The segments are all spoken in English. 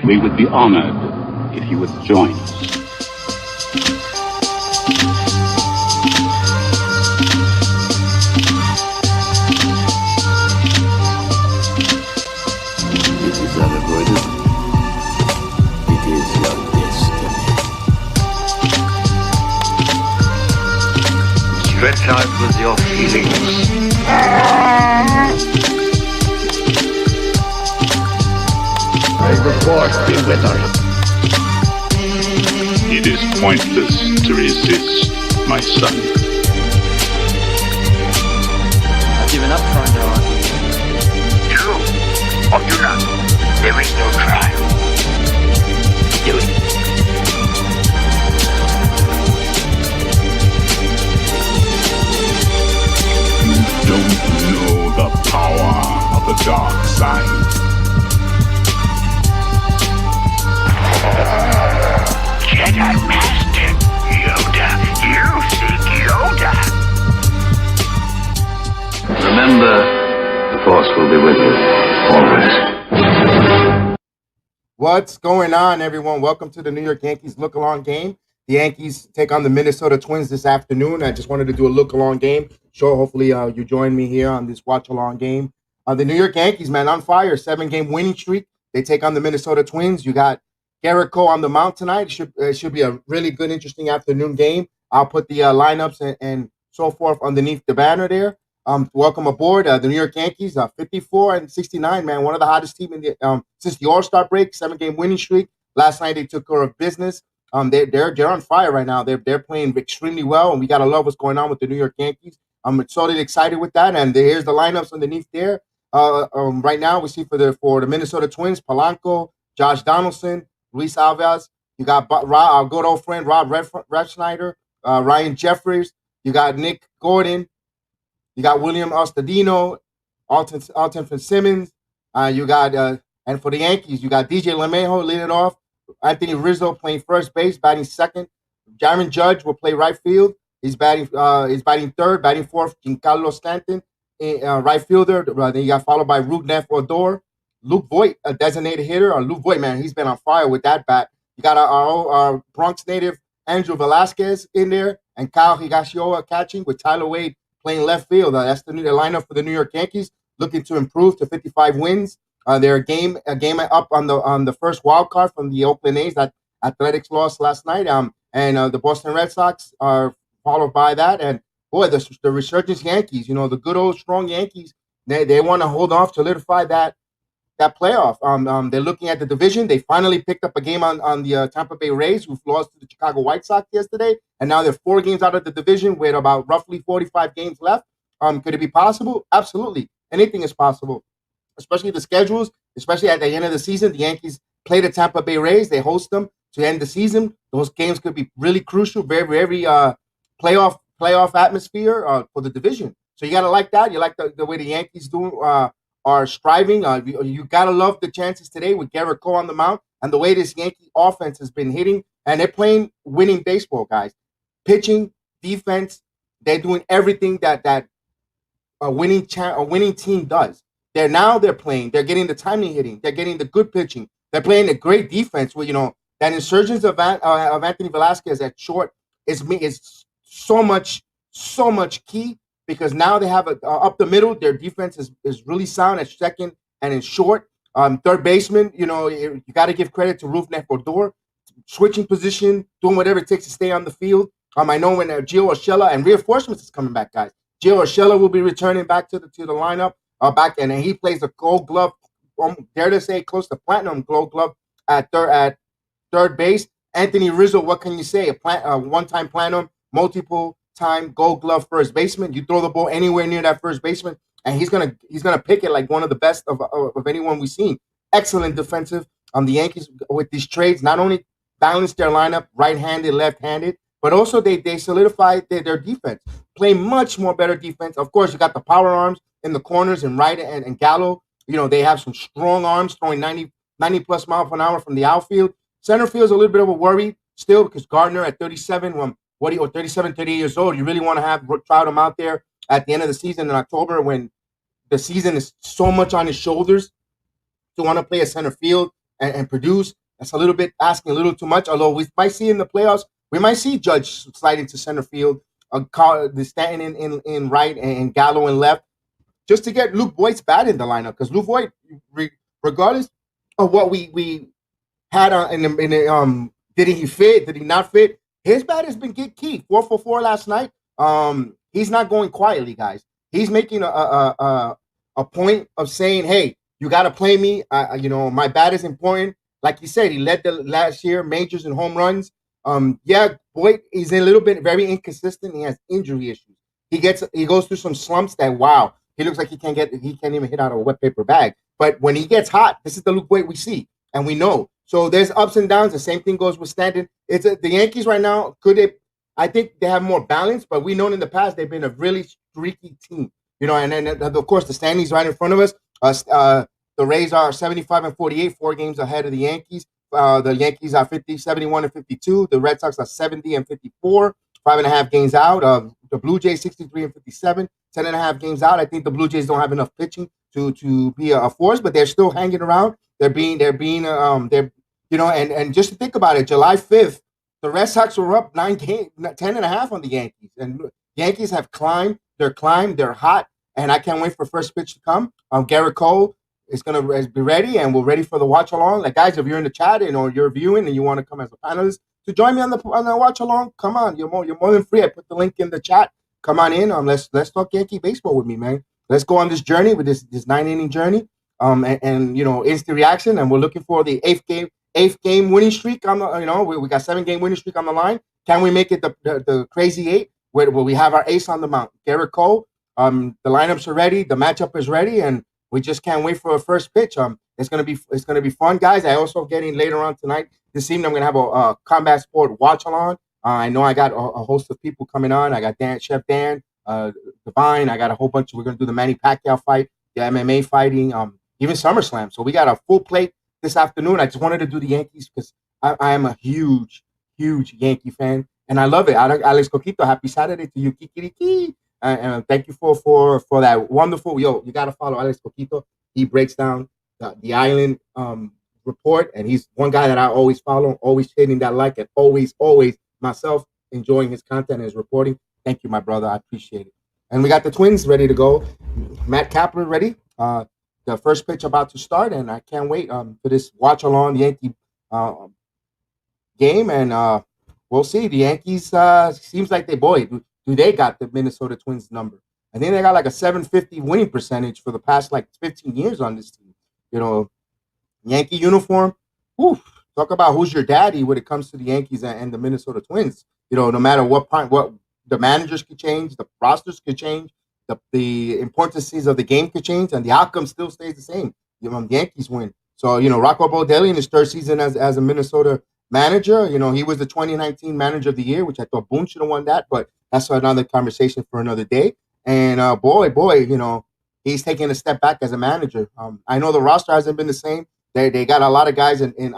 We would be honored if you would join us. It is unavoidable. It is your destiny. Stretch out with your feelings. May the force be with us. It is pointless to resist, my son. I've given up trying to argue. Do or do not. There is no trial. Do it. You don't know the power of the dark side. Jedi Master Yoda. You seek Yoda. Remember, the force will be with you, always. What's going on, everyone? Welcome to the New York Yankees look-along game. The Yankees take on the Minnesota Twins this afternoon. I just wanted to do a look-along game. Sure, hopefully you join me here on this watch-along game. The New York Yankees, man, on fire. 7-game winning streak. They take on the Minnesota Twins. You got Garrett Cole on the mound tonight. It should be a really good, interesting afternoon game. I'll put the lineups and so forth underneath the banner there. Welcome aboard the New York Yankees. 54-69, man. One of the hottest teams in the since the All-Star break. 7-game winning streak. Last night they took care of business. They're on fire right now. They're playing extremely well, and we gotta love what's going on with the New York Yankees. I'm totally excited with that. And here's the lineups underneath there. Right now we see for the Minnesota Twins, Polanco, Josh Donaldson, Luis Alves. You got our good old friend Rob Refsnyder, Ryan Jeffries. You got Nick Gordon. You got William Ostadino, Alton Fitzsimmons. You got and for the Yankees, you got DJ LeMahieu leading off. Anthony Rizzo playing first base, batting second. Jaron Judge will play right field. He's batting third, batting fourth. Giancarlo Stanton, right fielder. Then you got followed by Rougned Odor. Luke Voigt, a designated hitter. Luke Voigt, man, he's been on fire with that bat. You got our Bronx native Andrew Velazquez in there, and Kyle Higashioka catching with Tyler Wade playing left field. That's the lineup for the New York Yankees, looking to improve to 55 wins. They're a game up on the first wild card from the Oakland A's that Athletics lost last night. And the Boston Red Sox are followed by that. And boy, the resurgence Yankees, the good old strong Yankees, they want to hold off, solidify that playoff. They're looking at the division. They finally picked up a game on the Tampa Bay Rays, who lost to the Chicago White Sox yesterday, and now they're 4 games out of the division with about roughly 45 games left. Could it be possible? Absolutely. Anything is possible, especially the schedules, especially at the end of the season. The Yankees play the Tampa Bay Rays. They host them to end the season. Those games could be really crucial, very, very playoff atmosphere for the division. So you got to like that. You like the way the Yankees are striving. You got to love the chances today with Garrett Cole on the mound and the way this Yankee offense has been hitting. And they're playing winning baseball, guys. Pitching, defense, they're doing everything that a winning team does. They're playing. They're getting the timely hitting. They're getting the good pitching. They're playing a great defense. Where that insurgence of Anthony Velazquez at short is so much key, because now they have up the middle. Their defense is really sound at second and in short. Third baseman, you got to give credit to Rougned Odor, switching position, doing whatever it takes to stay on the field. I know when Gio Urshela and reinforcements is coming back, guys. Gio Urshela will be returning back to the lineup. And he plays a Gold Glove, dare to say close to platinum Gold Glove at third base. Anthony Rizzo, what can you say? A one-time platinum, multiple-time Gold Glove first baseman. You throw the ball anywhere near that first baseman, and he's gonna pick it like one of the best of anyone we've seen. Excellent defensive. The Yankees with these trades not only balanced their lineup right-handed, left-handed, but also they solidified their defense, play much more better defense. Of course, you got the power arms in the corners and right and Gallo. They have some strong arms throwing 90 plus miles per hour from the outfield. Center field is a little bit of a worry still, because Gardner at 37, 38 years old, you really want to try him out there at the end of the season in October, when the season is so much on his shoulders, to want to play a center field. and produce. That's a little bit asking a little too much. Although we might see in the playoffs, we might see Judge slide into center field, the Stanton in right, and Gallo in left, just to get Luke Voigt's bat in the lineup. Because Luke Voigt, regardless of what we had did he fit? Did he not fit? His bat has been key. 4 for 4 last night. He's not going quietly, guys. He's making a point of saying, "Hey, you got to play me. My bat is important." Like you said, he led the last year majors and home runs. Boyd is a little bit very inconsistent. He has injury issues. He goes through some slumps that he looks like he can't even hit out of a wet paper bag. But when he gets hot, this is the Luke Voigt we see and we know. So there's ups and downs. The same thing goes with Stanton. The Yankees right now, I think they have more balance, but we know in the past they've been a really streaky team. And then of course the standings right in front of us. The Rays are 75-48, 4 games ahead of the Yankees. The Yankees are 71-52. The Red Sox are 70-54, 5.5 games out. The Blue Jays 63-57, 10.5 games out. I think the Blue Jays don't have enough pitching to be a force, but they're still hanging around. And just to think about it, July 5th, the Red Sox were up 10.5 on the Yankees, and Yankees have climbed. They're hot, and I can't wait for first pitch to come. Garrett Cole is going to be ready, and we're ready for the watch along. Like, guys, if you're in the chat or you're viewing and you want to come as a panelist to join me on the watch along, come on. You're more than free. I put the link in the chat. Come on in. Let's talk Yankee baseball with me, man. Let's go on this journey with this 9-inning journey. And instant reaction, and we're looking for the eighth game winning streak on the. We got 7-game winning streak on the line. Can we make it the crazy 8 where we have our ace on the mount, Garrett Cole? The lineups are ready. The matchup is ready, and we just can't wait for a first pitch. It's gonna be fun, guys. I also getting later on tonight. This evening, I'm gonna have a Combat Sport watch along. I know I got a host of people coming on. I got Chef Dan, Divine. I got a whole bunch. We're gonna do the Manny Pacquiao fight, the MMA fighting, even SummerSlam. So we got a full plate this afternoon. I just wanted to do the Yankees because I am a huge Yankee fan, and I love it. Alex Coquito, happy Saturday to you, Kikiriki. And thank you for that wonderful. You got to follow Alex Coquito. He breaks down the Island report, and he's one guy that I always follow, always hitting that like, and always myself enjoying his content and his reporting. Thank you, my brother. I appreciate it. And we got the Twins ready to go. Matt Kepler ready. The first pitch about to start, and I can't wait for this watch along Yankee game. And we'll see. The Yankees seems like do they got the Minnesota Twins number? I think they got like a 750 winning percentage for the past 15 years on this team. Yankee uniform. Talk about who's your daddy when it comes to the Yankees and the Minnesota Twins. No matter what the managers could change, the rosters could change, the importances of the game could change, and the outcome still stays the same. The Yankees win. So Rocco Baldelli in his 3rd season as a Minnesota manager. He was the 2019 Manager of the Year, which I thought Boone should have won that, but that's another conversation for another day. And boy, he's taking a step back as a manager. I know the roster hasn't been the same. They got a lot of guys in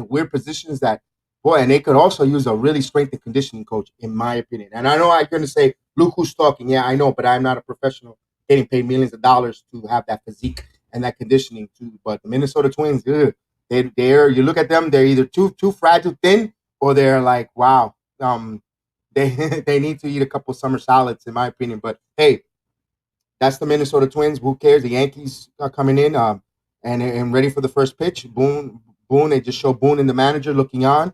weird positions that, and they could also use a really strength and conditioning coach, in my opinion. And I know I'm going to say, look who's talking. Yeah, I know, but I'm not a professional getting paid millions of dollars to have that physique and that conditioning too. But the Minnesota Twins, you look at them, they're either too fragile, thin, or they're like, wow, they need to eat a couple summer salads, in my opinion. But hey, that's the Minnesota Twins. Who cares? The Yankees are coming in and ready for the first pitch. Boone. They just show Boone and the manager looking on.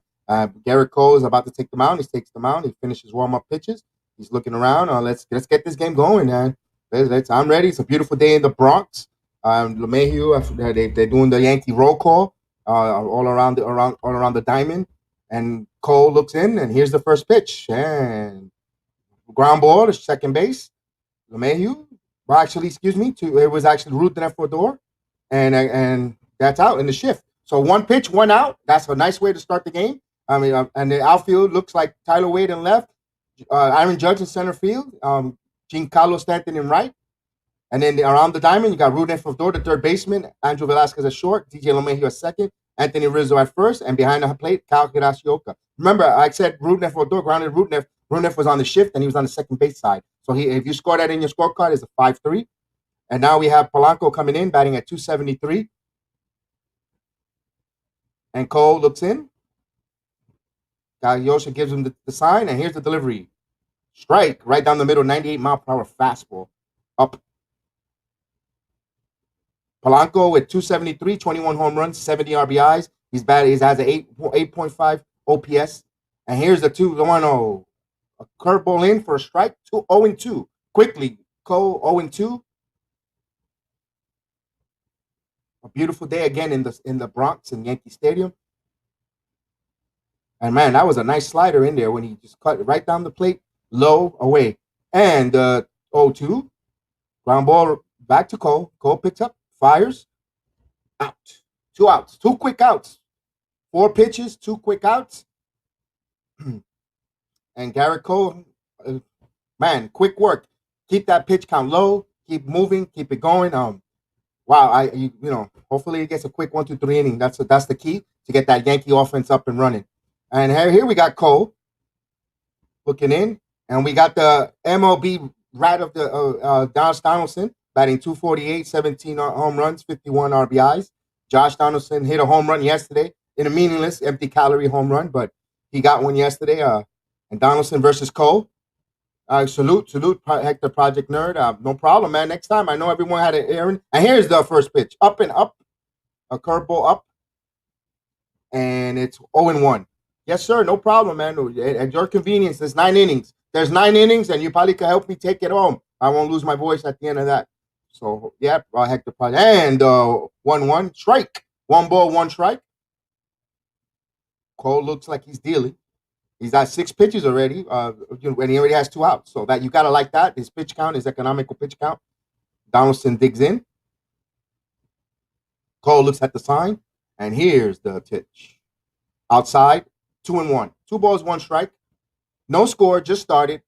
Garrett Cole is about to take the mound. He takes the mound. He finishes warm-up pitches. He's looking around. Let's get this game going, man. I'm ready. It's a beautiful day in the Bronx. LeMahieu, they're doing the Yankee roll call all around the diamond. And Cole looks in, and here's the first pitch. And ground ball to second base. LeMahieu. Well, actually, it was actually Ruth for door. And that's out in the shift. So 1 pitch, 1 out. That's a nice way to start the game. And the outfield looks like Tyler Wade in left, Aaron Judge in center field, Giancarlo Stanton in right. And then around the diamond, you got Ruben Fodor, the 3rd baseman, Andrew Velazquez at short, DJ LeMahieu at 2nd, Anthony Rizzo at 1st, and behind the plate, Kyle Hirashioka. Remember, I said Ruben Fodor grounded Ruben. Ruben was on the shift, and he was on the second base side. So if you score that in your scorecard, it's a 5-3. And now we have Polanco coming in, batting at 273. And Cole looks in. Yosha gives him the sign, and here's the delivery. Strike right down the middle, 98-mile-per-hour fastball. Up. Polanco with 273, 21 home runs, 70 RBIs. He's batted. He has an 8.5 OPS. And here's the 2-1-0. A curveball in for a strike. 0-2. Quickly, Cole 0-2. A beautiful day again in the Bronx in Yankee Stadium. And man, that was a nice slider in there when he just cut it right down the plate, low, away. And 0-2. Ground ball back to Cole. Cole picks up, fires, out. 2 outs. 2 quick outs. 4 pitches, 2 quick outs. And Garrett Cole, man, quick work. Keep that pitch count low. Keep moving. Keep it going. Wow, hopefully he gets a quick 1-2-3 inning. That's the key to get that Yankee offense up and running. And here we got Cole looking in, and we got the MLB rat of the Josh Donaldson batting 248, 17 home runs, 51 RBIs. Josh Donaldson hit a home run yesterday in a meaningless, empty-calorie home run, but he got one yesterday. And Donaldson versus Cole. Salute, Hector Project Nerd. No problem, man. Next time, I know everyone had an errand. And here's the first pitch. Up and up. A curveball up. And it's 0-1. Yes, sir. No problem, man. At your convenience, there's 9 innings. There's 9 innings, and you probably can help me take it home. I won't lose my voice at the end of that. So, yeah, Hector Project. And 1-1. Strike. 1 ball, 1 strike. Cole looks like he's dealing. He's got 6 pitches already, and he already has 2 outs. So that you gotta like that. His pitch count, his economical pitch count. Donaldson digs in. Cole looks at the sign, and here's the pitch. Outside, 2-1. 2 balls, 1 strike. No score, just started.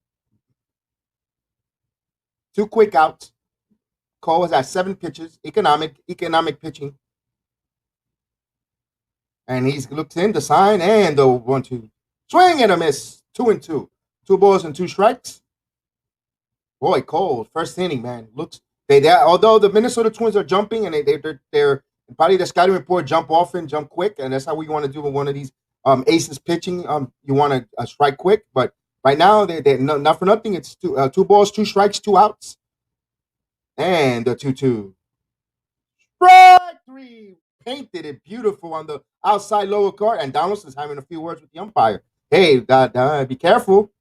2 quick outs. Cole has had 7 pitches. Economic pitching. And he looks in the sign, and the 1-2. Swing and a miss. 2-2. 2 balls and 2 strikes. Boy, Cole, first inning, man. Although the Minnesota Twins are jumping and they're probably the scouting report jump often, jump quick, and that's how we want to do with one of these aces pitching. You want to strike quick, but right now they're not for nothing. It's 2 balls, 2 strikes, 2 outs, and the 2-2. Strike 3. Painted it beautiful on the outside lower court, and Donaldson's having a few words with the umpire. Hey, be careful.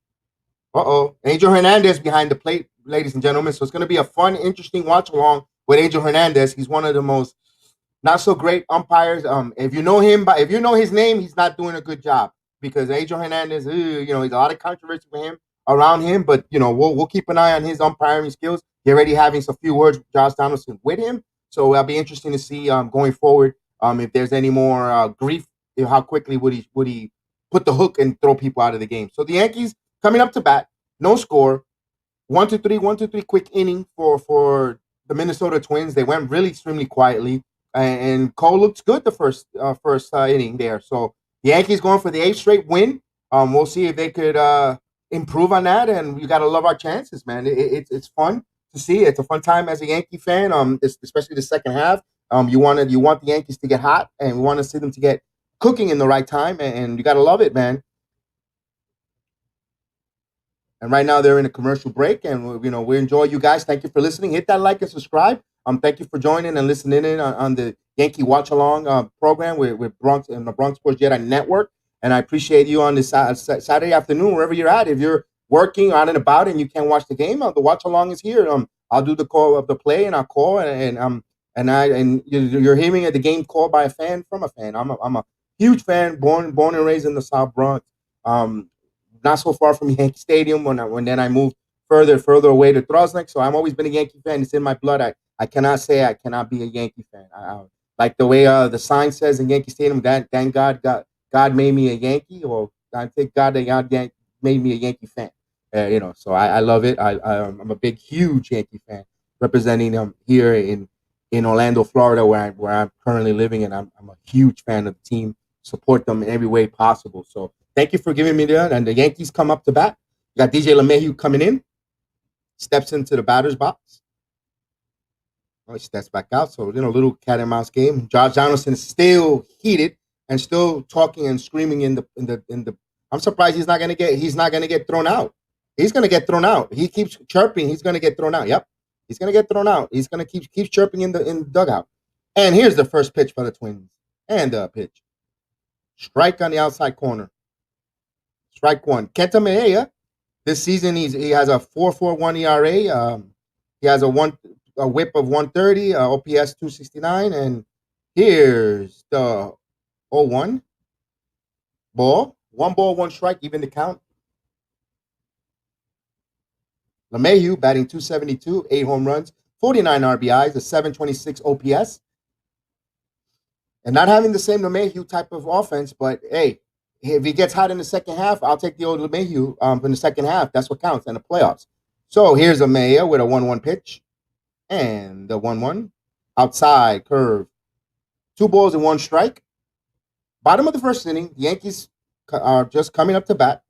Angel Hernandez behind the plate, ladies and gentlemen. So it's going to be a fun, interesting watch along with Angel Hernandez. He's one of the most not so great umpires. If you know him, if you know his name, he's not doing a good job because Angel Hernandez, there's a lot of controversy with him around him. But we'll keep an eye on his umpiring skills. He's already having some few words with Josh Donaldson with him. So it'll be interesting to see going forward if there's any more grief. How quickly would he put the hook and throw people out of the game? So the Yankees coming up to bat, no score, 1-2-3, quick inning for the Minnesota Twins. They went really extremely quietly, and Cole looks good the first inning there. So the Yankees going for the 8th straight win. We'll see if they could improve on that, and we gotta love our chances, man. It's fun to see. It's a fun time as a Yankee fan. Especially the second half. You want the Yankees to get hot, and we want to see them to get cooking in the right time, and you gotta love it, man. And right now they're in a commercial break, and we enjoy you guys. Thank you for listening. Hit that like and subscribe. Thank you for joining and listening in on the Yankee Watch Along program with Bronx and the Bronx Sports JEDI Network. And I appreciate you on this Saturday afternoon, wherever you're at. If you're working out and about and you can't watch the game, the Watch Along is here. I'll do the call of the play, and I'll call, and you're hearing the game called by a fan from a fan. I'm a huge fan, born and raised in the South Bronx. Not so far from Yankee Stadium. When then I moved further away to Throsneck. So I've always been a Yankee fan. It's in my blood. I cannot say I cannot be a Yankee fan. I like the way the sign says in Yankee Stadium. Thank God made me a Yankee, or I thank God that God made me a Yankee fan. So I love it. I'm a big, huge Yankee fan, representing them here in Orlando, Florida, where I'm currently living, and I'm a huge fan of the team. Support them in every way possible. So thank you for giving me that. And the Yankees come up to bat. You got DJ LeMahieu coming in, steps into the batter's box. He steps back out. So, a little cat and mouse game. Josh Donaldson is still heated, and still talking and screaming in the. I'm surprised he's not gonna get thrown out. He's gonna get thrown out. He keeps chirping. He's gonna get thrown out. Yep, he's gonna get thrown out. He's gonna keep chirping in the dugout. And here's the first pitch for the Twins. And the pitch. Strike on the outside corner. Strike one. Kenta Maeda, this season he has a 4.41 ERA. He has a whip of 130, OPS 269, and here's the 0-1 ball. 1 ball, 1 strike, even the count. LeMahieu batting 272, 8 home runs, 49 RBIs, a 726 OPS. And not having the same LeMahieu type of offense, but hey, if he gets hot in the second half, I'll take the old LeMahieu in the second half. That's what counts in the playoffs. So here's Maeda with a 1-1 pitch. And the 1-1. Outside curve. 2 balls and 1 strike. Bottom of the first inning, the Yankees are just coming up to bat.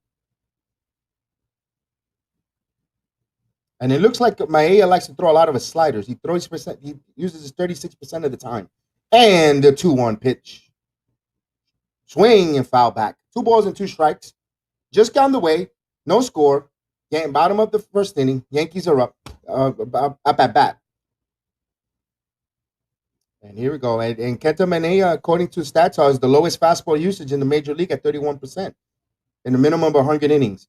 And it looks like Maeda likes to throw a lot of his sliders. He uses his 36% of the time. And the 2-1 pitch. Swing and foul back. 2 balls and 2 strikes. Just got on the way. No score. Bottom of the first inning. Yankees are up at bat. And here we go. And Kenta Maeda, according to stats, is the lowest fastball usage in the major league at 31% in the minimum of 100 innings.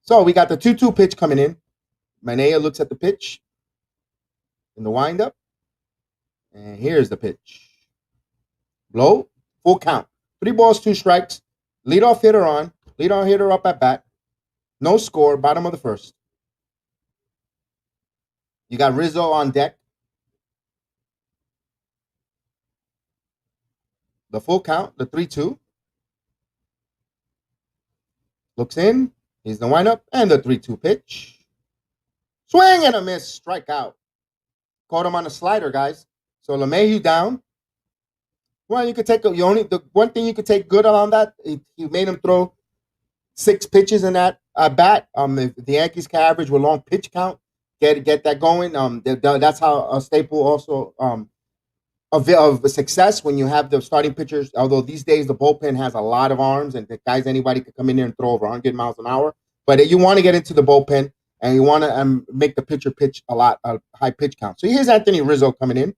So we got the 2-2 pitch coming in. Maeda looks at the pitch in the windup. And here's the pitch. Blow. Full count. 3 balls, 2 strikes. Leadoff hitter on. Leadoff hitter up at bat. No score. Bottom of the first. You got Rizzo on deck. The full count, the 3-2. Looks in. He's the windup. And the 3-2 pitch. Swing and a miss. Strikeout. Caught him on a slider, guys. So LeMahieu down. Well, you could take the one thing you could take good on that. You made him throw 6 pitches in that bat. If the Yankees can average with long pitch count, get that going. That's how a staple also of success when you have the starting pitchers. Although these days the bullpen has a lot of arms and the guys, anybody could come in there and throw over 100 miles an hour. But you want to get into the bullpen and you want to make the pitcher pitch a high pitch count. So here's Anthony Rizzo coming in.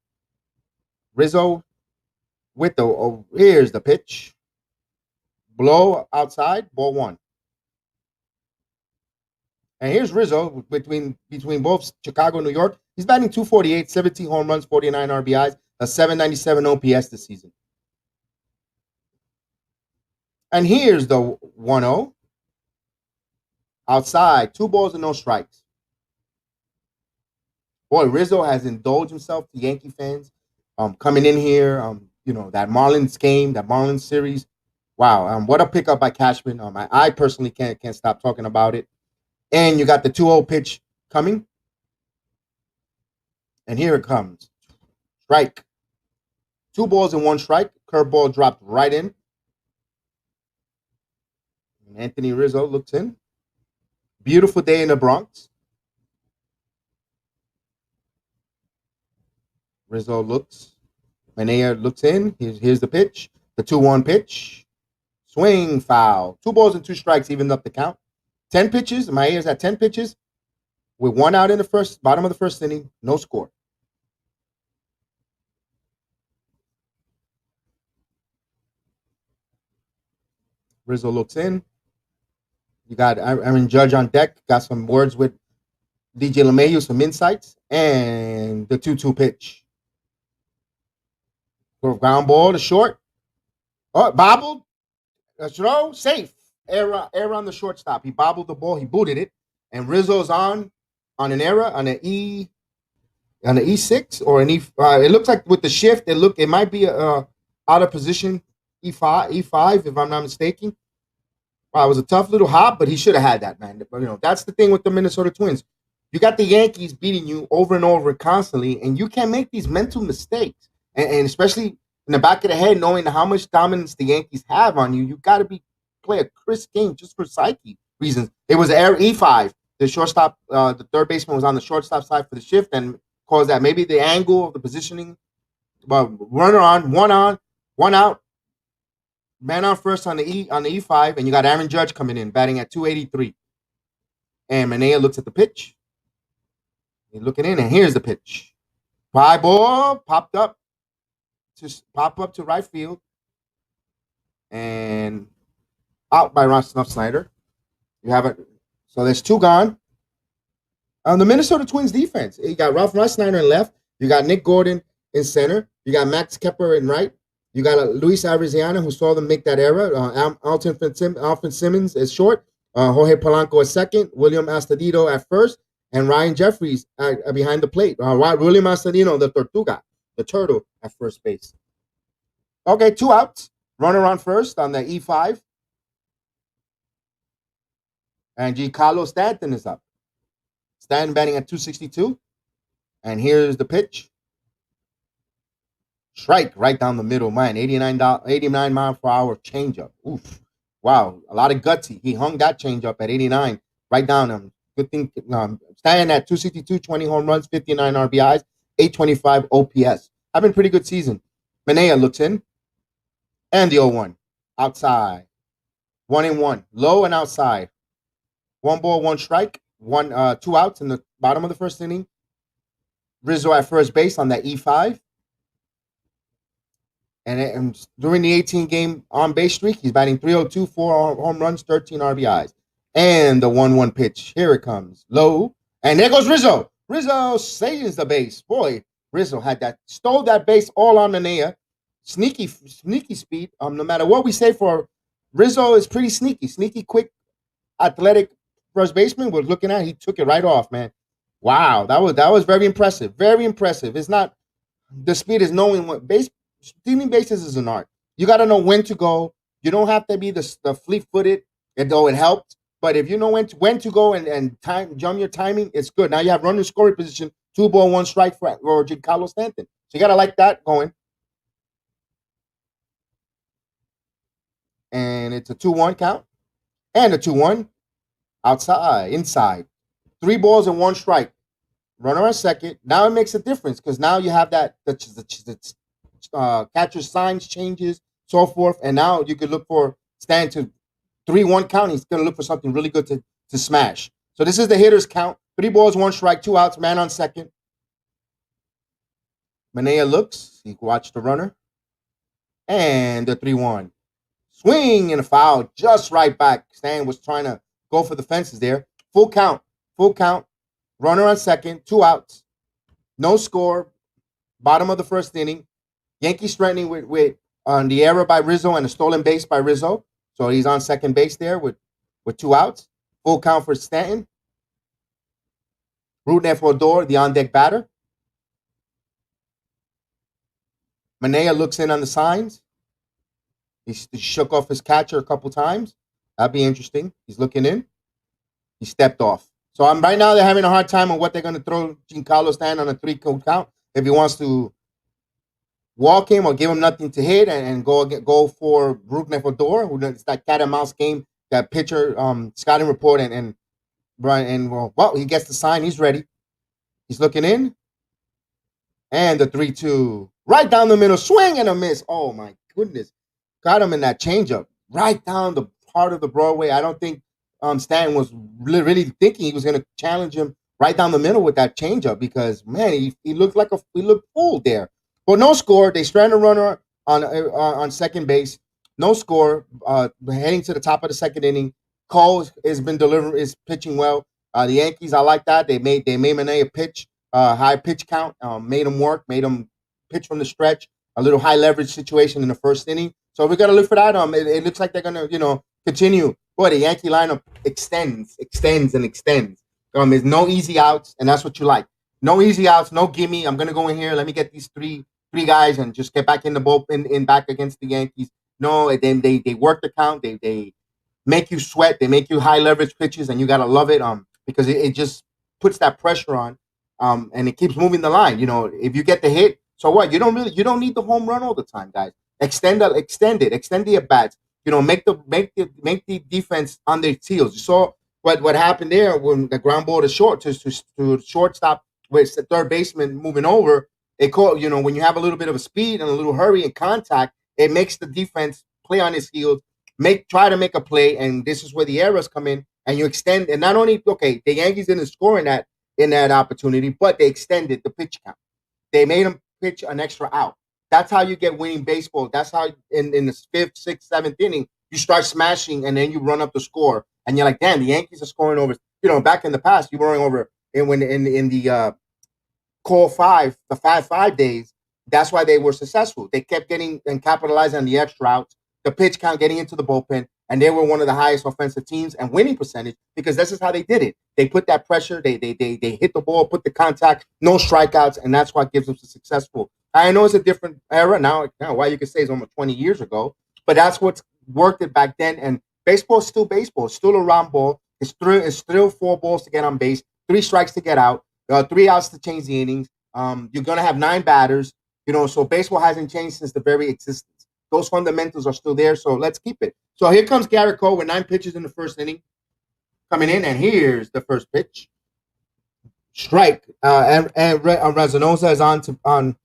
Rizzo with here's the pitch. Blow outside, ball 1. And here's Rizzo between both Chicago and New York. He's batting 248, 17 home runs, 49 RBIs, a 797 OPS this season. And here's the 1-0. Outside, 2 balls and no strikes. Boy, Rizzo has indulged himself to Yankee fans. Coming in here, that Marlins game, that Marlins series. Wow, what a pickup by Cashman. I personally can't stop talking about it. And you got the 2-0 pitch coming. And here it comes. Strike. 2 balls and 1 strike. Curveball dropped right in. And Anthony Rizzo looks in. Beautiful day in the Bronx. Rizzo looks. Maeda looks in. Here's the pitch. The 2-1 pitch. Swing, foul. 2 balls and 2 strikes, evened up the count. 10 pitches. Maeda's at 10 pitches. With 1 out in the bottom of the first inning. No score. Rizzo looks in. You got Aaron Judge on deck. Got some words with DJ LeMahieu, some insights. And the 2-2 pitch. Ground ball to short. Oh, bobbled. Throw. Safe. Error on the shortstop. He bobbled the ball. He booted it. And Rizzo's on an error, on an E6 or an E. It looks like with the shift, it might be out of position E5 if I'm not mistaken. Wow, it was a tough little hop, but he should have had that, man. But, that's the thing with the Minnesota Twins. You got the Yankees beating you over and over constantly, and you can't make these mental mistakes. And especially in the back of the head, knowing how much dominance the Yankees have on you, you got to play a crisp game just for psyche reasons. It was error E5. The shortstop, the third baseman was on the shortstop side for the shift and caused that. Maybe the angle of the positioning. Well, runner on, one out. man on first on the E5, and you got Aaron Judge coming in, batting at 283. And Manaea looks at the pitch. He's looking in, and here's the pitch. Fly ball popped up. Just pop up to right field. And out by Ron Snyder. You have it. So there's two gone. The Minnesota Twins defense. You got Ralph Snyder in left. You got Nick Gordon in center. You got Max Kepler in right. You got Luis Ariziana, who saw them make that error. Alfred Simmons is short. Jorge Polanco at second. William Astudillo at first. And Ryan Jeffries behind the plate. William Astudillo, the Tortuga, the turtle, at first base. Okay, 2 outs. Runner on first on the E5. And Giancarlo Stanton is up. Stanton batting at 262. And here's the pitch. Strike right down the middle, man. 89 mile per hour changeup. Oof. Wow. A lot of gutsy. He hung that changeup at 89 right down him. Good thing. Stanton at 262, 20 home runs, 59 RBIs, 825 OPS. Having a pretty good season. Manaea looks in. And the 0-1. Outside. 1-1. Low and outside. 1 ball, 1 strike. 2 outs in the bottom of the first inning. Rizzo at first base on that E5. And during the 18-game on-base streak, he's batting 302, 4 home runs, 13 RBIs. And the 1-1 pitch. Here it comes. Low. And there goes Rizzo. Rizzo saves the base. Boy, Rizzo stole that base all on Manaea. Sneaky speed. No matter what we say for Rizzo, is pretty sneaky. Sneaky, quick, athletic first baseman. We're looking at. He took it right off, man. Wow, that was very impressive. Very impressive. It's not the speed is knowing what stealing bases is an art. You got to know when to go. You don't have to be the fleet-footed, though it helps. But if you know when to go and jump your timing, it's good. Now you have runner scoring position, 2 ball, 1 strike for Giancarlo Stanton. So you got to like that going. And it's a 2-1 count. And a 2-1 inside. 3 balls and 1 strike. Runner on second. Now it makes a difference because now you have that the catcher signs changes, so forth. And now you could look for Stanton to 3-1 count. He's going to look for something really good to smash. So this is the hitter's count. 3 balls, 1 strike, 2 outs, man on second. Manaea looks. He watched the runner. And the 3-1. Swing and a foul. Just right back. Stan was trying to go for the fences there. Full count. Runner on second. 2 outs. No score. Bottom of the first inning. Yankees threatening with the error by Rizzo and a stolen base by Rizzo. So he's on second base there with 2 outs. Full count for Stanton. Rooting for Odor, the on-deck batter. Manaea looks in on the signs. He shook off his catcher a couple times. That'd be interesting. He's looking in. He stepped off. So right now they're having a hard time on what they're going to throw Giancarlo Stanton on a 3 count. If he wants to walk him or give him nothing to hit and go for Brooklyn Odor, who does that cat and mouse game, that pitcher scouting report and he gets the sign. He's ready. He's looking in. And the 3-2. Right down the middle. Swing and a miss. Oh, my goodness. Got him in that changeup. Right down the part of the Broadway. I don't think Stanton was really thinking he was going to challenge him right down the middle with that changeup because, man, he looked fooled there. But no score. They strand a runner on second base. No score. Heading to the top of the second inning. Cole is pitching well. The Yankees, I like that. They made Manaea pitch, high pitch count. Made him work. Made him pitch from the stretch. A little high leverage situation in the first inning. So we got to look for that. It looks like they're gonna continue. Boy, the Yankee lineup extends. There's no easy outs, and that's what you like. No easy outs, no gimme. I'm gonna go in here. Let me get these three guys and just get back in the bullpen back against the Yankees. No, then they work the count. They make you sweat. They make you high leverage pitches, and you gotta love it. Because it just puts that pressure on. And it keeps moving the line. If you get the hit, so what? You don't need the home run all the time, guys. Extend the at bats. Make the defense on their heels. You saw what happened there when the ground ball to shortstop with the third baseman moving over. It called, when you have a little bit of a speed and a little hurry and contact, it makes the defense play on his heels, try to make a play, and this is where the errors come in, and you extend. And not only the Yankees didn't score in that opportunity, but they extended the pitch count. They made him pitch an extra out. That's how you get winning baseball. That's how in the 5th, 6th, 7th inning you start smashing, and then you run up the score, and you're like, damn, the Yankees are scoring over. Back in the past, you were going over, and when in the Core 5, the 5-5 days, that's why they were successful. They kept getting and capitalizing on the extra outs, the pitch count, getting into the bullpen, and they were one of the highest offensive teams and winning percentage because this is how they did it. They put that pressure, they hit the ball, put the contact, no strikeouts, and that's what gives them successful. I know it's a different era now. Why you could say it's almost 20 years ago, but that's what's worked it back then. And baseball is still baseball. It's still a round ball. It's still 4 balls to get on base, 3 strikes to get out, 3 outs to change the innings. You're gonna have 9 batters. So baseball hasn't changed since the very existence. Those fundamentals are still there. So let's keep it. So here comes Garrett Cole with 9 pitches in the first inning, coming in, and here's the first pitch. Strike. And Rezanoza is on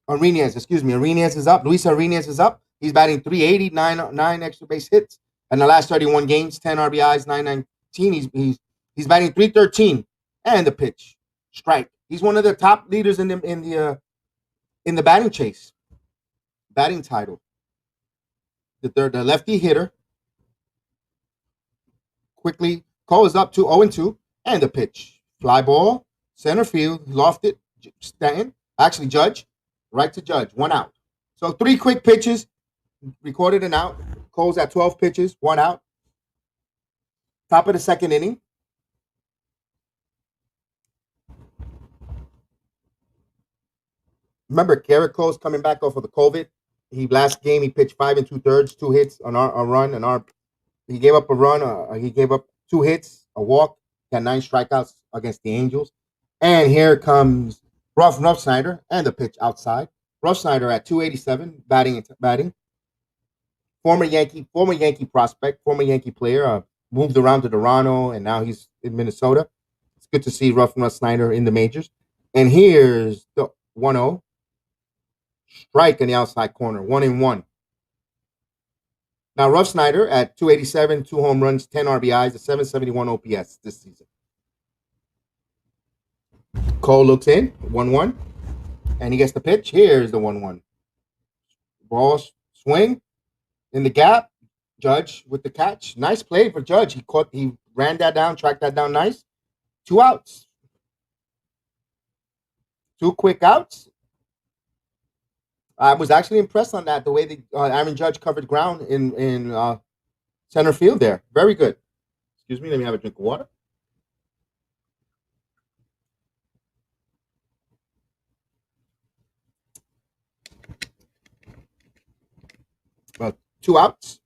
Arenas. Excuse me. Arenas is up. Luis Arenas is up. He's batting 380, 9 extra base hits. In the last 31 games, 10 RBIs, 919. He's batting 313. And the pitch. Strike. He's one of the top leaders in the batting chase. Batting title. The lefty hitter. Quickly, Cole is up to 0-2. And the pitch. Fly ball. Center field. Lofted. Stanton. Actually, Judge. Right to Judge. 1 out. So 3 quick pitches. Recorded an out. Cole's at 12 pitches. 1 out. Top of the second inning. Remember, Garrett Cole's coming back off of the COVID. Last game he pitched 5 2/3, 2 hits, a run, he gave up a run. He gave up 2 hits, a walk, got 9 strikeouts against the Angels. And here comes Rough Snyder and the pitch outside. Rough Snyder at 287, batting. Former Yankee prospect, former Yankee player, moved around to Toronto, and now he's in Minnesota. It's good to see Rough Snyder in the majors. And here's the 1-0. Strike in the outside corner, 1-1. Now, Rough Snyder at 287, 2 home runs, 10 RBIs, a 771 OPS this season. Cole looks in, 1-1, and he gets the pitch. Here's the 1-1. Ball swing in the gap. Judge with the catch. Nice play for Judge. He ran that down, tracked that down nice. 2 outs. 2 quick outs. I was actually impressed on that, the way the Aaron Judge covered ground in center field there. Very good. Excuse me, let me have a drink of water. Well, 2 outs.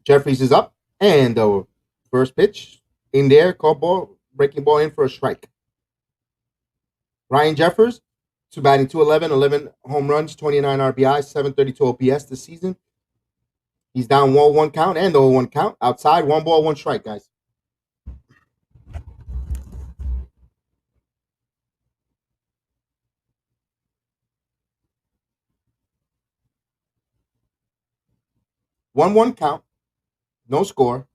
Jeffries is up, and the first pitch in there, called ball, breaking ball in for a strike. Ryan Jeffers, batting 211, 11 home runs, 29 RBIs, 732 OPS this season. He's down 1-1 count and the 0-1 count. Outside, 1 ball, 1 strike, guys. One count, no score.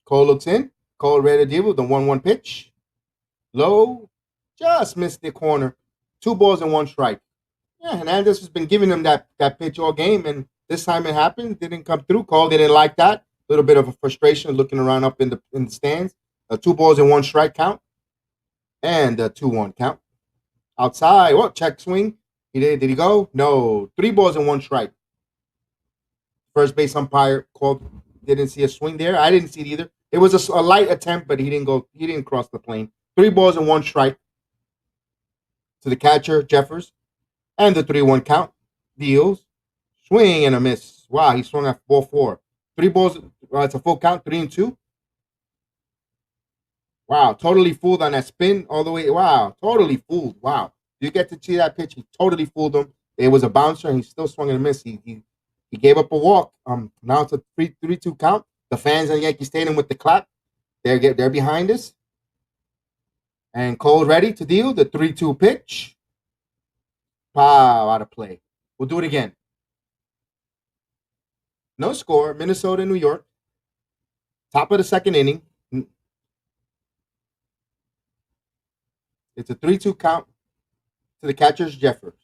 Cole looks in. Cole ready to deal with the 1-1 pitch. Low. Just missed the corner. 2 balls and 1 strike. Yeah, Hernandez has been giving him that pitch all game, and this time it happened. Didn't come through. Cole didn't like that. A little bit of a frustration looking around up in the stands. 2 balls and 1 strike count. And a 2-1 count. Outside. Well, check swing. Did he go? No. 3 balls and 1 strike. First base umpire didn't see a swing there. I didn't see it either. It was a light attempt, but he didn't cross the plane. 3 balls and 1 strike. To the catcher, Jeffers, and the 3-1 count. Deals. Swing and a miss. Wow, he swung at ball 4. 3 balls. It's a full count, 3-2. Wow, totally fooled on that spin all the way. Wow, totally fooled. Wow. You get to see that pitch. He totally fooled him. It was a bouncer, and he still swung and a miss. He gave up a walk. Now it's a 3-2 count. The fans in Yankee Stadium with the clap. They're behind us. And Cole ready to deal the 3-2 pitch. Pow, out of play. We'll do it again. No score. Minnesota, New York. Top of the second inning. It's a 3-2 count to the catcher's Jeffers.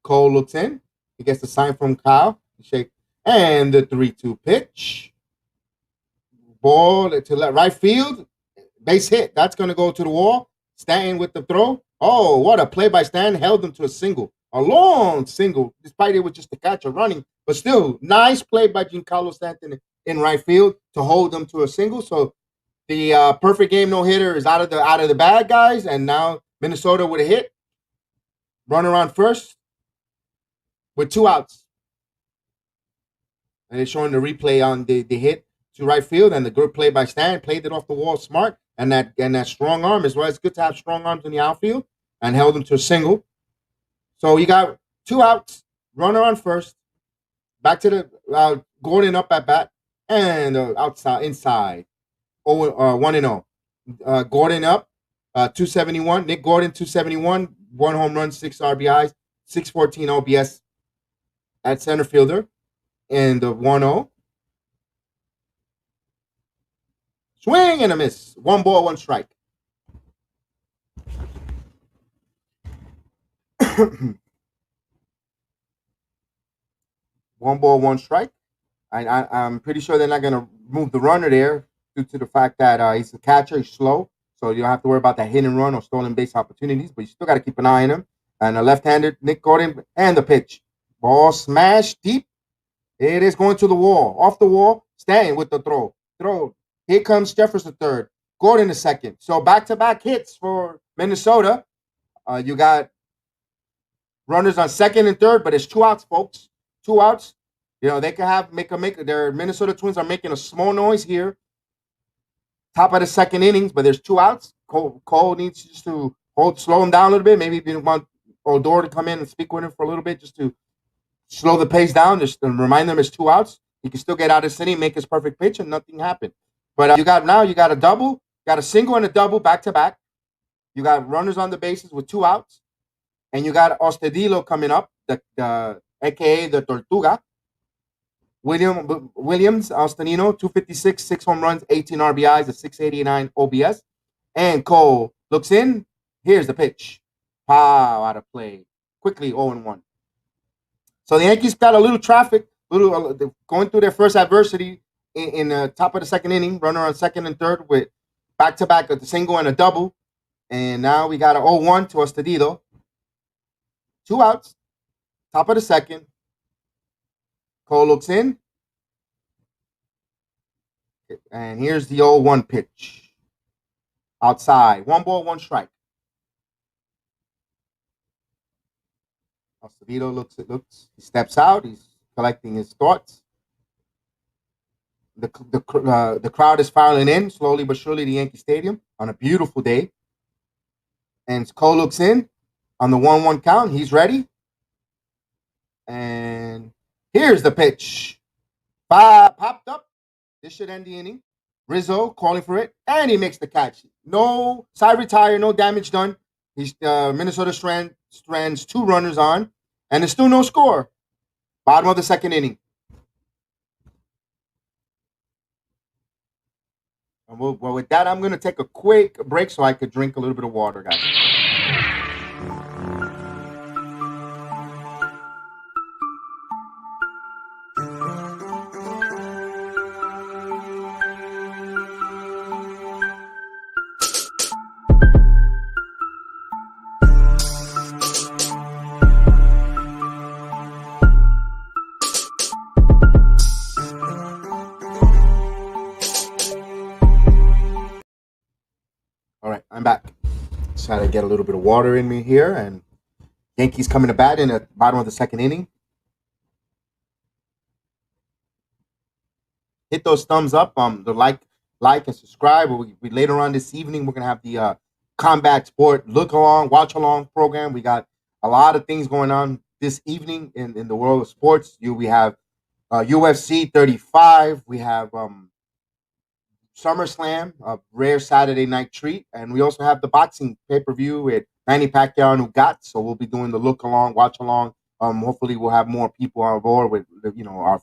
Cole looks in. He gets the sign from Kyle. Shake. And the 3-2 pitch. Ball to right field. Base hit. That's going to go to the wall. Stanton with the throw. Oh, what a play by Stanton. Held him to a single. A long single, despite it was just the catcher running. But still, nice play by Giancarlo Stanton in right field to hold them to a single. So the perfect game no-hitter is out of the bag, guys. And now Minnesota with a hit. Run around first with 2 outs. And they're showing the replay on the hit to right field and the good play by Stan. Played it off the wall smart. And that strong arm as well. It's good to have strong arms in the outfield. And held him to a single. So you got 2 outs. Runner on first. Back to the Gordon up at bat. And outside, inside. 1-0. Gordon up. 271. Nick Gordon, 271. 1 home run, 6 RBIs. 614 OBS at center fielder. And the 1-0. Swing and a miss. 1 ball, 1 strike. One ball, 1 strike. I'm pretty sure they're not going to move the runner there due to the fact that he's the catcher. He's slow. So you don't have to worry about that hit and run or stolen base opportunities. But you still got to keep an eye on him. And a left-handed Nick Gordon and the pitch. Ball smashed deep. It is going to the wall. Off the wall. Stanton with the throw. Here comes Jeffers the third. Gordon the second. So back-to-back hits for Minnesota. You got runners on second and third, but it's 2 outs, folks. 2 outs. You know, they can make their Minnesota Twins are making a small noise here. Top of the second innings, but there's 2 outs. Cole needs just to slow him down a little bit. Maybe you want Odor to come in and speak with him for a little bit just to slow the pace down. Just to remind them it's 2 outs. He can still get out of the inning, make his perfect pitch, and nothing happened. But you got a double, got a single and a double back to back. You got runners on the bases with 2 outs, and you got Ostedillo coming up, the aka the Tortuga. Williams, Austinino, 256, 6 home runs, 18 RBIs, a 689 OBS. And Cole looks in. Here's the pitch. Pow, out of play. Quickly 0-1. So the Yankees got a little traffic, going through their first adversity in the top of the second inning. Runner on second and third with back-to-back a single and a double. And now we got an 0-1 to Ostedillo. 2 outs. Top of the second. Cole looks in. And here's the 0-1 pitch. Outside. 1 ball, 1 strike. Ostedillo looks. He steps out. He's collecting his thoughts. The crowd is filing in slowly but surely to Yankee Stadium on a beautiful day. And Cole looks in on the 1-1 count. He's ready. And here's the pitch. Popped up. This should end the inning. Rizzo calling for it, and he makes the catch. No side retire, no damage done. He's Minnesota strands 2 runners on, and there's still no score. Bottom of the second inning. And well, with that, I'm going to take a quick break so I could drink a little bit of water, guys. All right, I'm back. Just had to get a little bit of water in me here, and Yankees coming to bat in the bottom of the second inning. Hit those thumbs up, the like and subscribe. We later on this evening we're gonna have the Combat Sport watch along program. We got a lot of things going on this evening in the world of sports. We have UFC 35. We have SummerSlam, a rare Saturday night treat, and we also have the boxing pay-per-view with Manny Pacquiao and Ugat. So we'll be doing the look along, watch along. Hopefully we'll have more people on board with our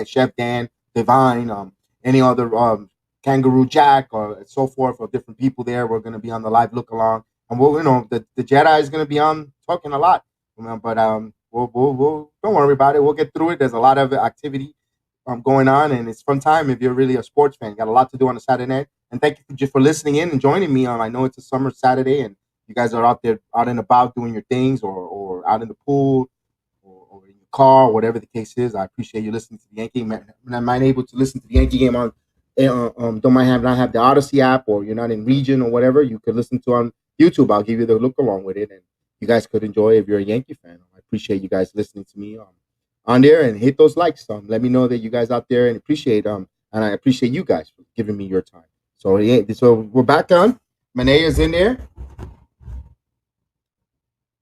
Chef Dan, Divine, any other Kangaroo Jack or so forth, or different people there. We're going to be on the live look along, and the Jedi is going to be on talking a lot, but we'll don't worry about it. We'll get through it. There's a lot of activity going on, and it's fun time if you're really a sports fan. You got a lot to do on a Saturday night, and thank you for listening in and joining me on. I know it's a summer Saturday, and you guys are out there, out and about doing your things, or out in the pool, or in your car, whatever the case is. I appreciate you listening to the Yankee game. I'm not able to listen to the Yankee game on. Don't mind not have the Odyssey app, or you're not in region or whatever. You could listen to on YouTube. I'll give you the look along with it, and you guys could enjoy if you're a Yankee fan. I appreciate you guys listening to me on there, and hit those likes. Let me know that you guys out there and appreciate and I appreciate you guys for giving me your time. So yeah, so we're back on. Manea's in there,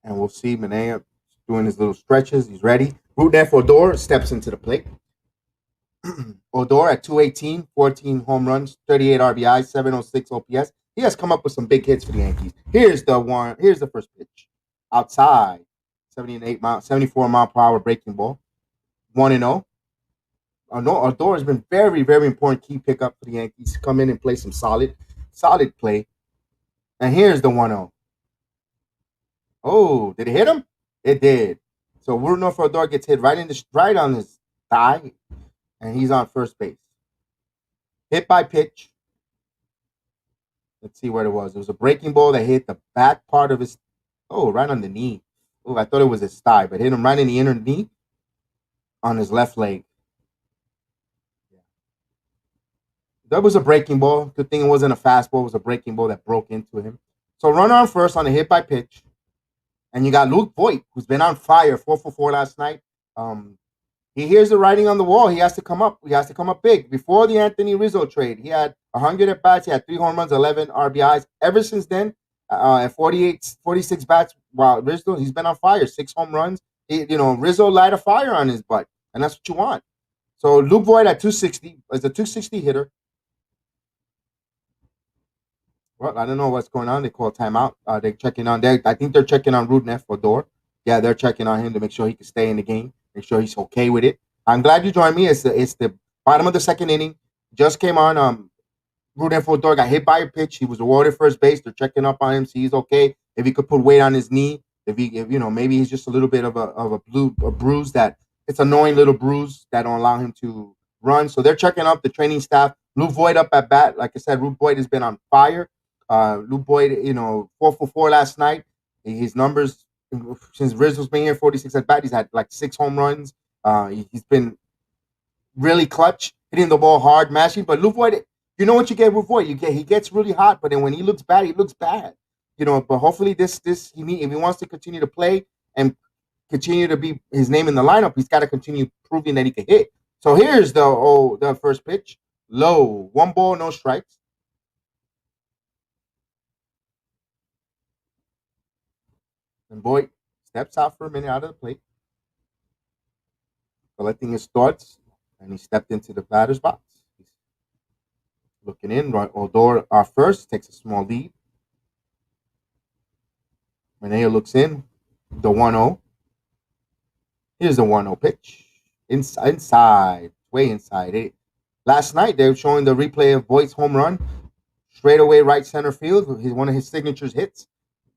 and we'll see Manea doing his little stretches. He's ready. Rudneff Odor steps into the plate. Odor at 218, 14 home runs, 38 RBI, 706 OPS. He has come up with some big hits for the Yankees. Here's the first pitch. Outside. 74 mile per hour breaking ball. 1-0. Odor has been very, very important key pickup for the Yankees. Come in and play some solid play. And here's the 1-0. Oh, did it hit him? It did. So Rudolph Odor gets hit right on his thigh, and he's on first base. Hit by pitch. Let's see where it was. It was a breaking ball that hit the back part of his. Oh, right on the knee. Oh, I thought it was his thigh, but hit him right in the inner knee on his left leg. Yeah. That was a breaking ball. Good thing it wasn't a fastball. It was a breaking ball that broke into him. So runner on first on a hit by pitch. And you got Luke Voigt, who's been on fire, 4 for 4 last night. He hears the writing on the wall. He has to come up. He has to come up big. Before the Anthony Rizzo trade, he had 100 at bats. He had 3 home runs, 11 RBIs. Ever since then, at 46 bats, wow, Rizzo, he's been on fire. 6 home runs. Rizzo light a fire on his butt, and that's what you want. So Luke Voigt at 260 is a 260 hitter. Well, I don't know what's going on. They call timeout. They're checking on there. I think they're checking on Rudneff Odor. Yeah, they're checking on him to make sure he can stay in the game. Make sure he's okay with it. I'm glad you joined me. It's the bottom of the second inning. Just came on. Rudneff Odor got hit by a pitch. He was awarded first base. They're checking up on him, see he's okay. If he could put weight on his knee. If maybe he's just a little bit of a bruise that it's annoying little bruise that don't allow him to run. So they're checking up the training staff. Luke Voigt up at bat. Like I said, Luke Voigt has been on fire. Luke Voigt, 4 for 4 last night. His numbers since Rizzo's been here, 46 at bat. He's had like 6 home runs. He's been really clutch, hitting the ball hard, mashing. But Luke Voigt, you know what you get with Voigt? He gets really hot, but then when he looks bad, he looks bad. But hopefully if he wants to continue to play and continue to be his name in the lineup, he's got to continue proving that he can hit. So here's the first pitch. Low. 1 ball, no strikes. And Voigt steps out for a minute out of the plate, collecting his thoughts, and he stepped into the batter's box. He's looking in. Odor first takes a small lead. Manea looks in. The 1-0. Here's the 1-0 pitch. Inside. Way inside. Last night, they were showing the replay of Voigt's home run. Straight away right center field. One of his signature hits.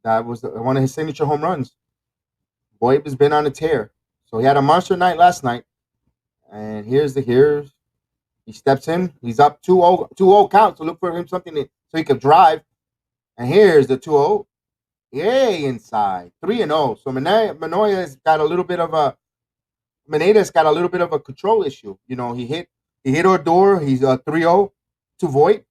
That was one of his signature home runs. Voigt has been on a tear. So he had a monster night last night. And here's he steps in. He's up 2-0 count. So look for him something so he could drive. And here's the 2-0. Yay, inside. 3-0. So Manea's got a little bit of a control issue. He hit Odor. He's 3-0 to Voigt.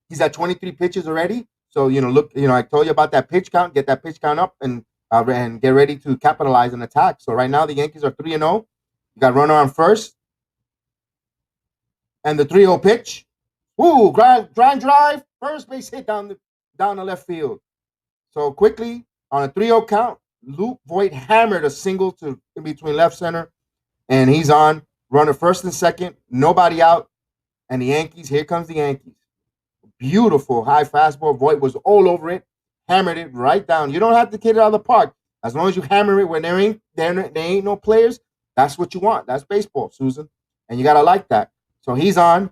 He's at 23 pitches already. So, look, I told you about that pitch count. Get that pitch count up and get ready to capitalize and attack. So right now the Yankees are 3-0. You got runner on first. And the 3-0 pitch. Ooh, grind drive. First base hit down the left field. So quickly, on a 3-0 count, Luke Voigt hammered a single in between left center. And he's on. Runner first and second. Nobody out. And the Yankees, here comes the Yankees. Beautiful high fastball. Voit was all over it, hammered it right down. You don't have to get it out of the park. As long as you hammer it when there ain't no players, that's what you want. That's baseball, Susan. And you got to like that. So he's on.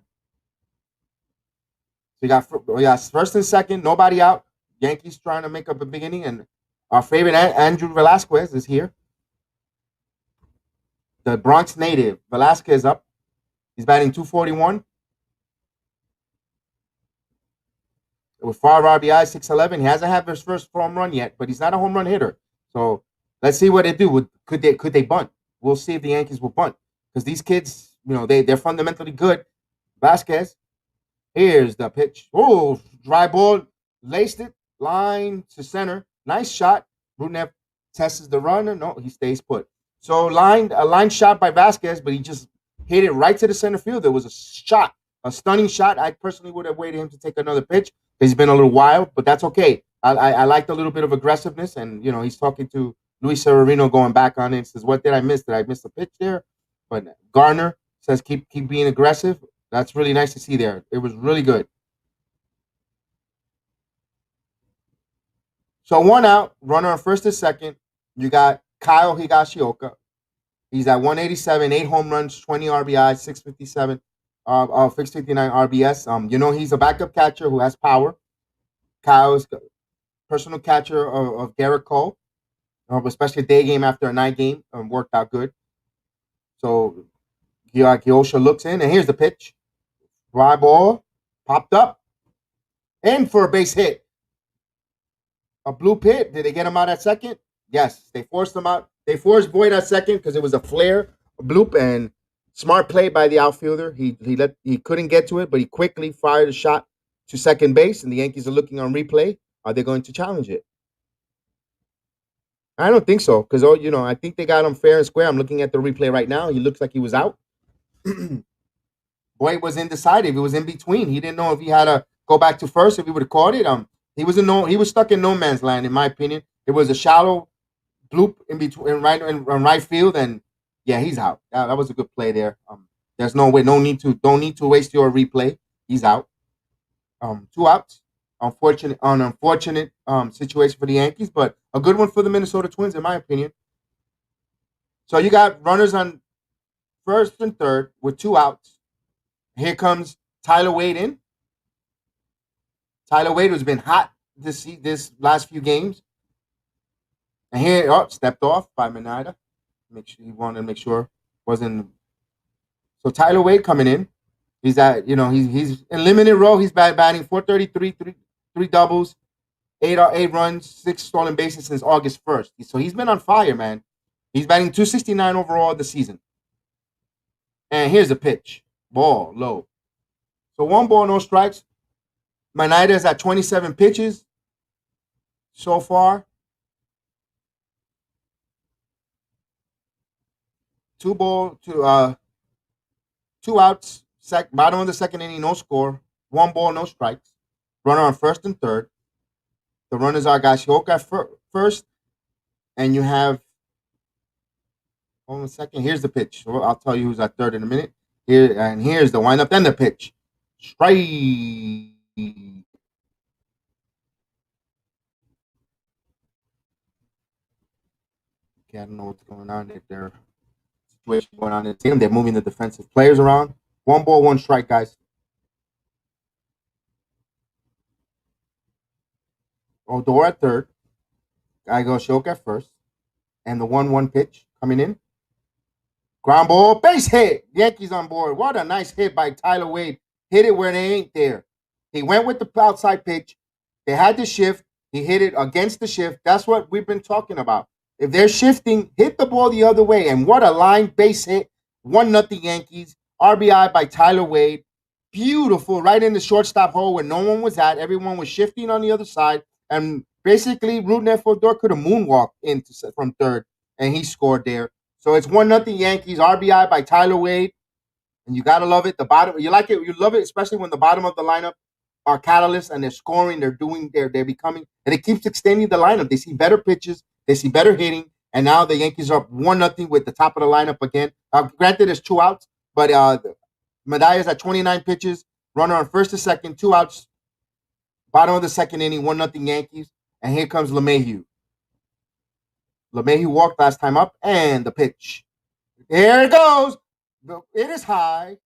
So we got first and second, nobody out. Yankees trying to make up a big inning, and our favorite Andrew Velazquez is here. The Bronx native, Velazquez up. He's batting 241. With 5 RBI, 611. He hasn't had his first home run yet, but he's not a home run hitter. So let's see what they do. Could they bunt? We'll see if the Yankees will bunt. Because these kids, they're fundamentally good. Vasquez, here's the pitch. Oh, dry ball, laced it, line to center. Nice shot. Brunette tests the runner. No, he stays put. So a line shot by Vasquez, but he just hit it right to the center field. There was a stunning shot. I personally would have waited him to take another pitch. He's been a little wild, but that's okay. I liked a little bit of aggressiveness, and he's talking to Luis Severino going back on it and says, "What did I miss? Did I miss a pitch there?" But Garner says, "Keep being aggressive." That's really nice to see there. It was really good. So 1 out, runner on first and second. You got Kyle Higashioka. He's at 187, 8 home runs, 20 RBI, 659 RBS. He's a backup catcher who has power. Kyle's personal catcher of Garrett Cole, especially a day game after a night game, worked out good. So Gyosha looks in, and here's the pitch. Fly ball, popped up, and for a base hit. A blue pit. Did they get him out at second? Yes, they forced him out. They forced Boyd at second because it was a flare, a bloop, and smart play by the outfielder. He couldn't get to it, but he quickly fired a shot to second base, and the Yankees are looking on replay. Are they going to challenge it? I don't think so, because I think they got him fair and square. I'm looking at the replay right now. He looks like he was out. Boyd was indecisive. He was in between. He didn't know if he had to go back to first, if he would have caught it. He was stuck in no man's land, in my opinion. It was a shallow bloop in between, in right field, and yeah, he's out. That was a good play there. There's no way, don't need to waste your replay. He's out. 2 outs. Unfortunate situation for the Yankees, but a good one for the Minnesota Twins, in my opinion. So you got runners on first and third with 2 outs. Here comes Tyler Waden. Tyler Wade has been hot this last few games. And here, stepped off by Minida. He wanted to make sure wasn't. So Tyler Wade coming in. He's at, he's in limited row. He's batting 433, 3 doubles, 8 runs, 6 stolen bases since August 1st. So he's been on fire, man. He's batting 269 overall this season. And here's the pitch. Ball, low. So 1 ball, no strikes. Minida is at 27 pitches so far. 2 outs. Bottom of the second inning, no score. 1 ball, no strikes. Runner on first and third. The runners are Higashioka first, and you have. Hold on a second. Here's the pitch. Well, I'll tell you who's at third in a minute. Here's the windup, then the pitch. Strike. Okay, I don't know what's going on there. Situation going on in the team. They're moving the defensive players around. 1 ball, 1 strike, guys. Odor at third. Higashioka at first. And the 1-1 pitch coming in. Ground ball, base hit. Yankees on board. What a nice hit by Tyler Wade. Hit it where they ain't there. He went with the outside pitch. They had the shift. He hit it against the shift. That's what we've been talking about. If they're shifting, hit the ball the other way. And what a line base hit. 1-0 Yankees. RBI by Tyler Wade. Beautiful. Right in the shortstop hole where no one was at. Everyone was shifting on the other side. And basically, Brunette could have moonwalked from third. And he scored there. So it's 1-0 Yankees. RBI by Tyler Wade. And you got to love it. The bottom, you like it. You love it, especially when the bottom of the lineup are catalysts and they're scoring. They're becoming. And it keeps extending the lineup. They see better pitches. They see better hitting, and now the Yankees are up 1-0 with the top of the lineup again. Granted, there's 2 outs, but Medalla's at 29 pitches, runner on first to second, 2 outs, bottom of the second inning, 1-0 Yankees. And here comes LeMahieu. LeMahieu walked last time up, and the pitch. Here it goes. It is high.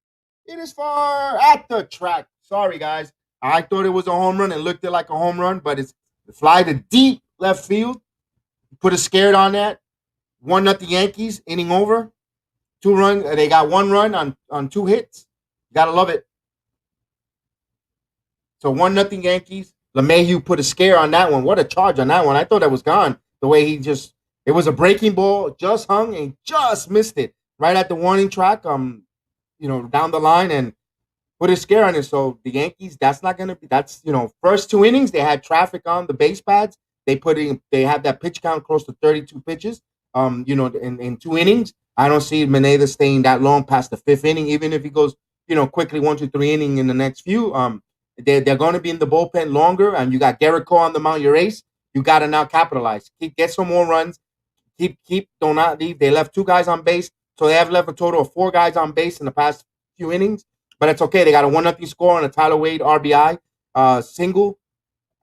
It is far at the track. Sorry, guys. I thought it was a home run. It looked like a home run, but it's fly to deep left field. Put a scared on that. 1-0 Yankees, inning over. 2 runs. They got 1 run on 2 hits. Gotta love it. So 1-0 Yankees. LeMahieu put a scare on that one. What a charge on that one. I thought that was gone. The way he just, it was a breaking ball, just hung and just missed it right at the warning track. Down the line and put a scare on it. So the Yankees, that's not gonna be. That's first 2 innings they had traffic on the base pads. They had that pitch count close to 32 pitches. In 2 innings, I don't see Mineta staying that long past the 5th inning. Even if he goes, quickly 1, 2, 3 inning in the next few. They're going to be in the bullpen longer, and you got Garrett Cole on the mound. Your ace, you got to now capitalize. Get some more runs. Do not leave. They left 2 guys on base, so they have left a total of 4 guys on base in the past few innings. But it's okay. They got a 1-0 score on a Tyler Wade RBI single,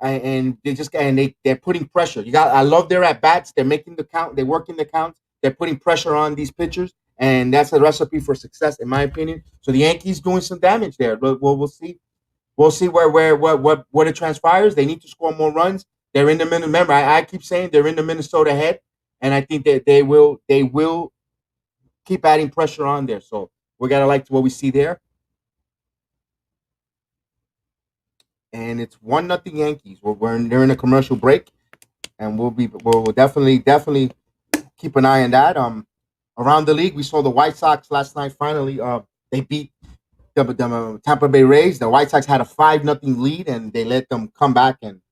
and they're putting pressure. I love their at bats. They're making the count. They're working the counts. They're putting pressure on these pitchers, and that's a recipe for success, in my opinion. So the Yankees doing some damage there. But we'll see. We'll see what it transpires. They need to score more runs. They're in the minute. Remember, I keep saying they're in the Minnesota head, and I think that they will keep adding pressure on there. So we gotta like what we see there. And it's 1-0 Yankees. They're in a commercial break, and we'll definitely keep an eye on that. Around the league, we saw the White Sox last night. Finally, they beat the Tampa Bay Rays. The White Sox had a 5-0 lead, and they let them come back. And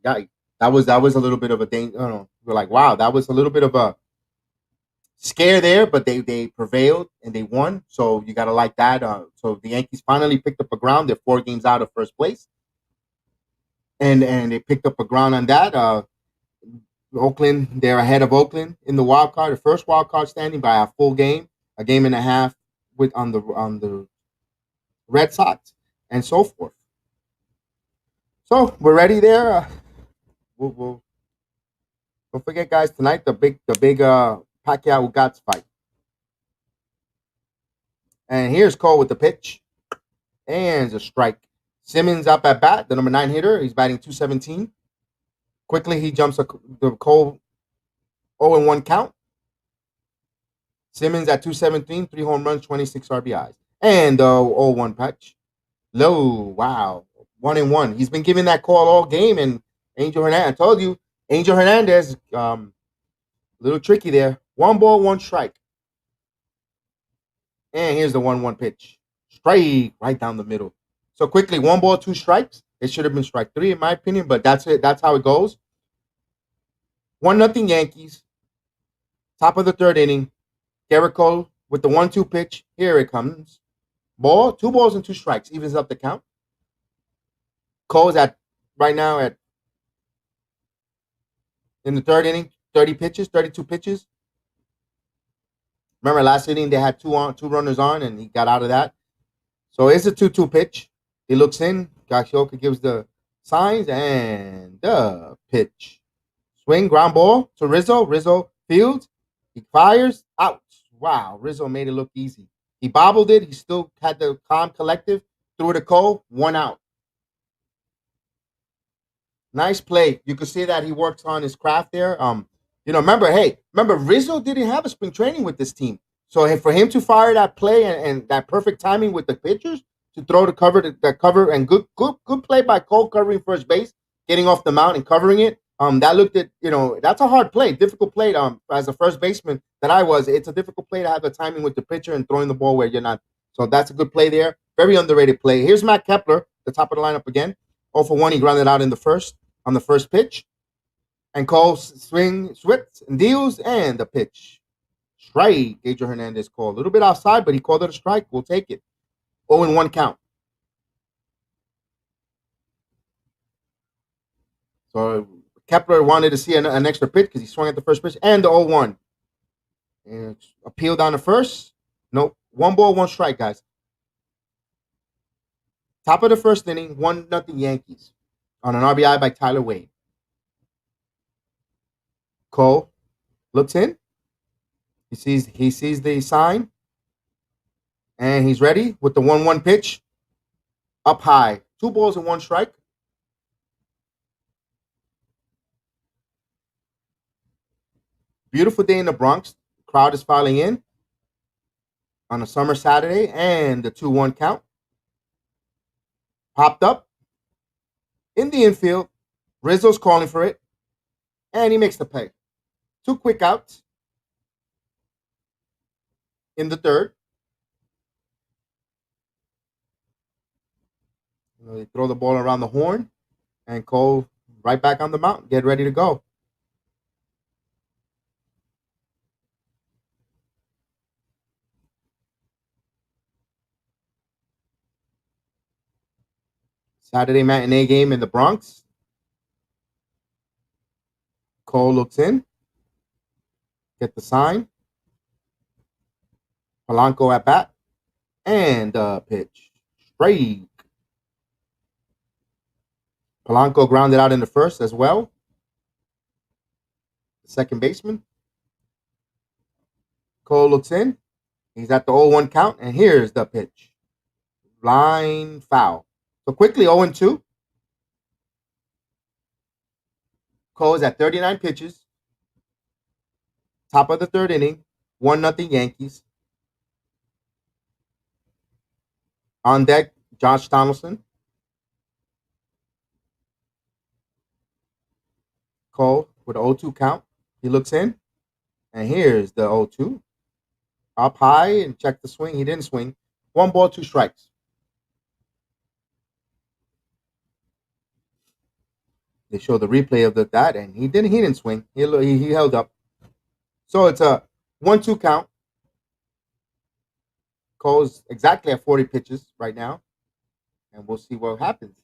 that was a little bit of a thing. We're like, wow, that was a little bit of a scare there, but they prevailed and they won. So you gotta like that. So the Yankees finally picked up a ground. They're 4 games out of first place, and they picked up a ground on that. Oakland, they're ahead of Oakland in the wild card, the first wild card standing by a full game, a game and a half on the Red Sox, and so forth. So we're ready there. We'll don't forget, guys, tonight the big Pacquiao Ugats fight. And here's Cole with the pitch, and it's a strike. Simmons up at bat, the number 9 hitter. He's batting .217. Quickly, he jumps the Cole 0-1 count. Simmons at .217, 3 home runs, 26 RBIs. And the 0-1 pitch. Low, wow. 1-1. He's been giving that call all game. And Angel Hernandez, I told you, Angel Hernandez, a little tricky there. 1 ball, 1 strike. And here's the 1-1 pitch. Strike right down the middle. So quickly, 1 ball, 2 strikes. It should have been strike 3, in my opinion, but that's it. That's how it goes. 1-0 Yankees. Top of the 3rd inning. Garrett Cole with the 1-2 pitch. Here it comes. 2 balls and 2 strikes. Evens up the count. Cole's right now in the 3rd inning, 32 pitches. Remember last inning they had 2 runners on, and he got out of that. So it's a 2-2 pitch. He looks in. Gashioka gives the signs, and the pitch. Swing, ground ball to Rizzo. Rizzo fields. He fires. Out. Wow, Rizzo made it look easy. He bobbled it. He still had the calm collective. Threw it to Cole. 1 out. Nice play. You could see that he works on his craft there. Remember Rizzo didn't have a spring training with this team. So for him to fire that play and that perfect timing with the pitchers to throw the cover and good play by Cole covering first base, getting off the mound and covering it. That looked at, that's a hard play, difficult play. As a first baseman that I was, it's a difficult play to have the timing with the pitcher and throwing the ball where you're not. So that's a good play there. Very underrated play. Here's Matt Kepler, the top of the lineup again. 0-for-1, he grounded out on the first pitch. And Cole swings and deals, and the pitch. Strike. Angel Hernandez called. A little bit outside, but he called it a strike. We'll take it. 0-1 count. So Kepler wanted to see an extra pitch because he swung at the first pitch, and the 0-1. And appealed on the first. Nope. 1 ball, 1 strike, guys. Top of the first inning, 1-0 Yankees on an RBI by Tyler Wade. Cole looks in. He sees the sign, and he's ready with the 1-1 pitch. Up high. 2 balls and 1 strike. Beautiful day in the Bronx. Crowd is filing in on a summer Saturday, and the 2-1 count. Popped up in the infield. Rizzo's calling for it, and he makes the play. 2 quick outs in the third. They throw the ball around the horn, and Cole right back on the mound, get ready to go. Saturday matinee game in the Bronx. Cole looks in. Get the sign. Polanco at bat. And pitch. Strike. Polanco grounded out in the first as well. The second baseman. Cole looks in. He's at the 0-1 count. And here's the pitch. Line foul. So quickly 0-2. Cole is at 39 pitches. Top of the third inning. 1-0 Yankees. On deck, Josh Donaldson. Cole with an 0-2 count. He looks in. And here's the 0-2. Up high and check the swing. He didn't swing. 1 ball, 2 strikes. They show the replay of that, and he didn't swing. He held up. So it's a 1-2 count. Cole's exactly at 40 pitches right now, and we'll see what happens.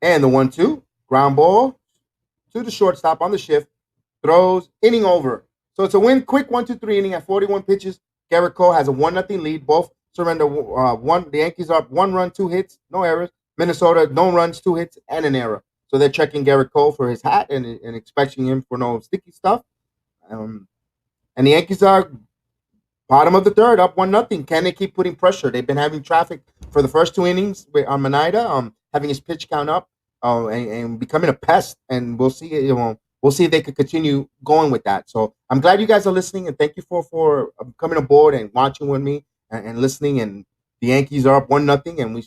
And the 1-2 ground ball to the shortstop on the shift, throws, inning over. So it's a quick 1-2-3 inning at 41 pitches. Garrett Cole has a 1-0 lead. Both surrender one. The Yankees are up 1 run, 2 hits, no errors. Minnesota, no runs, 2 hits, and an error. So they're checking Garrett Cole for his hat and expecting him for no sticky stuff. And the Yankees are bottom of the third, up 1-0. Can they keep putting pressure? They've been having traffic for the first 2 innings on Manida, having his pitch count up and becoming a pest. And we'll see. We'll see if they could continue going with that. So I'm glad you guys are listening, and thank you for coming aboard and watching with me and listening. And the Yankees are up 1-0, and we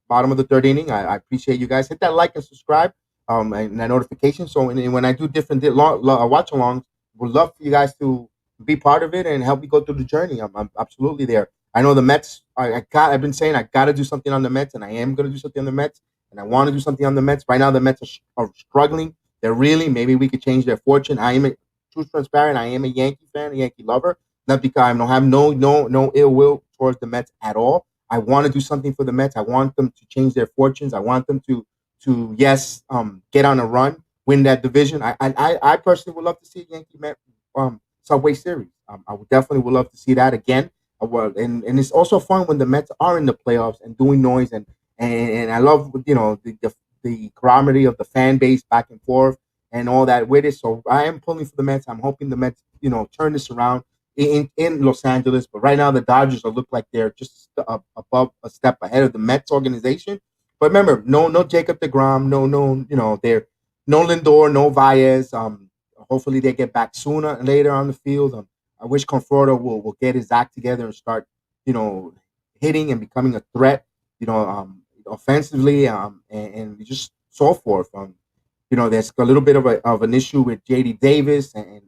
bottom of the third inning. I appreciate you guys. Hit that like and subscribe and that notification. So when I do different watch-alongs, would love for you guys to be part of it and help me go through the journey. I'm absolutely there. I know the Mets. I've been saying I got to do something on the Mets, and I am going to do something on the Mets, and I want to do something on the Mets. Right now, the Mets are struggling. They're really, maybe we could change their fortune. I am truth transparent. I am a Yankee fan, a Yankee lover. Not because I don't have no ill will towards the Mets at all. I want to do something for the Mets. I want them to change their fortunes. I want them to get on a run, win that division. I personally would love to see a Yankee Met Subway Series. I would definitely love to see that again. And it's also fun when the Mets are in the playoffs and doing noise and I love the camaraderie of the fan base back and forth and all that with it. So I am pulling for the Mets. I'm hoping the Mets turn this around in Los Angeles. But right now the Dodgers look like they're just above a step ahead of the Mets organization. But remember, no Jacob deGrom, they're no Lindor, no Baez. Hopefully they get back sooner and later on the field. I wish Conforto will get his act together and start, hitting and becoming a threat, offensively, and just so forth. There's a little bit of an issue with JD Davis and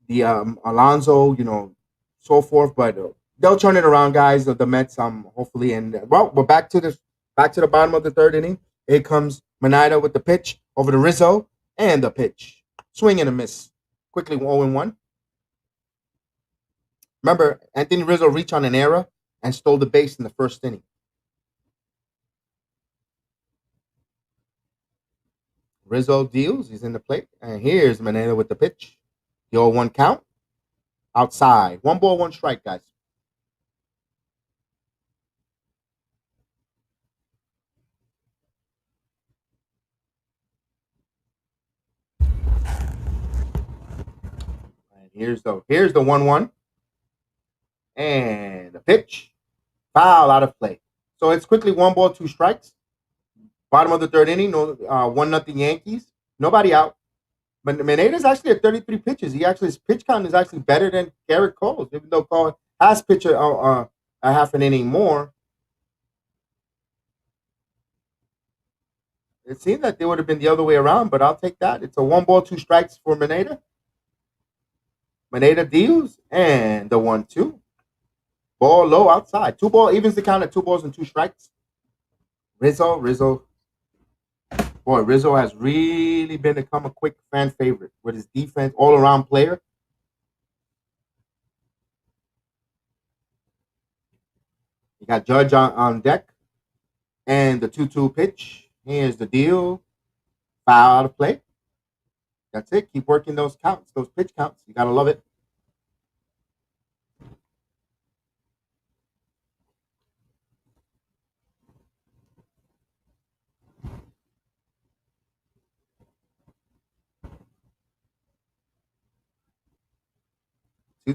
the Alonso, so forth. But they'll turn it around, guys. The Mets, hopefully. And we're back to the bottom of the third inning. Here comes Manida with the pitch over to Rizzo. And the pitch. Swing and a miss. Quickly 0-1. Remember, Anthony Rizzo reached on an error and stole the base in the first inning. Rizzo deals. He's in the plate. And here's Maneda with the pitch. The 0-1 count. Outside. 1 ball, 1 strike, guys. here's the 1-1. And the pitch. Foul out of play. So it's quickly 1 ball, 2 strikes. Bottom of the third inning, no 1-0 Yankees. Nobody out. But Maneda's actually at 33 pitches. His pitch count is actually better than Garrett Cole's, even though Cole has pitched a half an inning more. It seemed that they would have been the other way around, but I'll take that. It's a 1 ball, 2 strikes for Maneda. Maneda deals and the 1-2. Ball low outside. 2 ball evens the count at 2 balls and 2 strikes. Rizzo. Boy, Rizzo has really become a quick fan favorite with his defense, all-around player. You got Judge on deck. And the 2-2 pitch. Here's the deal. Foul out of play. That's it. Keep working those counts, those pitch counts. You got to love it.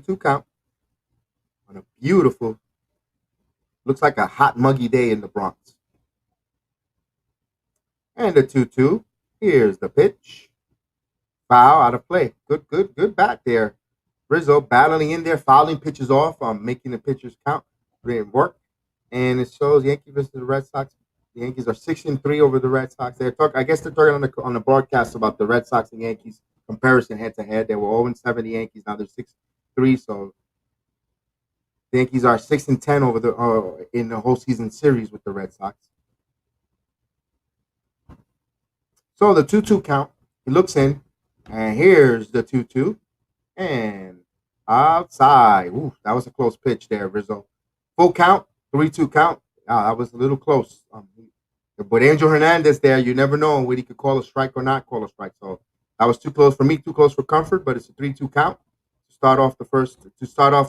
Two count on a beautiful, looks like a hot, muggy day in the Bronx. And the 2-2. Here's the pitch. Foul out of play. Good bat there. Rizzo battling in there, fouling pitches off, making the pitchers count. Didn't work. And it shows Yankees versus the Red Sox. The Yankees are 6-3 over the Red Sox. I guess they're talking on the broadcast about the Red Sox and Yankees comparison head to head. They were 0-7 the Yankees. Now they're 6-3. So the Yankees are 6-10 over in the whole season series with the Red Sox. So the 2-2 count. He looks in, and here's the 2-2, and outside. Ooh, that was a close pitch there, Rizzo. Full count, 3-2 count. That was a little close. But Angel Hernandez there, you never know whether he could call a strike or not call a strike. So that was too close for me, too close for comfort. But it's a 3-2 count to start off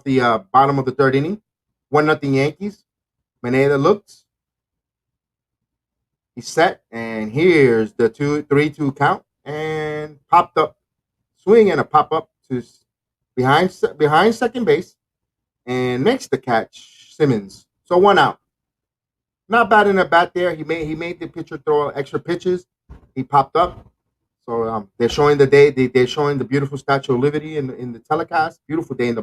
the bottom of the third inning. 1-0 Yankees. Maneda looks. He's set, and here's the 3-2 count, and popped up swing and a pop up to behind second base, and makes the catch. Simmons. So 1 out. Not bad in a bat there. He made the pitcher throw extra pitches. He popped up. So they're showing the day. They're showing the beautiful Statue of Liberty in the telecast. Beautiful day in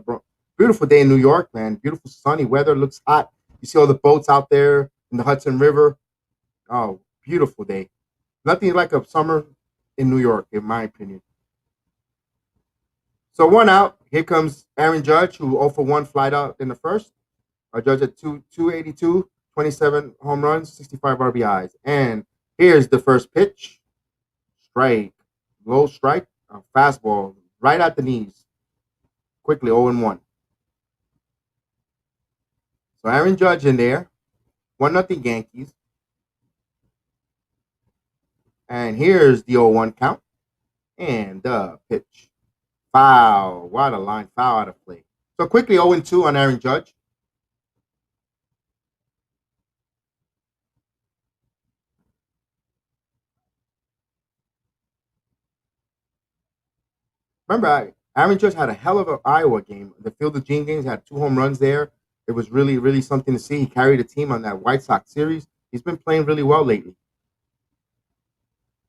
New York, man. Beautiful sunny weather. Looks hot. You see all the boats out there in the Hudson River. Oh, beautiful day. Nothing like a summer in New York, in my opinion. So 1 out. Here comes Aaron Judge, who 0 for 1 flied out in the first. Our Judge at 282, 27 home runs, 65 RBIs. And here's the first pitch. Strike. Low strike. A fastball right at the knees. Quickly 0-1. So Aaron Judge in there. 1-0 Yankees. And here's the 0-1 count. And the pitch. Foul. What a line. Foul out of play. So quickly 0-2 on Aaron Judge. Remember, Aaron Judge had a hell of an Iowa game. The Field of Gene games had 2 home runs there. It was really, really something to see. He carried a team on that White Sox series. He's been playing really well lately.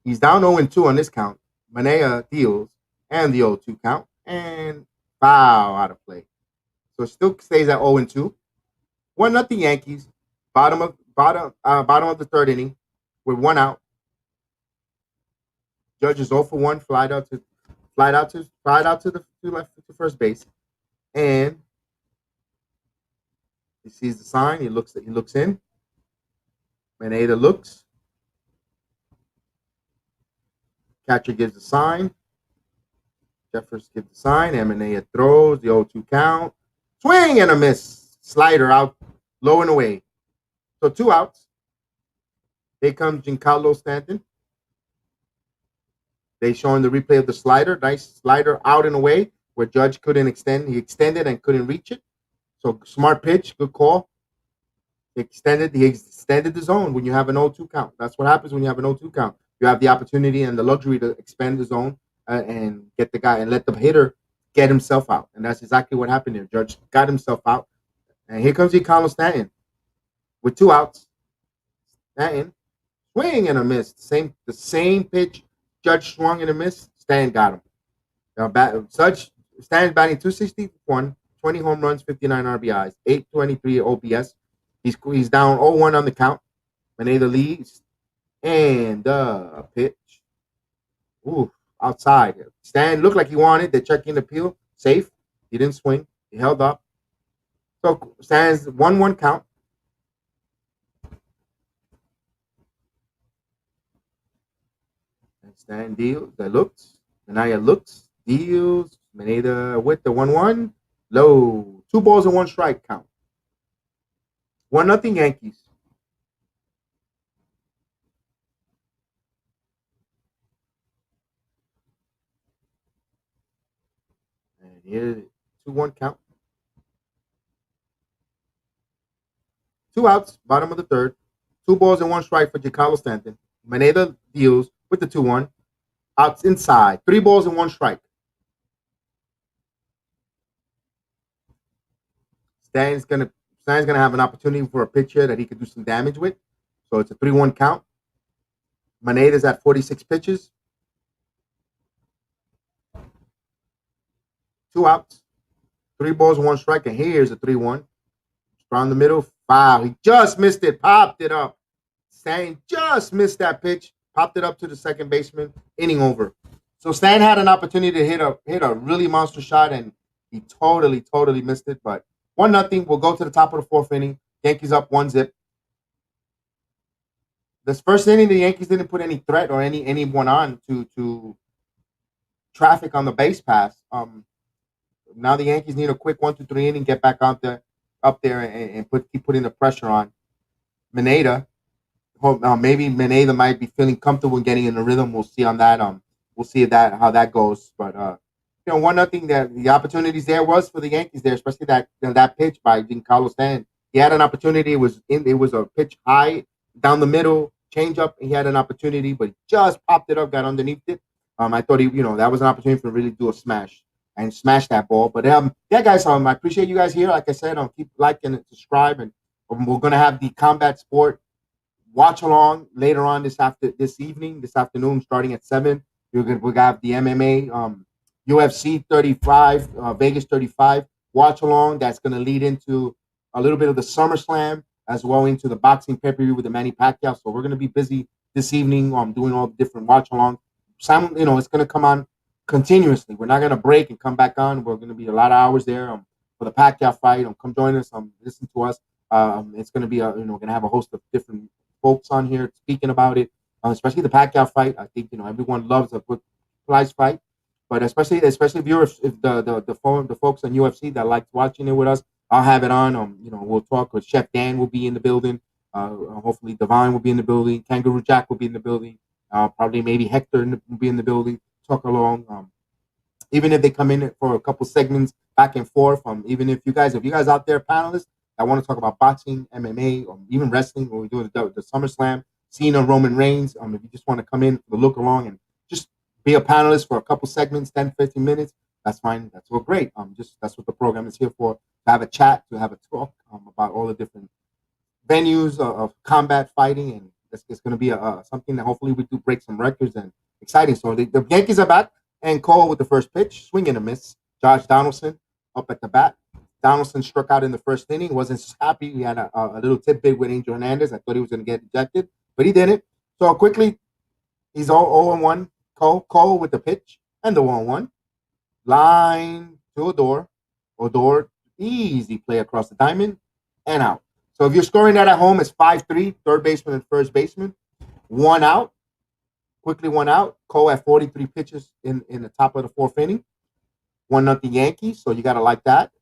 He's down 0-2 on this count. Manea deals and the 0-2 count, and foul out of play. So it still stays at 0-2. 1-0 Yankees. Bottom of the third inning with 1 out. Judge is 0 for 1. Flied out to first base, and he sees the sign. He looks in. Maneda looks. Catcher gives the sign. Jeffers gives the sign. Maneda throws the 0-2 count. Swing and a miss. Slider out, low and away. So 2 outs. Here comes Giancarlo Stanton. They showing the replay of the slider. Nice slider out and away where Judge couldn't extend. He extended and couldn't reach it. So smart pitch, good call. He extended the zone when you have an 0-2 count. That's what happens when you have an 0-2 count. You have the opportunity and the luxury to expand the zone and get the guy and let the hitter get himself out. And that's exactly what happened here. Judge got himself out. And here comes Giancarlo Stanton with 2 outs. Stanton, swing and a miss. The same pitch. Judge swung and a miss. Stanton got him. Now, Stanton's batting 261, 20 home runs, 59 RBIs, 823 OPS. He's down 0-1 on the count. Maneda leads. And the pitch. Ooh, outside. Stan looked like he wanted. They checked in the appeal. Safe. He didn't swing. He held up. So Stan's 1-1 count. And Stan deals. That looks. Manaya looks. Deals. Maneda with the 1-1. Low. 2 balls and 1 strike count. 1-0 Yankees. And here, 2-1 count. 2 outs, bottom of the third. 2 balls and 1 strike for Giancarlo Stanton. Maneda deals with the 2-1. Outs inside. 3 balls and 1 strike. Stan's gonna have an opportunity for a pitcher that he could do some damage with. So it's a 3-1 count. Maneda's at 46 pitches. 2 outs. 3 balls, 1 strike. And here's a 3-1. Strong the middle. Foul. He just missed it. Popped it up. Stan just missed that pitch. Popped it up to the second baseman. Inning over. So Stan had an opportunity to hit a really monster shot, and he totally missed it. But 1-0. We'll go to the top of the 4th inning. Yankees up 1-0. This first inning, the Yankees didn't put any threat or anyone on to traffic on the base pass. Now the Yankees need a quick 1-2-3 inning, get back up there and keep putting the pressure on Maneda. Maybe Maneda might be feeling comfortable in getting in the rhythm. We'll see on that. We'll see how that goes. But 1-0. That the opportunities there was for the Yankees there, especially that pitch by Giancarlo Stanton. He had an opportunity. It was a pitch high down the middle, change up. He had an opportunity, but he just popped it up, got underneath it. I thought that was an opportunity for him to really do a smash and smash that ball. But yeah, guys, I appreciate you guys here. Like I said, keep liking and subscribe, and we're gonna have the combat sport watch along later on this afternoon, starting at 7. We're gonna have the MMA, UFC 35, Vegas 35 watch along. That's gonna lead into a little bit of the SummerSlam as well into the boxing pay-per-view with the Manny Pacquiao. So we're gonna be busy this evening doing all the different watch along. It's gonna come on continuously. We're not gonna break and come back on. We're gonna be a lot of hours there for the Pacquiao fight. Come join us. Listen to us. It's gonna be gonna have a host of different folks on here speaking about it, especially the Pacquiao fight. I think everyone loves a good prize fight, but especially viewers, if the folks on UFC that like watching it with us, I'll have it on. We'll talk with Chef Dan will be in the building. Hopefully Divine will be in the building. Kangaroo Jack will be in the building. Probably maybe Hector will be in the building. Talk along. Even if they come in for a couple segments back and forth. Even if you guys out there, panelists that want to talk about boxing, MMA, or even wrestling, or we do the SummerSlam, Cena, Roman Reigns. If you just want to come in for the look along and just be a panelist for a couple segments, 10, 15 minutes, that's fine. That's all great. That's what the program is here for. To have a chat, to have a talk about all the different venues of combat fighting, and it's going to be something that hopefully we do break some records and exciting. So the Yankees are back, and Cole with the first pitch, swing and a miss. Josh Donaldson up at the bat. Donaldson struck out in the first inning. Wasn't happy. He had a little tidbit with Angel Hernandez. I thought he was going to get ejected, but he didn't. So quickly, he's 0-1. Cole with the pitch and the 1-1. Line to Odor. Odor, easy play across the diamond and out. So if you're scoring that at home, it's 5-3, third baseman and first baseman. 1 out. Quickly 1 out. Cole at 43 pitches in the top of the 4th inning. 1-0 Yankees, so you got to like that.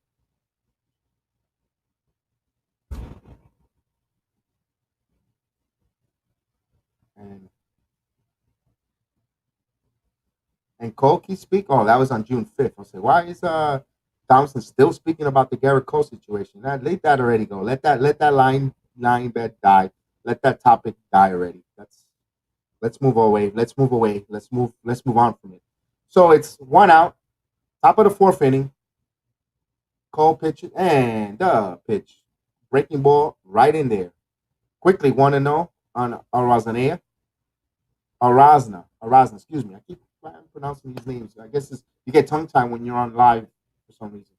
And Cole keeps speaking. Oh, that was on June 5th. I'll say, why is Thompson still speaking about the Garrett Cole situation? Let that already go. Let that line bet die. Let that topic die already. Let's move away. Let's move on from it. So it's 1 out. Top of the fourth inning. Cole pitch and the pitch. Breaking ball right in there. Quickly 1-0 on Arazna. Excuse me. I keep pronouncing these names. I guess you get tongue tied when you're on live for some reason.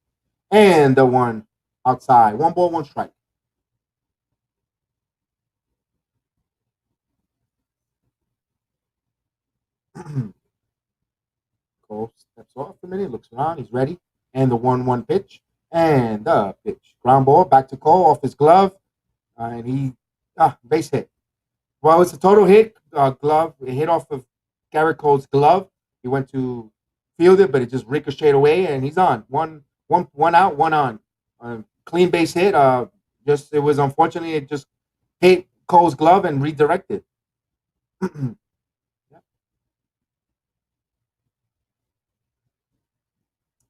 And the one outside. 1 ball, 1 strike. Cole steps off a minute, looks around, he's ready. And the 1-1 pitch. And the pitch. Ground ball back to Cole off his glove. And he base hit. Well, it's a total hit. Glove. It hit off of Garrett Cole's glove. He went to field it, but it just ricocheted away, and he's on. One out, 1 on. Clean base hit. It was unfortunately it just hit Cole's glove and redirected.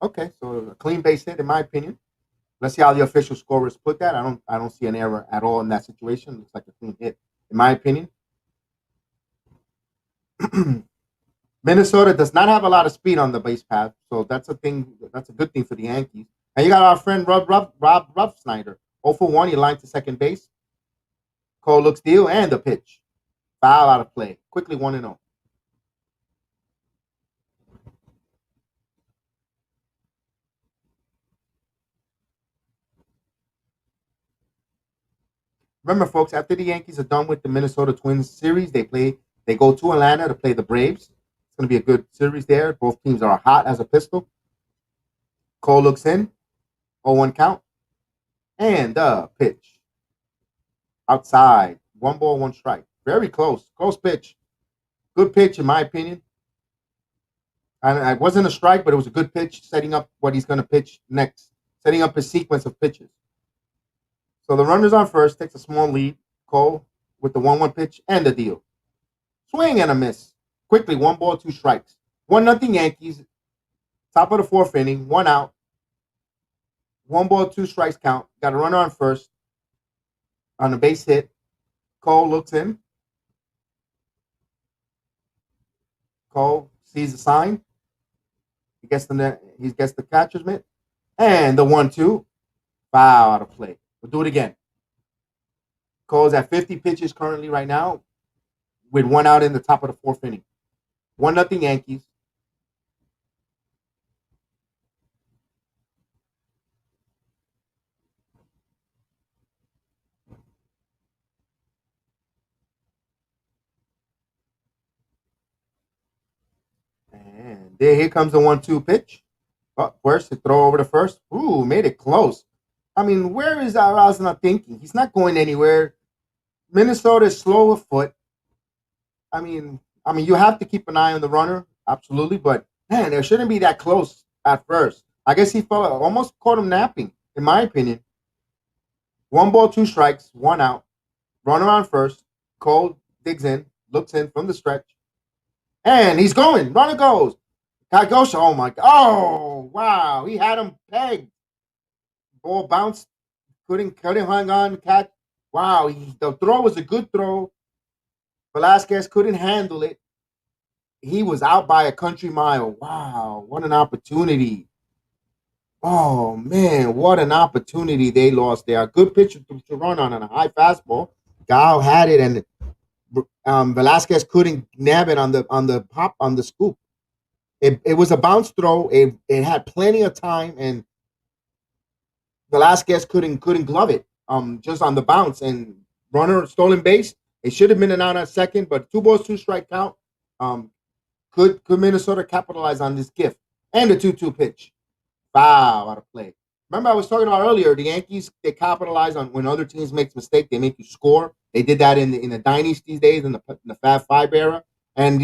Okay, so a clean base hit, in my opinion. Let's see how the official scorers put that. I don't see an error at all in that situation. It looks like a clean hit, in my opinion. Minnesota does not have a lot of speed on the base path, so that's a thing. That's a good thing for the Yankees. And you got our friend Rob Snyder, 0 for 1. He lined to second base. Cole looks deal and the pitch, foul out of play. Quickly 1-0. Remember, folks, after the Yankees are done with the Minnesota Twins series, they go to Atlanta to play the Braves. It's going to be a good series there. Both teams are hot as a pistol. Cole looks in. 0-1 count. And the pitch. Outside. 1 ball, 1 strike. Very close. Close pitch. Good pitch, in my opinion. And it wasn't a strike, but it was a good pitch, setting up what he's going to pitch next. Setting up his sequence of pitches. So the runner's on first, takes a small lead. Cole with the 1-1 pitch and the deal. Swing and a miss. Quickly, 1 ball, 2 strikes. 1-0 Yankees. Top of the fourth inning, 1 out. 1 ball, 2 strikes count. Got a runner on first. On a base hit. Cole looks in. Cole sees the sign. He gets the catcher's mitt. And the 1-2. Foul out of play. We'll do it again. Cole's at 50 pitches currently right now with 1 out in the top of the fourth inning. 1-0 Yankees. And here comes the 1-2 pitch. First, to throw over the first. Ooh, made it close. I mean, where is Arazna thinking? He's not going anywhere. Minnesota is slow of foot. I mean, you have to keep an eye on the runner, absolutely. But man, there shouldn't be that close at first. I guess he almost caught him napping, in my opinion. 1 ball, 2 strikes, 1 out. Runner on first. Cole digs in, looks in from the stretch, and he's going. Runner goes. Kagosha, oh my God! Oh wow, he had him pegged. Ball bounced, couldn't hang on, catch. Wow, the throw was a good throw. Velazquez couldn't handle it. He was out by a country mile. Wow, what an opportunity. Oh, man, what an opportunity they lost there. A good pitch to run on a high fastball. Gal had it, and Velazquez couldn't nab it on the scoop. It was a bounce throw. It had plenty of time, and Velazquez couldn't glove it just on the bounce, and runner stolen base. It should have been an out at second, but 2 balls, 2 strike count. Could Minnesota capitalize on this gift? And the 2-2 pitch. Foul out of play. Remember I was talking about earlier, the Yankees, they capitalize on when other teams make mistakes, they make you score. They did that in the dynasty days, in the Fab Five era. And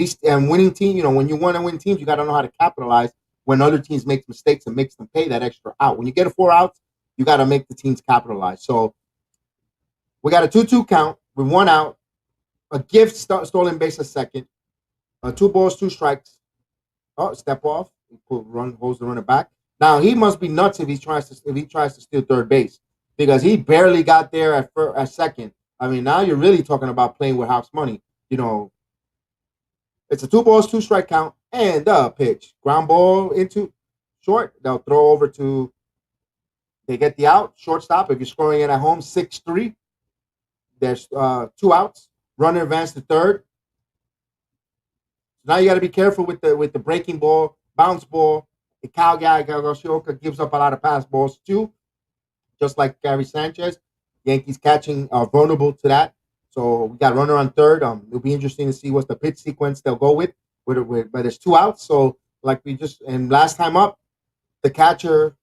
winning team, when you want to win teams, you got to know how to capitalize when other teams make mistakes and makes them pay that extra out. When you get a 4 outs, you got to make the teams capitalize. So we got a 2-2 count with 1 out, a gift stolen base at second, 2 balls, 2 strikes. Oh, step off, holds the runner back. Now he must be nuts if he tries to steal third base, because he barely got there at second. I mean, now you're really talking about playing with house money. It's a 2 balls, 2 strike count, and the pitch. Ground ball into short. They'll throw over to. They get the out, shortstop. If you're scoring it at home, 6-3. There's 2 outs. Runner advanced to third. So now you got to be careful with the breaking ball, bounce ball. The cow guy, Gargoshioka, gives up a lot of pass balls too, just like Gary Sanchez. Yankees catching vulnerable to that. So we got runner on third. It'll be interesting to see what's the pitch sequence they'll go with. But there's 2 outs. So like we just and last time up, the catcher,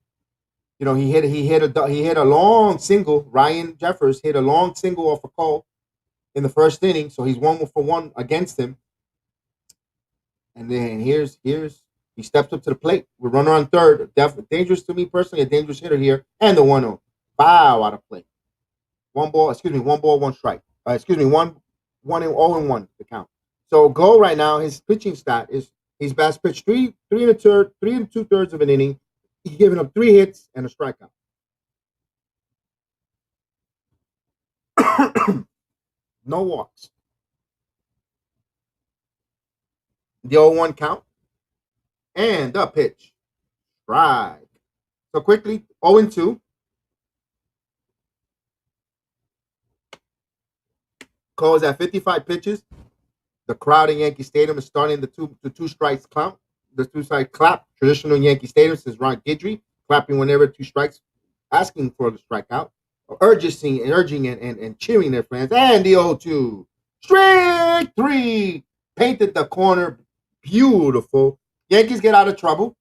he hit a long single. Ryan Jeffers hit a long single off a call in the first inning. So he's 1-for-1 against him. And then here's he steps up to the plate. We're runner on third. Dangerous to me personally, a dangerous hitter here. And the 1-0. Foul out of play. 1 ball, 1 strike. 1 0-1 the count. So Go right now, his pitching stat is he's best pitched 3 2/3 of an inning. He's given up 3 hits and a strikeout. No walks. The 0-1 count. And the pitch. Strike. So quickly, 0-2. Cole is at 55 pitches. The crowd in Yankee Stadium is starting the two strikes count. The 2-strike clap. Traditional Yankee Stadium says Ron Guidry clapping whenever 2 strikes, asking for the strikeout, urging and cheering their fans. And the 0-2. Strike 3. Painted the corner. Beautiful. Yankees get out of trouble.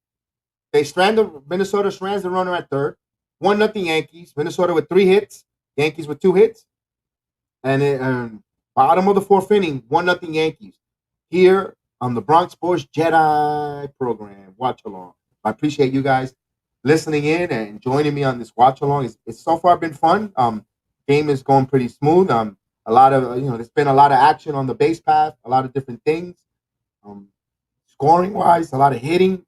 Minnesota strands the runner at third. 1-0 Yankees. Minnesota with 3 hits. Yankees with 2 hits. And then bottom of the 4th inning, 1-0 Yankees. Here on the Bronx Sports JEDI program, watch along. I appreciate you guys listening in and joining me on this watch along. It's so far been fun. Game is going pretty smooth. A lot of there's been a lot of action on the base path, a lot of different things. Scoring wise, a lot of hitting.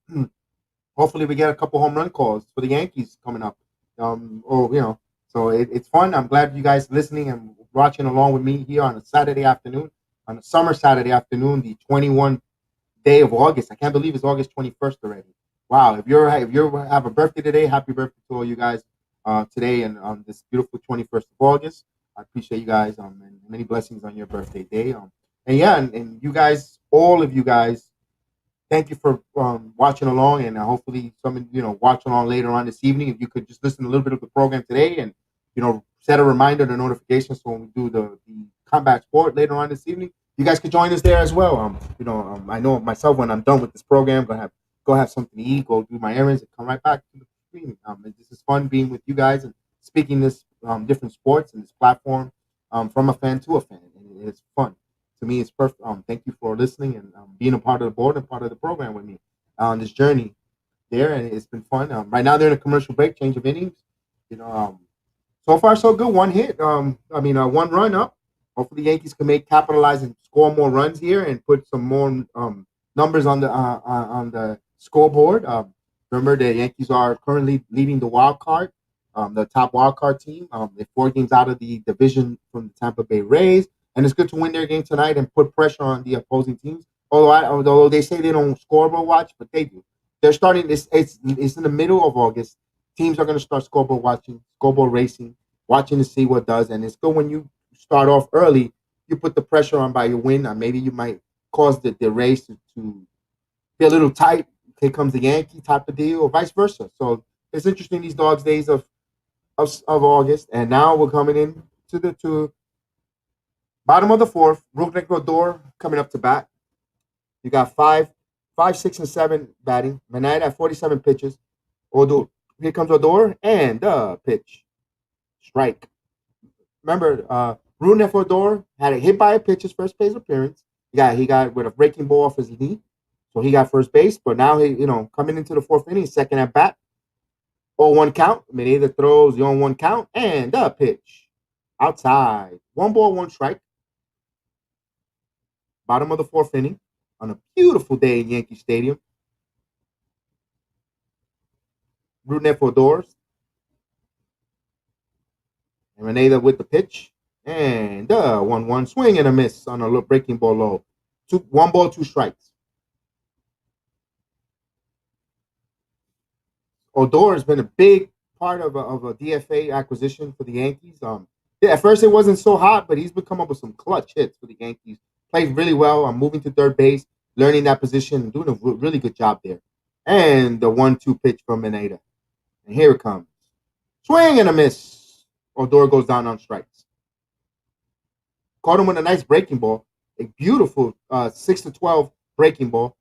Hopefully we get a couple home run calls for the Yankees coming up. So it's fun. I'm glad you guys listening and watching along with me here on a Saturday afternoon, on a summer Saturday afternoon, the 21st day of August. I can't believe it's August 21st already. Wow! If you have a birthday today, happy birthday to all you guys today and on this beautiful 21st of August. I appreciate you guys and many blessings on your birthday day. And you guys, all of you guys, thank you for watching along, and hopefully some watch along later on this evening. If you could just listen to a little bit of the program today, and set a reminder, the notification, so when we do the combat sport later on this evening, you guys could join us there as well. I know myself, when I'm done with this program, go have something to eat, go do my errands, and come right back to the streaming. This is fun being with you guys and speaking this different sports and this platform from a fan to a fan, and it's fun. To me, it's perfect. Thank you for listening and being a part of the board and part of the program with me on this journey there, and it's been fun. Right now, they're in a commercial break, change of innings. So far so good. 1 hit. 1 run up. Hopefully, Yankees can capitalize and score more runs here and put some more numbers on the scoreboard. Remember, the Yankees are currently leading the wild card, the top wild card team. They're 4 games out of the division from the Tampa Bay Rays. And it's good to win their game tonight and put pressure on the opposing teams. Although they say they don't scoreboard watch, but they do. They're starting this. It's in the middle of August. Teams are going to start scoreboard watching, scoreboard racing, watching to see what does. And it's good when you start off early. You put the pressure on by your win. Maybe you might cause the race to be a little tight. Here comes the Yankee type of deal, or vice versa. So it's interesting these dogs days of August. And now we're coming in to the bottom of the 4th, Rougned Odor coming up to bat. You got 5, 6, and 7 batting. Manette at 47 pitches. Odor. Here comes Odor, and the pitch. Strike. Remember, Rougned Odor had a hit by a pitch his first base appearance. He got with a breaking ball off his knee, so he got first base. But now he, coming into the 4th inning, second at bat. 0-1 count. Manette throws the 0-1 count, and the pitch. Outside. 1 ball, 1 strike. Bottom of the 4th inning on a beautiful day in Yankee Stadium. Rougned Odor. And Manette with the pitch. And 1-1 swing and a miss on a breaking ball low. 1 ball, 2 strikes. Odor has been a big part of a DFA acquisition for the Yankees. Yeah, at first it wasn't so hot, but he's been coming up with some clutch hits for the Yankees. Plays really well. I'm moving to third base, learning that position, doing a really good job there. And the 1-2 pitch from Mineta. And here it comes. Swing and a miss. Odor goes down on strikes. Caught him with a nice breaking ball. A beautiful 6-12 breaking ball.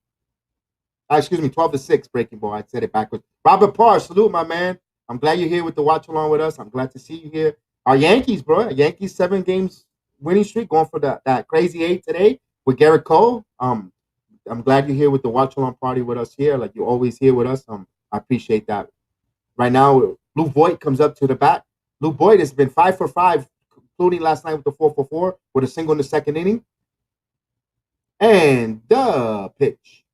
12-6 breaking ball. I said it backwards. Robert Parr, salute, my man. I'm glad you're here with the watch along with us. I'm glad to see you here. Our Yankees, bro. Yankees 7 games winning streak, going for that crazy 8 today with Garrett Cole. I'm glad you're here with the watch along party with us here, like you're always here with us. I appreciate that. Right now, Lou Voigt comes up to the bat. Lou Voigt has been 5 for 5, including last night with the 4 for 4 with a single in the second inning. And the pitch.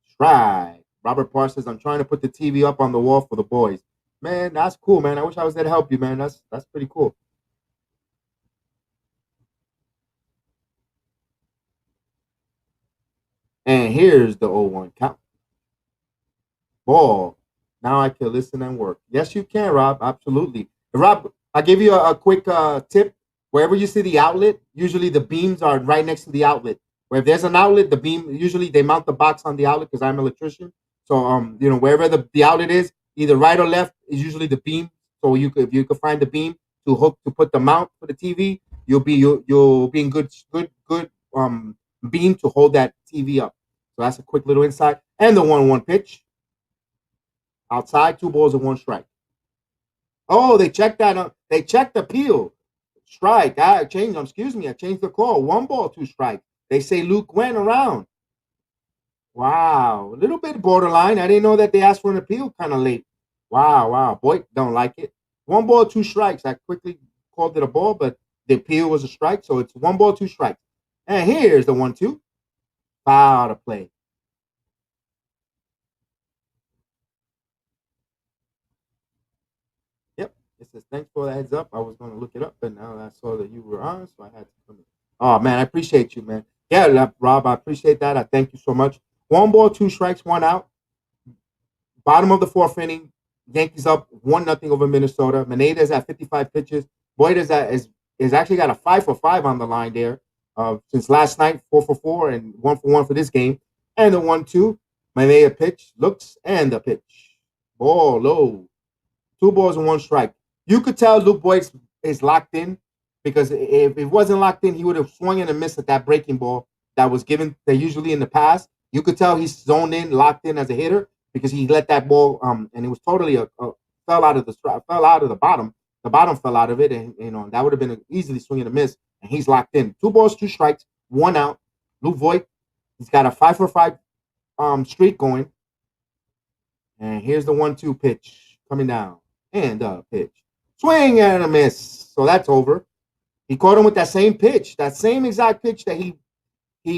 Strike. Robert Parr says, I'm trying to put the TV up on the wall for the boys. Man, that's cool, man. I wish I was there to help you, man. That's pretty cool. And here's the 0-1 count. Ball. Now I can listen and work. Yes, you can, Rob. Absolutely. Rob, I'll give you a quick tip. Wherever you see the outlet, usually the beams are right next to the outlet. Where if there's an outlet, the beam, usually they mount the box on the outlet because I'm an electrician. So, wherever the outlet is, either right or left, is usually the beam. So if you could find the beam to put the mount for the TV, you'll be in good beam to hold that TV up. So that's a quick little insight. And the 1-1 pitch. Outside, 2 balls and 1 strike. Oh, they checked that. They checked the peel. Strike. I changed the call. 1 ball, 2 strikes. They say Luke went around. Wow. A little bit borderline. I didn't know that they asked for an appeal kind of late. Wow. Boy, don't like it. 1 ball, 2 strikes. I quickly called it a ball, but the appeal was a strike. So it's 1 ball, 2 strikes. And here's the 1-2. Foul to play. Yep. It says, thanks for the heads up. I was going to look it up, but now I saw that you were on, so I had to come in. Oh, man, I appreciate you, man. Yeah, Rob, I appreciate that. I thank you so much. 1 ball, 2 strikes, 1 out. Bottom of the 4th inning. Yankees up 1-0 over Minnesota. Maneda's at 55 pitches. Boyd is actually got a 5 for 5 on the line there. Since last night, 4 for 4 and 1 for 1 for this game. And the 1-2. Manea pitch, looks, and the pitch. Ball low. 2 balls and 1 strike. You could tell Luke Boyd is locked in because if it wasn't locked in, he would have swung and a miss at that breaking ball that was given that usually in the past. You could tell he's zoned in, locked in as a hitter because he let that ball and it was totally fell out of the bottom. The bottom fell out of it, and that would have been easily swing and a miss. And he's locked in. 2 balls, 2 strikes, 1 out. Luke Voigt, he's got a 5 for 5 streak going. And here's the 1-2 pitch coming down. And the pitch. Swing and a miss. So that's over. He caught him with that same pitch, that same exact pitch that he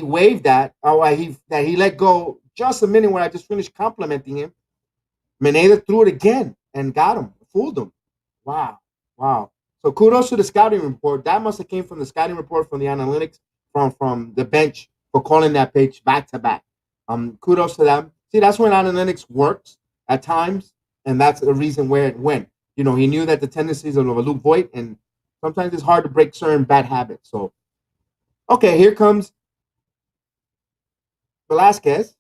waved at, or that he let go just a minute when I just finished complimenting him. Mineta threw it again and got him, fooled him. Wow. So kudos to the scouting report. That must have came from the scouting report from the analytics from the bench for calling that pitch back to back. Kudos to them. See, that's when analytics works at times, and that's the reason where it went. He knew that the tendencies of Luke Voigt, and sometimes it's hard to break certain bad habits. So, okay, here comes Velazquez.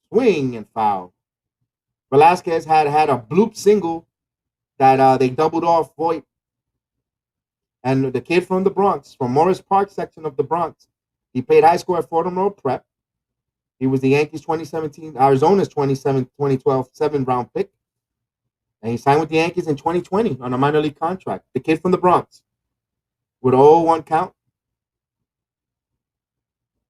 Swing and foul. Velazquez had a bloop single that they doubled off Voigt. And the kid from the Bronx, from Morris Park section of the Bronx, he played high school at Fordham Road Prep. He was the Yankees 2017, Arizona's 2012 7th-round pick. And he signed with the Yankees in 2020 on a minor league contract. The kid from the Bronx. With a 0-1 count.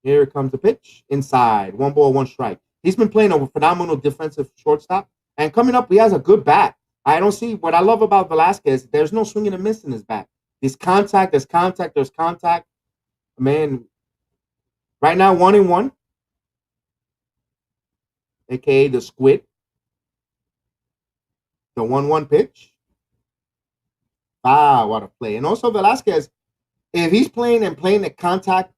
Here comes the pitch. Inside. 1 ball, 1 strike. He's been playing a phenomenal defensive shortstop. And coming up, he has a good bat. I don't see what I love about Velazquez. There's no swing and a miss in his bat. There's contact. Man, right now, 1-1. AKA the squid. The 1-1 pitch. What a play. And also Velazquez, if he's playing a contact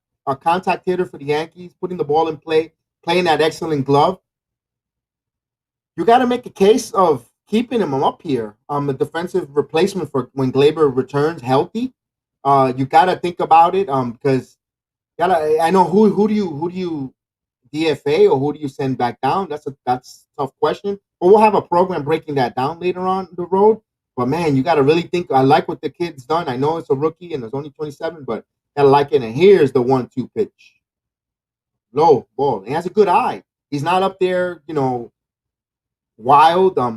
hitter for the Yankees, putting the ball in play, playing that excellent glove, you got to make a case of keeping him up here. A defensive replacement for when Glaber returns healthy. You gotta think about it. Because I know who do you DFA or who do you send back down? That's a tough question. But we'll have a program breaking that down later on the road. But man, you got to really think. I like what the kid's done. I know it's a rookie and it's only 27, but gotta like it. And here's the 1-2 pitch, low ball. He has a good eye. He's not up there, wild. I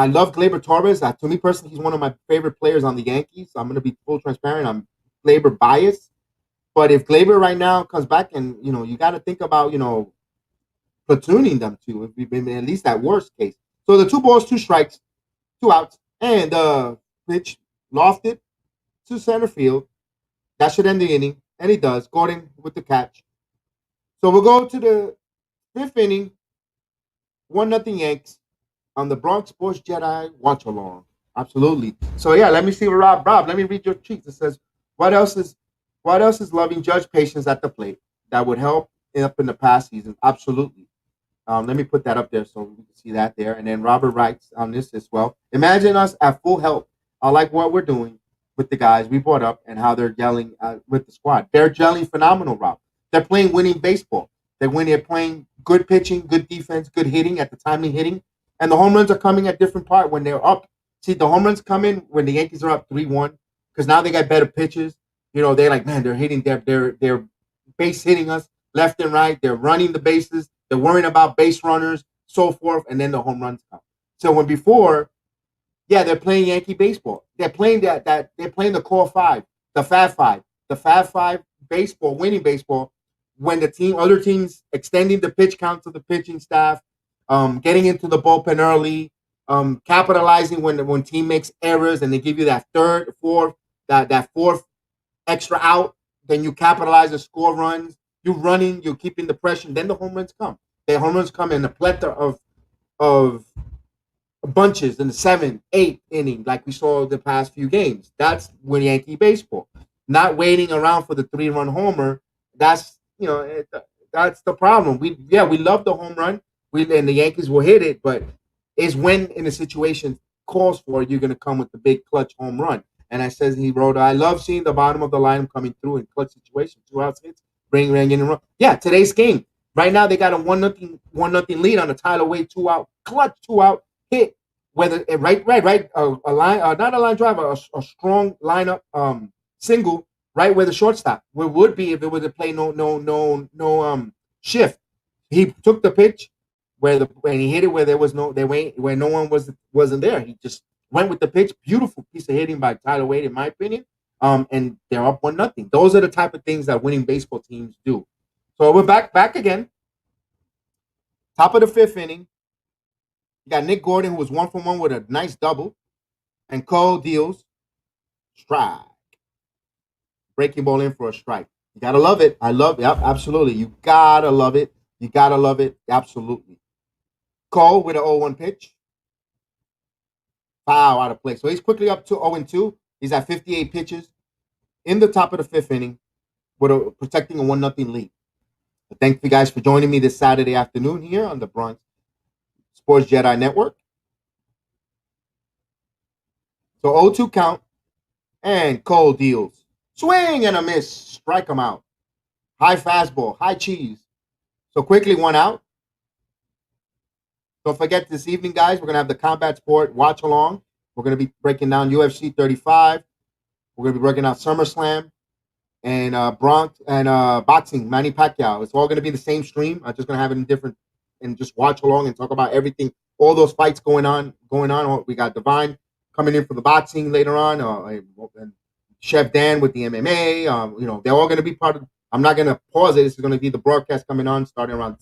love Gleyber Torres. To me personally, he's one of my favorite players on the Yankees. I'm gonna be full transparent. I'm Gleyber biased. But if Gleyber right now comes back and, you got to think about, platooning them too, at least that worst case. So the 2 balls, 2 strikes, 2 outs, and pitch lofted to center field. That should end the inning, and he does. Gordon with the catch. So we'll go to the 5th inning, 1-0 Yanks on the Bronx Sports Jedi watch along. Absolutely. So yeah, let me see what Rob, let me read your tweets. It says, what else is loving Judge patience at the plate that would help up in the past season? Absolutely. Let me put that up there so we can see that there. And then Robert writes on this as well. Imagine us at full health. I like what we're doing with the guys we brought up and how they're gelling with the squad. They're gelling phenomenal, Rob. They're playing winning baseball. They're playing good pitching, good defense, good hitting at the timely hitting. And the home runs are coming at different part when they're up. See, the home runs come in when the Yankees are up 3-1 because now they got better pitches. They're like, man, they're hitting, they're base hitting us left and right. They're running the bases. They're worrying about base runners, so forth, and then the home runs come. So when before, they're playing Yankee baseball. They're playing they're playing the core 5, the Fab 5 baseball, winning baseball. When other teams extending the pitch count to the pitching staff, getting into the bullpen early, capitalizing when team makes errors and they give you that third, fourth, that fourth extra out, then you capitalize and score runs. You're running, you're keeping the pressure, then the home runs come. The home runs come in a plethora of bunches in the 7th, 8th inning, like we saw the past few games. That's when Yankee baseball. Not waiting around for the 3-run homer. That's that's the problem. We love the home run. And the Yankees will hit it, but it's when in a situation calls for it, you're gonna come with the big clutch home run. And he wrote, I love seeing the bottom of the line coming through in clutch situations, 2 outs hits, bring in a run. Yeah, today's game. Right now they got a 1-0 lead on a Tyler Wade 2-out clutch 2-out hit. Whether a line, not a line drive, a strong lineup single right where the shortstop would be if it was a play no shift. He took the pitch when he hit it where there was where no one wasn't there. He just went with the pitch. Beautiful piece of hitting by Tyler Wade, in my opinion. And they're up 1-0. Those are the type of things that winning baseball teams do. So we're back again. Top of the 5th inning. You got Nick Gordon, who was 1 for 1 with a nice double. And Cole deals strike. Breaking ball in for a strike. You gotta love it. I love it. Yep, absolutely. You gotta love it. You gotta love it. Absolutely. Cole with an 0-1 pitch. Foul out of play. So he's quickly up to 0-2. He's at 58 pitches in the top of the 5th inning with protecting a 1-0 lead. So thank you guys for joining me this Saturday afternoon here on the Bronx Sports Jedi Network. So 0-2 count, and Cole deals. Swing and a miss. Strike him out. High fastball, high cheese. So quickly 1 out. Don't forget this evening, guys, we're going to have the Combat Sport watch along. We're going to be breaking down UFC 35. We're going to be breaking out SummerSlam and Bronx and boxing, Manny Pacquiao. It's all going to be the same stream. I'm just going to have it in different and just watch along and talk about everything, all those fights going on. We got Divine coming in for the boxing later on, and Chef Dan with the MMA. They're all going to be part of. I'm not going to pause it. This is going to be the broadcast coming on starting around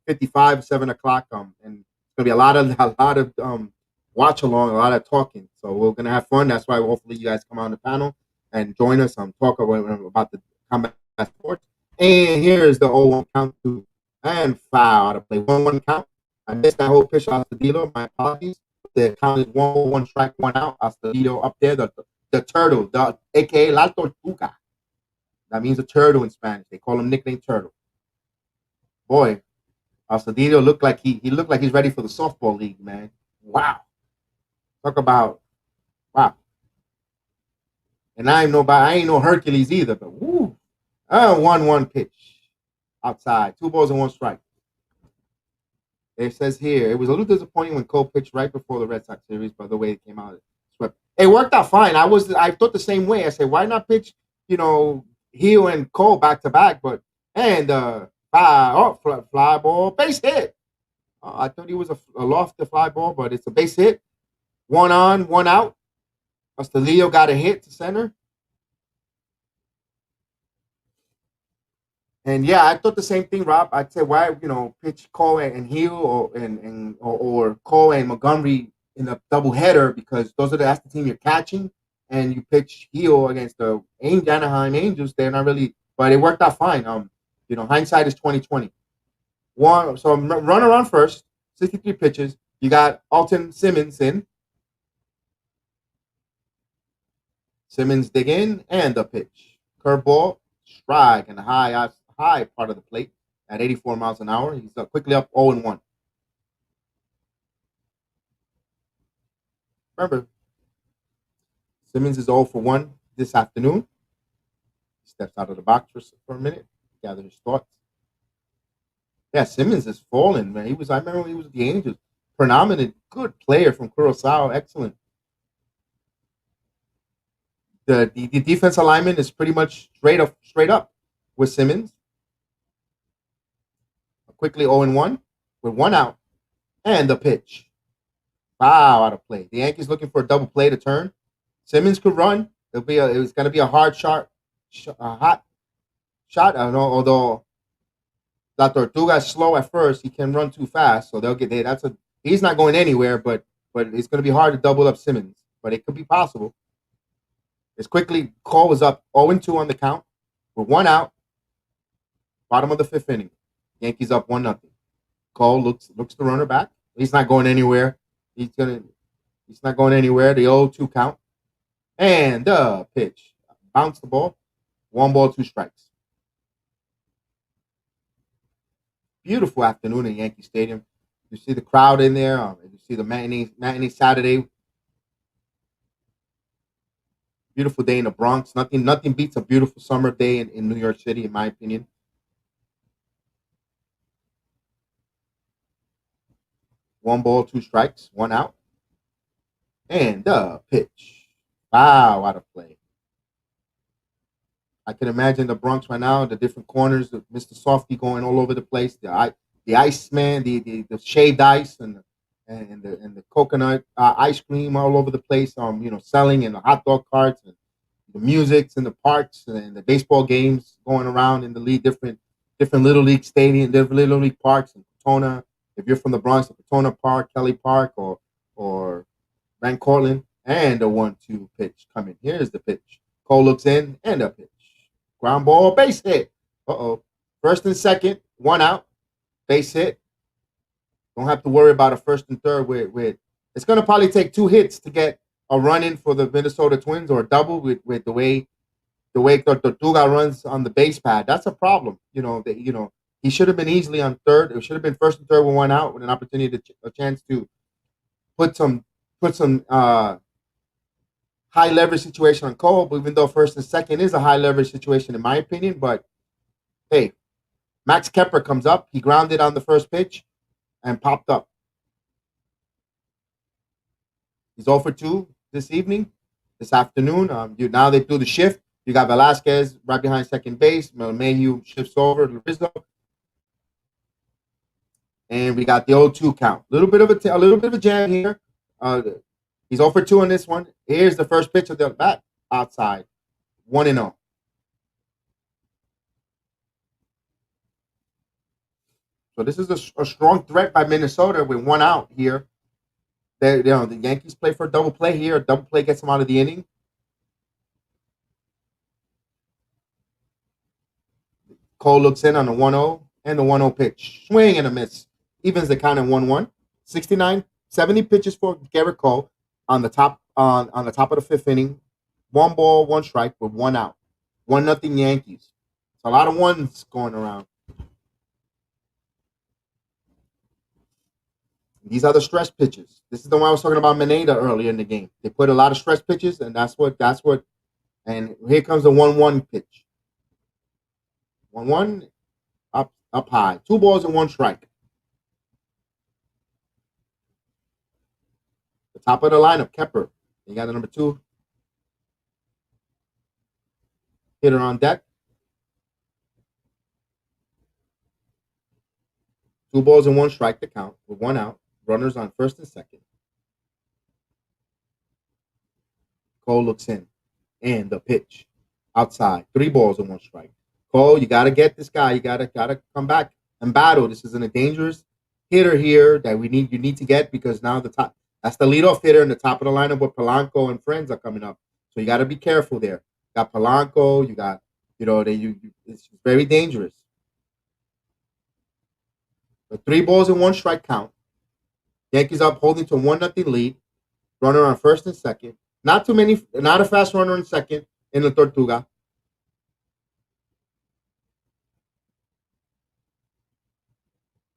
6:55, 7 o'clock. And it's going to be a lot of watch along, a lot of talking. So we're going to have fun. That's why hopefully you guys come on the panel and join us. Talk about the Combat Sports. And here's the 0-1 count to and foul out of play. 1-1 count. I missed that whole pitch off the dealer. My apologies. The count is 1-1 strike, 1 out. Astudillo up there, the turtle, aka La Tortuga. That means a turtle in Spanish. They call him nickname Turtle. Boy, Astudillo looked like he looked like he's ready for the softball league, man. Wow. Talk about wow. And I ain't no Hercules either, but woo. 1-1 pitch outside. 2 balls and 1 strike. It says here, it was a little disappointing when Cole pitched right before the Red Sox series, by the way it came out. Swept. It worked out fine. I thought the same way. I said, why not pitch, Hill and Cole back to back? But fly ball, base hit. I thought he was a lofted fly ball, but it's a base hit. 1 on, 1 out. Leo got a hit to center. And yeah, I thought the same thing, Rob. I'd say why pitch Cole and Hill or Cole and Montgomery in a doubleheader, because that's the team you're catching, and you pitch Hill against the Anaheim Angels. They're not really, but it worked out fine. Hindsight is 2020. So run around first, 63 pitches. You got Alton Simmons in. Simmons dig in and the pitch. Curveball, strike, and high part of the plate at 84 miles an hour. He's quickly up 0-1. Remember, Simmons is 0-1 this afternoon. He steps out of the box for a minute, gather his thoughts. Yeah, Simmons is falling, man. I remember when he was with the Angels. Predominant, good player from Curacao, excellent. The defense alignment is pretty much straight up with Simmons. Quickly 0-1 with 1 out and the pitch. Foul out of play. The Yankees looking for a double play to turn. Simmons could run. It's going to be a hard shot, hot shot. I don't know. Although La Tortuga is slow at first, he can run too fast, so they'll get there. He's not going anywhere, but it's going to be hard to double up Simmons. But it could be possible. As quickly, Cole was up 0-2 on the count with 1 out. Bottom of the 5th inning. Yankees up 1-0. Cole looks the runner back. He's not going anywhere. He's not going anywhere. The 0-2 count. And the pitch. Bounce the ball. 1 ball, 2 strikes. Beautiful afternoon in Yankee Stadium. You see the crowd in there. You see the matinee Saturday. Beautiful day in the Bronx. Nothing beats a beautiful summer day in New York City, in my opinion. 1 ball, 2 strikes, 1 out. And the pitch. Foul out of play. I can imagine the Bronx right now, the different corners of Mr. Softy going all over the place. The Iceman, the shaved ice and the coconut ice cream all over the place. Selling in the hot dog carts and the music's in the parks and the baseball games going around in the league, different little league stadium, different little league parks in Cortona. If you're from the Bronx, Cortona Park, Kelly Park, or Van Cortlandt, and a 1-2 pitch coming. Here's the pitch. Cole looks in and a pitch. Ground ball, base hit. First and second, 1 out, base hit. Don't have to worry about a first and third with it's going to probably take 2 hits to get a run in for the Minnesota Twins, or a double with the way Tortuga runs on the base pad. That's a problem. He should have been easily on third. It should have been first and third with 1 out, with an opportunity a chance to put some high leverage situation on Cole. But even though first and second is a high leverage situation in my opinion, but hey, Max Kepler comes up. He grounded on the first pitch and popped up. He's 0-2 this afternoon. Now they do the shift. You got Velazquez right behind second base. Mayhew shifts over to Rizzo. And we got the 0-2 count. A little bit of a jam here. He's 0-2 on this one. Here's the first pitch of the bat outside. 1-0. So this is a strong threat by Minnesota with 1 out here. The Yankees play for a double play here. A double play gets them out of the inning. Cole looks in on the 1-0 and the 1-0 pitch. Swing and a miss. Evens the count at 1-1. 70 pitches for Garrett Cole on the top of the 5th inning. 1 ball, 1 strike with 1 out. 1-0 Yankees. It's a lot of ones going around. These are the stress pitches. This is the one I was talking about Mineta earlier in the game. They put a lot of stress pitches, and that's what. And here comes the 1-1 pitch. 1-1 up high. 2 balls and 1 strike. The top of the lineup, Kepler. You got the number 2 hitter on deck. 2 balls and 1 strike to count with 1 out. Runners on first and second. Cole looks in. And the pitch. Outside. 3 balls and 1 strike. Cole, you got to get this guy. You got to come back and battle. This isn't a dangerous hitter here that you need to get, because now that's the leadoff hitter in the top of the lineup where Polanco and friends are coming up. So you got to be careful there. You got Polanco. You got, it's very dangerous. The 3 balls and 1 strike count. Yankees up holding to a 1-0 lead. Runner on first and second. Not a fast runner in second in the Tortuga.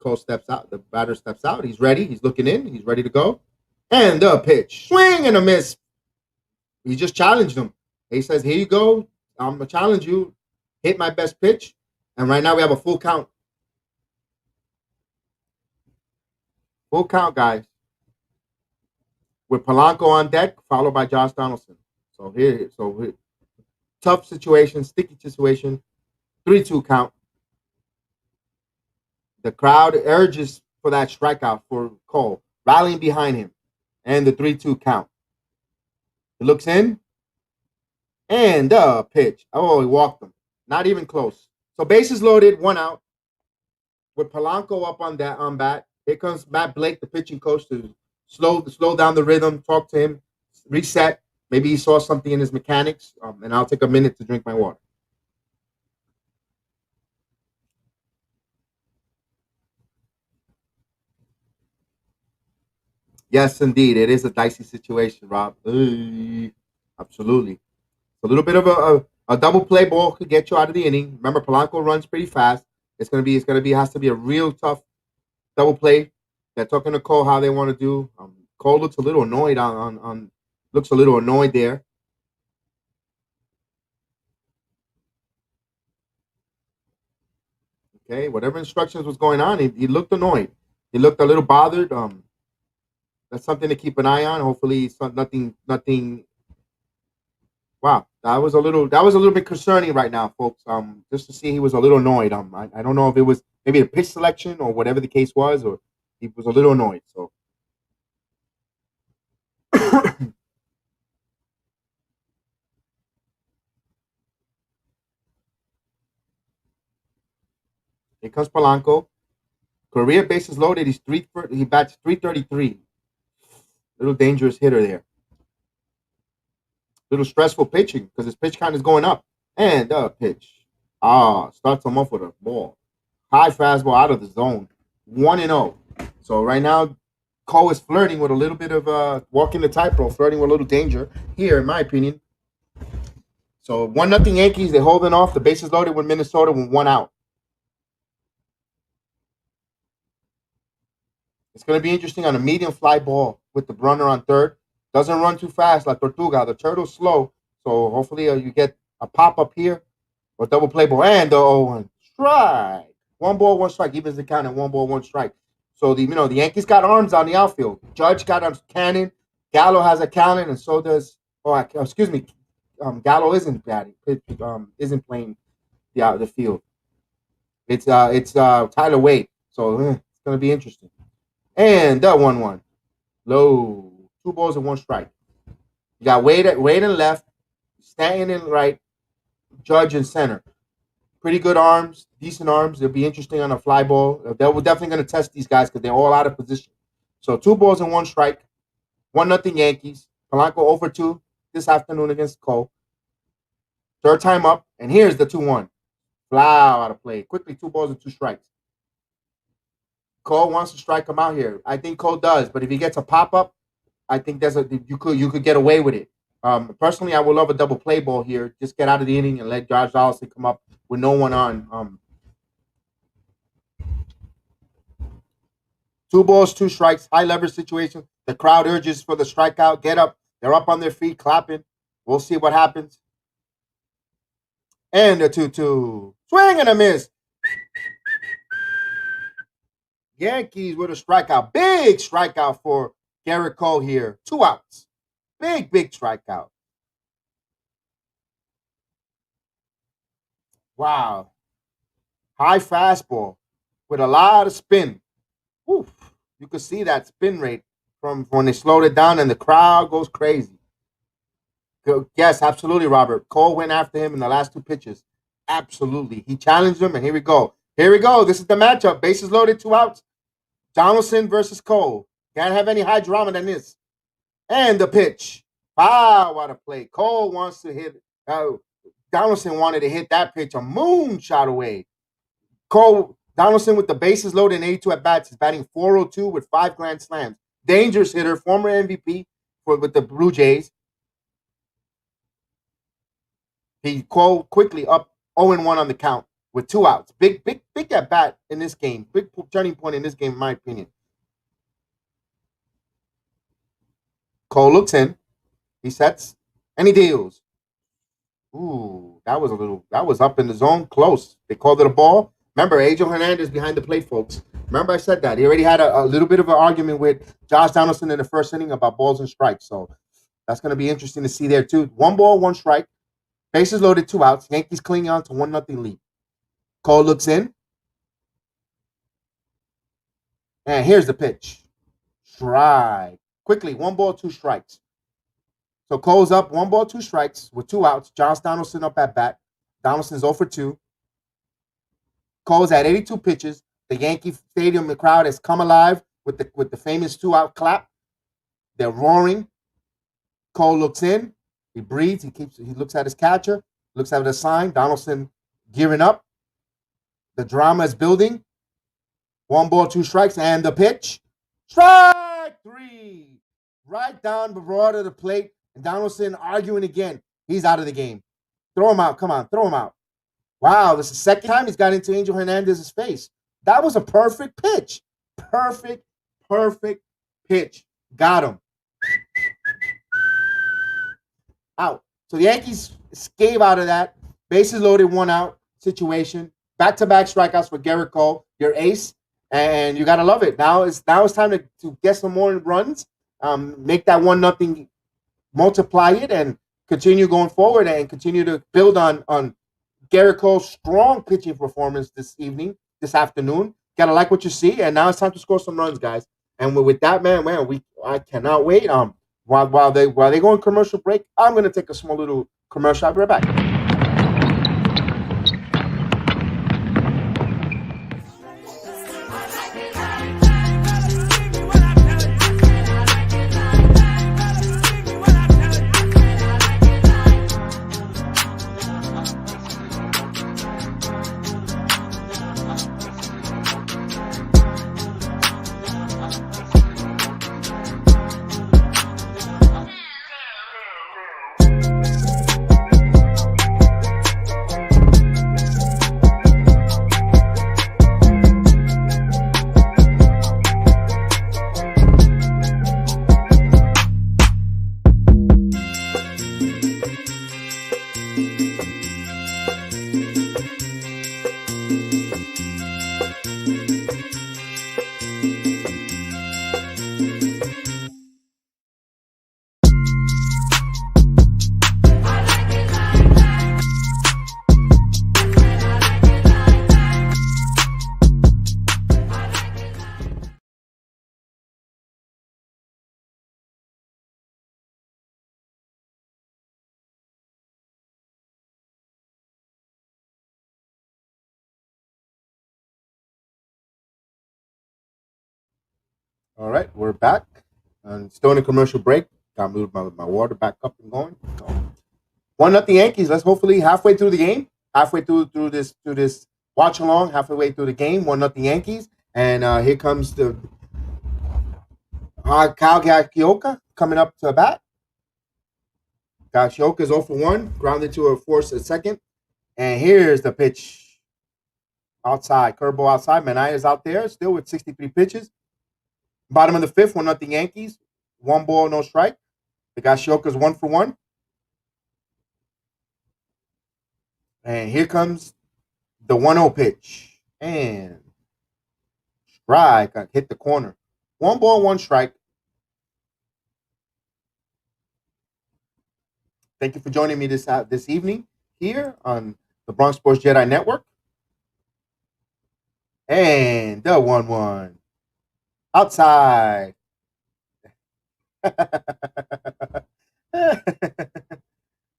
Cole steps out. The batter steps out. He's ready. He's looking in. He's ready to go. And the pitch. Swing and a miss. He just challenged him. He says, here you go. I'm going to challenge you. Hit my best pitch. And right now we have a full count. Full count, guys. With Polanco on deck, followed by Josh Donaldson. So here, tough situation, sticky situation. 3-2 count. The crowd urges for that strikeout for Cole, rallying behind him. And the 3-2 count. He looks in. And the pitch. Oh, he walked him. Not even close. So bases loaded, 1 out. With Polanco up on bat. Here comes Matt Blake, the pitching coach, to slow down the rhythm, talk to him, reset. Maybe he saw something in his mechanics. And I'll take a minute to drink my water. Yes, indeed. It is a dicey situation, Rob. Absolutely. A little bit of a double play ball could get you out of the inning. Remember, Polanco runs pretty fast. Has to be a real tough double play. They're talking to Cole how they want to do. Cole looks a little annoyed looks a little annoyed there. Okay, whatever instructions was going on, he looked annoyed. He looked a little bothered. That's something to keep an eye on. Hopefully, it's nothing. Wow, that was a little bit concerning right now, folks. Just to see he was a little annoyed. I don't know if it was maybe a pitch selection or whatever the case was, or he was a little annoyed. So, here comes Polanco. Career bases loaded. He bats 333. Little dangerous hitter there. Little stressful pitching because his pitch count is going up. And the pitch. Starts him off with a ball. High fastball out of the zone. 1-0. So right now, Cole is flirting with a little bit of walking the tightrope, flirting with a little danger here, in my opinion. So 1-0 Yankees. They're holding off. The bases loaded with Minnesota with 1 out. It's going to be interesting on a medium fly ball with the runner on third. Doesn't run too fast like Tortuga. The turtle's slow. So hopefully you get a pop-up here or double play ball. And the 0-1 strike. 1 ball, 1 strike. Evens the count at 1 ball, 1 strike. So the Yankees got arms on the outfield. Judge got a cannon. Gallo has a cannon, and so does. Gallo isn't batting. Isn't playing the field. It's Tyler Wade. So it's going to be interesting. And the 1-1. Low. 2 balls and 1 strike. You got Wade in left, Stanton in right, Judge in center. Pretty good arms, decent arms. It'll be interesting on a fly ball. We're definitely going to test these guys because they're all out of position. So 2 balls and 1 strike. 1-0 Yankees. Polanco over 2 this afternoon against Cole. Third time up, and here's the 2-1. Fly out of play. Quickly, 2 balls and 2 strikes. Cole wants to strike him out here. I think Cole does, but if he gets a pop-up, I think you could get away with it. Personally, I would love a double play ball here. Just get out of the inning and let Josh Donaldson come up with no one on. 2 balls, 2 strikes, high leverage situation. The crowd urges for the strikeout. Get up. They're up on their feet, clapping. We'll see what happens. And a 2-2. Swing and a miss. Yankees with a strikeout. Big strikeout for Garrett Cole here. 2 outs. Big strikeout. Wow. High fastball with a lot of spin. Oof. You could see that spin rate from when they slowed it down and the crowd goes crazy. Yes, absolutely, Robert. Cole went after him in the last 2 pitches. Absolutely. He challenged him, and here we go. Here we go. This is the matchup. Bases loaded, 2 outs. Donaldson versus Cole. Can't have any high drama than this. And the pitch. Wow, what a play. Cole wants to hit. Donaldson wanted to hit that pitch a moonshot away. Donaldson with the bases loaded and 82 at bats is batting .402 with 5 grand slams. Dangerous hitter, former MVP with the Blue Jays. Cole quickly up 0-1 on the count with 2 outs. Big at bat in this game. Big turning point in this game, in my opinion. Cole looks in. He sets and he deals. Ooh, that was up in the zone, close. They called it a ball. Remember, Angel Hernandez behind the plate, folks. Remember I said that. He already had a little bit of an argument with Josh Donaldson in the first inning about balls and strikes. So that's going to be interesting to see there, too. 1 ball, 1 strike. Bases loaded, 2 outs. Yankees clinging on to 1-0 lead. Cole looks in. And here's the pitch. Strike. Quickly, 1 ball, 2 strikes. So Cole's up 1 ball, 2 strikes with 2 outs. Josh Donaldson up at bat. Donaldson's 0 for 2. Cole's at 82 pitches. The Yankee Stadium, the crowd has come alive with the famous 2-out clap. They're roaring. Cole looks in. He breathes. He looks at his catcher. Looks at the sign. Donaldson gearing up. The drama is building. 1 ball, 2 strikes, and the pitch. Strike 3. Right down the broad of the plate. And Donaldson arguing again. He's out of the game. Throw him out. Come on, throw him out. Wow, this is the second time he's got into Angel Hernandez's face. That was a perfect pitch. Perfect pitch. Got him. Out. So the Yankees escape out of that. Bases loaded, 1 out situation. Back-to-back strikeouts for Garrett Cole, your ace, and you gotta love it. Now it's time to get some more runs. Make that 1-0, multiply it, and continue going forward and continue to build on Garrett Cole's strong pitching performance this afternoon. Gotta like what you see, and now it's time to score some runs, guys. And with that, man, I cannot wait. While they go in commercial break, I'm gonna take a small little commercial. I'll be right back. All right, we're back. And still in a commercial break. Got moved my water back up and going. So, 1-0 Yankees. Let's hopefully halfway through the game, halfway through this watch along, halfway through the game. 1-0 Yankees, and here comes the Kyle Gagioka coming up to bat. Gagioka is 0 for 1, grounded to a force at second, and here's the pitch outside, curveball outside. Manaea is out there still with 63 pitches. Bottom of the fifth, 1-0 Yankees. 1 ball, no strike. The Higashioka's 1-for-1. And here comes the 1-0 pitch. And strike. Hit the corner. 1 ball, 1 strike. Thank you for joining me this evening here on the Bronx Sports JEDI Network. And the 1-1. Outside.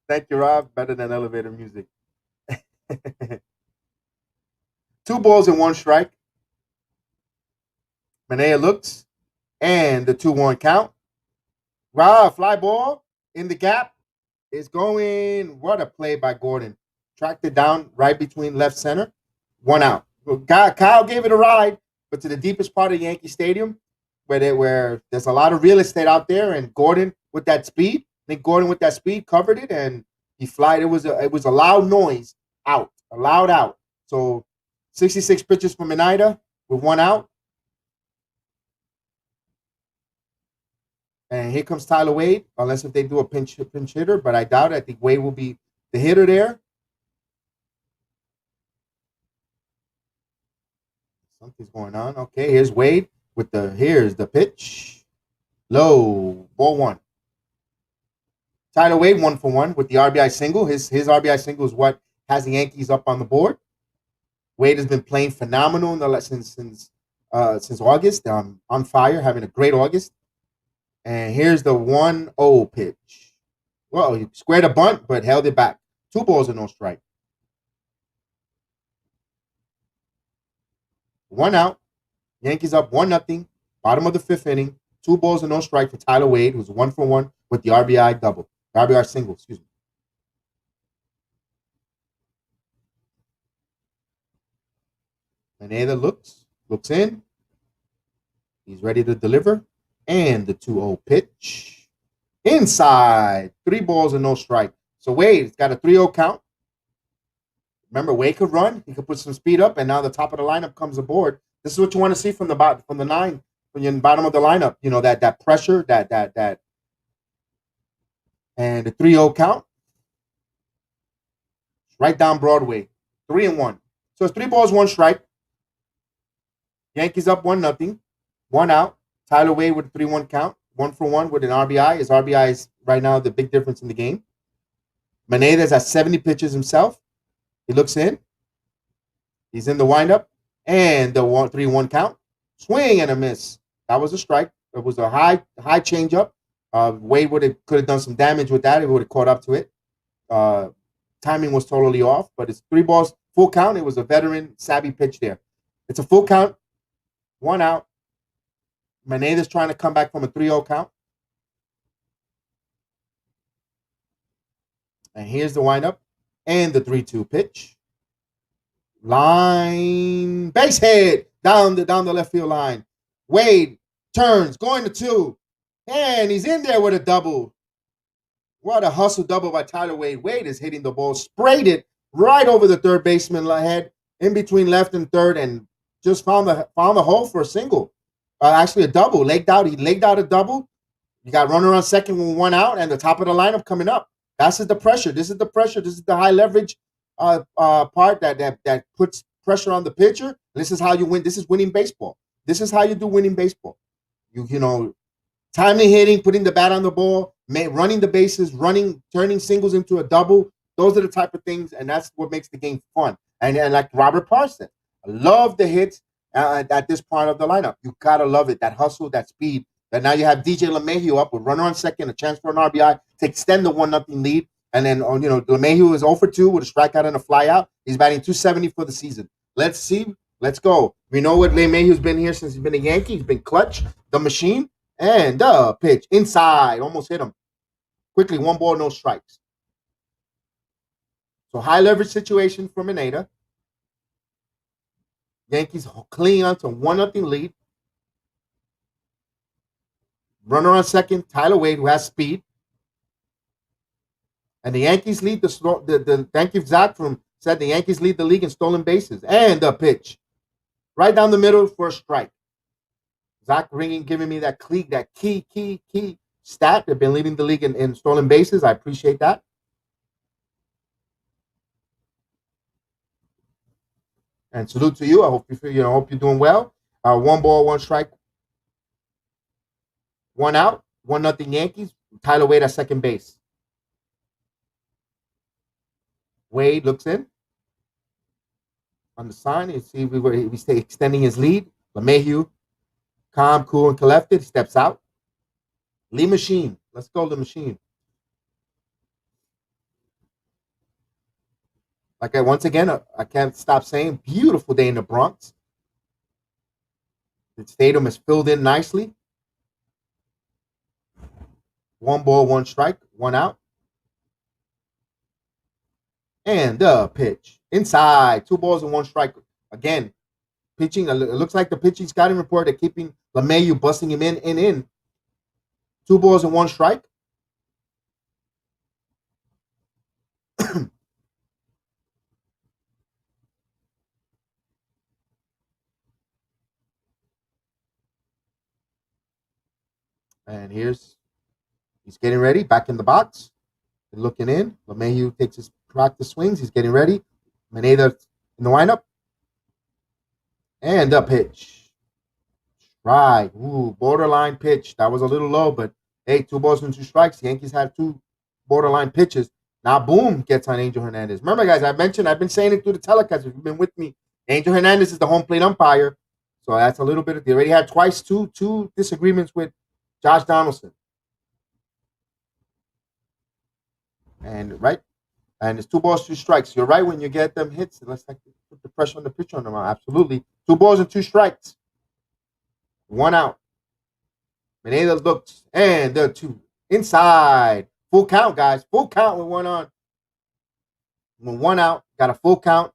Thank you, Rob. Better than elevator music. 2 balls and 1 strike. Manea looks. And the 2-1 count. Wow, fly ball in the gap is going. What a play by Gordon. Tracked it down right between left center. 1 out. Kyle gave it a ride, but to the deepest part of Yankee Stadium, where there's a lot of real estate out there, and Gordon with that speed, I think Gordon with that speed covered it, and he flied. It was a loud noise out, a loud out. So 66 pitches from Minida with 1 out. And here comes Tyler Wade, unless if they do a pinch hitter, but I doubt it. I think Wade will be the hitter there. Something's going on. Okay, here's Wade with here's the pitch. Low, ball 1. Tyler Wade 1-for-1 with the RBI single. His RBI single is what has the Yankees up on the board. Wade has been playing phenomenal since August. On fire, having a great August. And here's the 1-0 pitch. Well, he squared a bunt, but held it back. 2 balls and no strike. 1 out. Yankees up 1-0. Bottom of the 5th inning. 2 balls and no strike for Tyler Wade, who's 1-for-1 with the RBI double. RBI single, excuse me. Maneda looks in. He's ready to deliver. And the 2-0 pitch. Inside. 3 balls and no strike. So Wade's got a 3-0 count. Remember, Wade could run. He could put some speed up, and now the top of the lineup comes aboard. This is what you want to see from the 9, when you're in the bottom of the lineup. You know, that pressure, that. And the 3-0 count. Right down Broadway. 3-1. So it's 3 balls, 1 strike. Yankees up 1-0. 1 out. Tyler Wade with a 3-1 count. 1-for-1 with an RBI. His RBI is right now the big difference in the game. Maneda's at 70 pitches himself. He looks in. He's in the windup. And the 3-1 count. Swing and a miss. That was a strike. It was a high changeup. Wade could have done some damage with that. He would have caught up to it. Timing was totally off. But it's 3 balls, full count. It was a veteran, savvy pitch there. It's a full count. 1 out. Maneda's trying to come back from a 3-0 count. And here's the windup. And the 3-2 pitch. Line. Base hit. Down the left field line. Wade turns. Going to 2. And he's in there with a double. What a hustle double by Tyler Wade. Wade is hitting the ball. Sprayed it right over the third baseman head. In between left and third. And just found the hole for a single. Actually, a double. He legged out a double. You got runner on second with 1 out, and the top of the lineup coming up. That's the pressure. This is the pressure. This is the high leverage part that puts pressure on the pitcher. This is how you win. This is winning baseball. This is how you do winning baseball. You know, timely hitting, putting the bat on the ball, running the bases, turning singles into a double. Those are the type of things, and that's what makes the game fun. And like Robert Parr said, I love the hits. At this part of the lineup, you gotta love it. That hustle, that speed. That now you have DJ LeMahieu up with runner on second, a chance for an RBI to extend the 1-0 lead. And then LeMahieu is 0-for-2 with a strikeout and a flyout. He's batting .270 for the season. Let's see. Let's go. We know what LeMahieu's been here since he's been a Yankee. He's been clutch, the machine, and the pitch inside, almost hit him. Quickly, 1 ball, no strikes. So high leverage situation for Maneda. Yankees clinging on to 1-0 lead. Runner on second, Tyler Wade, who has speed. And the Yankees lead thank you, Zach, said the Yankees lead the league in stolen bases. And the pitch. Right down the middle for a strike. Zach ringing, giving me that key stat. They've been leading the league in stolen bases. I appreciate that. And salute to you. I hope hope you're doing well. 1 ball, 1 strike, 1 out, 1-0 Yankees. Tyler Wade at second base. Wade looks in on the sign. You see, we stay extending his lead. LeMahieu, calm, cool, and collected, steps out. Lee Machine. Let's go, Lee Machine. Once again, I can't stop saying, beautiful day in the Bronx. The stadium is filled in nicely. 1 ball, 1 strike, 1 out. And the pitch. Inside. 2 balls and 1 strike. Again, pitching. It looks like the pitching scouting report, they're keeping LeMahieu, busting him in. 2 balls and 1 strike. And he's getting ready, back in the box. They're looking in. LeMahieu takes his practice swings. He's getting ready. Maneda in the lineup. And the pitch. Right. Ooh, borderline pitch. That was a little low, but hey, 2 balls and 2 strikes. The Yankees have 2 borderline pitches. Now, boom, gets on Angel Hernandez. Remember, guys, I've been saying it through the telecast. If you've been with me, Angel Hernandez is the home plate umpire. So that's a little bit. They already had twice two disagreements with Josh Donaldson. And it's 2 balls, 2 strikes. You're right when you get them hits. Let's put the pressure on the pitcher on them. Absolutely. 2 balls and 2 strikes. 1 out. Maneda looks and the 2 inside. Full count, guys. Full count with 1 on. When 1 out, got a full count.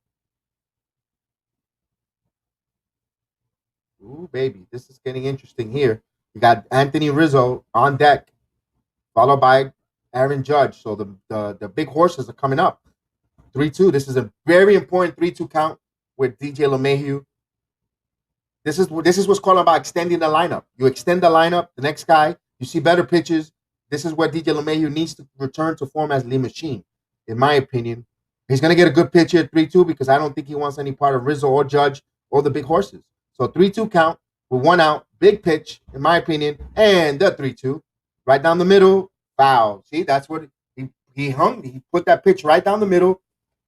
Ooh, baby, this is getting interesting here. You got Anthony Rizzo on deck, followed by Aaron Judge. So the big horses are coming up. 3-2. This is a very important 3-2 count with DJ LeMahieu. This is what's called about extending the lineup. You extend the lineup, the next guy, you see better pitches. This is where DJ LeMahieu needs to return to form as Lee Machine, in my opinion. He's going to get a good pitch here, 3-2, because I don't think he wants any part of Rizzo or Judge or the big horses. So 3-2 count with 1 out, big pitch, in my opinion, and the 3-2. Right down the middle, foul. See, that's what he hung. He put that pitch right down the middle.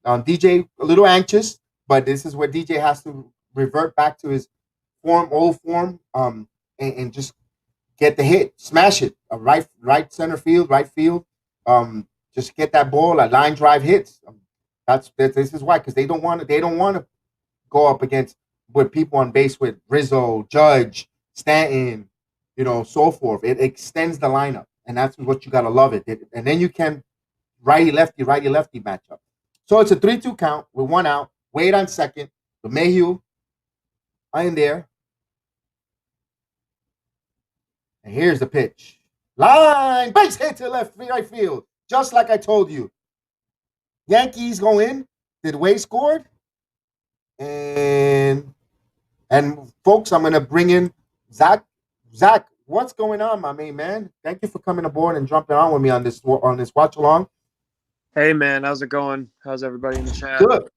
DJ a little anxious, but this is where DJ has to revert back to his old form, and just get the hit, smash it, right center field, right field. Just get that ball, a line drive hits. This is why, because they don't want to go up against with people on base with Rizzo, Judge, Stanton, so forth. It extends the lineup, and that's what you gotta love it. And then you can righty lefty matchup. So it's a 3-2 count with 1 out. Wade on second. LeMahieu in there. And here's the pitch. Line, base hit to right field. Just like I told you. Yankees go in. Did Wade scored? And folks, I'm going to bring in Zach. Zach, what's going on, my main man? Thank you for coming aboard and jumping on with me on this watch along. Hey, man, how's it going? How's everybody in the chat? Good.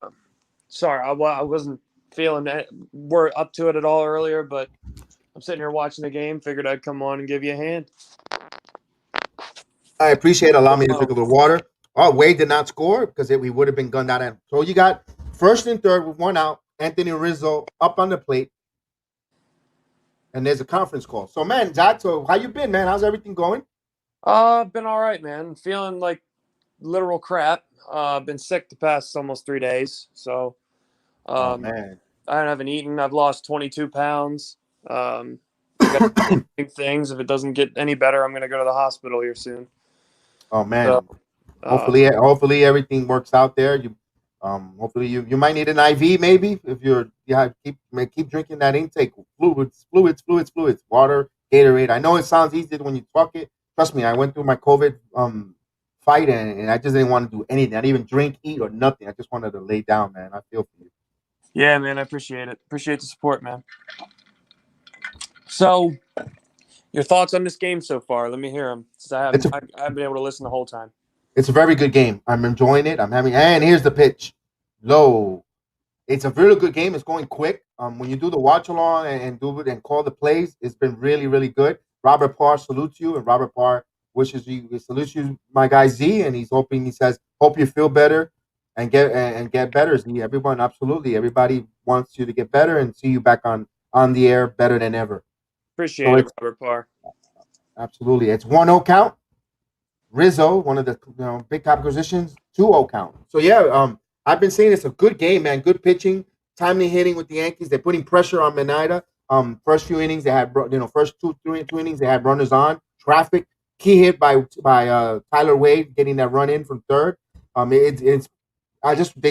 Sorry, I wasn't feeling it. We're up to it at all earlier, but I'm sitting here watching the game. Figured I'd come on and give you a hand. I appreciate it. Allow me to drink a little water. Oh, Wade did not score because we would have been gunned out. So you got first and third with 1 out. Anthony Rizzo up on the plate. And there's a conference call. So, man, Zach, so how you been, man? How's everything going? Been all right, man. Feeling like literal crap. Been sick the past almost 3 days. So, Oh, man. I haven't eaten. I've lost 22 pounds. I got big things. If it doesn't get any better, I'm going to go to the hospital here soon. Oh, man. So, hopefully everything works out there. Hopefully you might need an IV maybe if keep drinking that intake. Fluids, water, Gatorade. I know it sounds easy when you talk it. Trust me, I went through my COVID fight and I just didn't want to do anything. I didn't even drink, eat, or nothing. I just wanted to lay down, man. I feel for you. Yeah, man, I appreciate it. Appreciate the support, man. So, your thoughts on this game so far? Let me hear them. I It's haven't been able to listen the whole time. It's a very good game. I'm enjoying it. And here's the pitch. Low. It's a really good game. It's going quick. When you do the watch along and do it and call the plays, it's been really, really good. Robert Parr salutes you, and Robert Parr salutes you, my guy Z, and he says, hope you feel better and get better, Z. Everyone, absolutely. Everybody wants you to get better and see you back on the air better than ever. Appreciate it, Robert Parr. Absolutely. It's 1-0 count. Rizzo, one of the big acquisitions, 2-0 count. So yeah, I've been saying it's a good game, man. Good pitching, timely hitting with the Yankees. They're putting pressure on Mineta. First few innings they had, first two innings they had runners on. Traffic, key hit by Tyler Wade getting that run in from third. They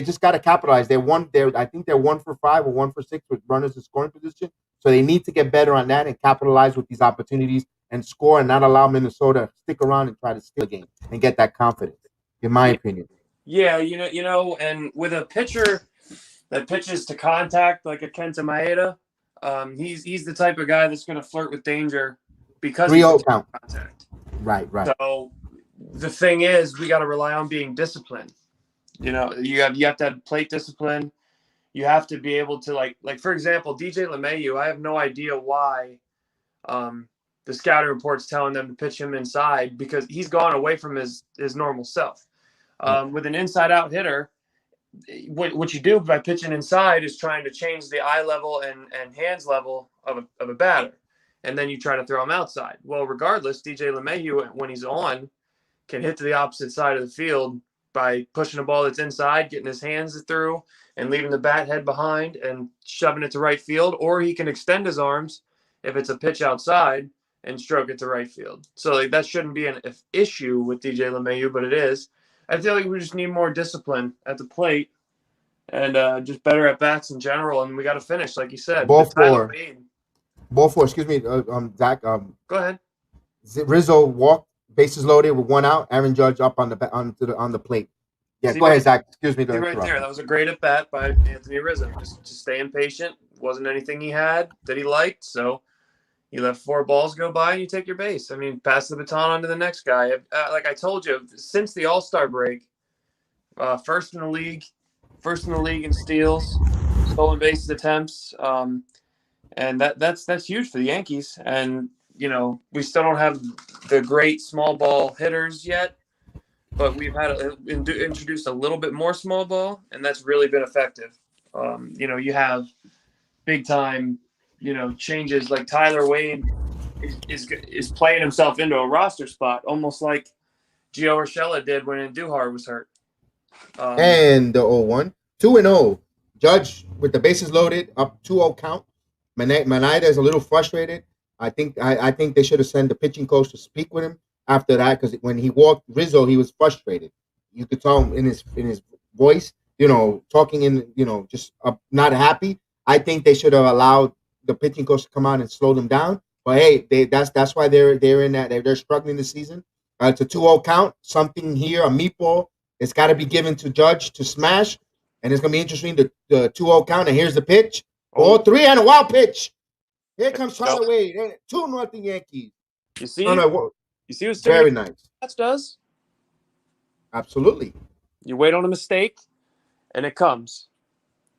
just got to capitalize. I think they're 1 for 5 or 1 for 6 with runners in scoring position. So they need to get better on that and capitalize with these opportunities and score and not allow Minnesota to stick around and try to steal the game and get that confidence, in my opinion. Yeah, and with a pitcher that pitches to contact like a Kenta Maeda, he's the type of guy that's going to flirt with danger because 3-0 count. Contact. Right. So the thing is, we got to rely on being disciplined. You have to have plate discipline. You have to be able to like for example, DJ LeMahieu. I have no idea why the scouting report's telling them to pitch him inside because he's gone away from his normal self. With an inside-out hitter, what you do by pitching inside is trying to change the eye level and hands level of a batter, and then you try to throw him outside. Well, regardless, DJ LeMahieu, when he's on, can hit to the opposite side of the field by pushing a ball that's inside, getting his hands through, and leaving the bat head behind and shoving it to right field, or he can extend his arms if it's a pitch outside and stroke it to right field. So that shouldn't be an issue with DJ LeMahieu, but it is. I feel like we just need more discipline at the plate and just better at bats in general. And we got to finish, like you said. Ball four. Excuse me, Zach. Go ahead. Rizzo walked, bases loaded with 1 out. Aaron Judge up on the plate. Yeah, go ahead, Zach. Excuse me. Right there. That was a great at bat by Anthony Rizzo. Just staying patient. Wasn't anything he had that he liked, so you let 4 balls go by and you take your base. I mean, pass the baton on to the next guy. Like I told you, since the All-Star break, first in the league in steals, stolen bases attempts, and that's huge for the Yankees. And we still don't have the great small ball hitters yet, but we've introduced a little bit more small ball, and that's really been effective. You have big time. Changes like Tyler Wade is playing himself into a roster spot, almost like Gio Urshela did when Andujar was hurt. And the 0-1, 2-0. Judge with the bases loaded, up 2-0 count. Mineta is a little frustrated. I think they should have sent the pitching coach to speak with him after that because when he walked Rizzo, he was frustrated. You could tell him in his voice, talking in, just not happy. I think they should have allowed the pitching coach to come out and slow them down. But hey, that's why they're in that they're struggling this season. It's a 2-0 count. Something here, a meatball. It's got to be given to Judge to smash, and it's gonna be interesting. The 2-0 count, and here's the pitch. 0-3 and a wild pitch. Here comes Tyler Wade. 2-0 Yankees. You see? You see what very nice. That does. Absolutely. You wait on a mistake, and it comes.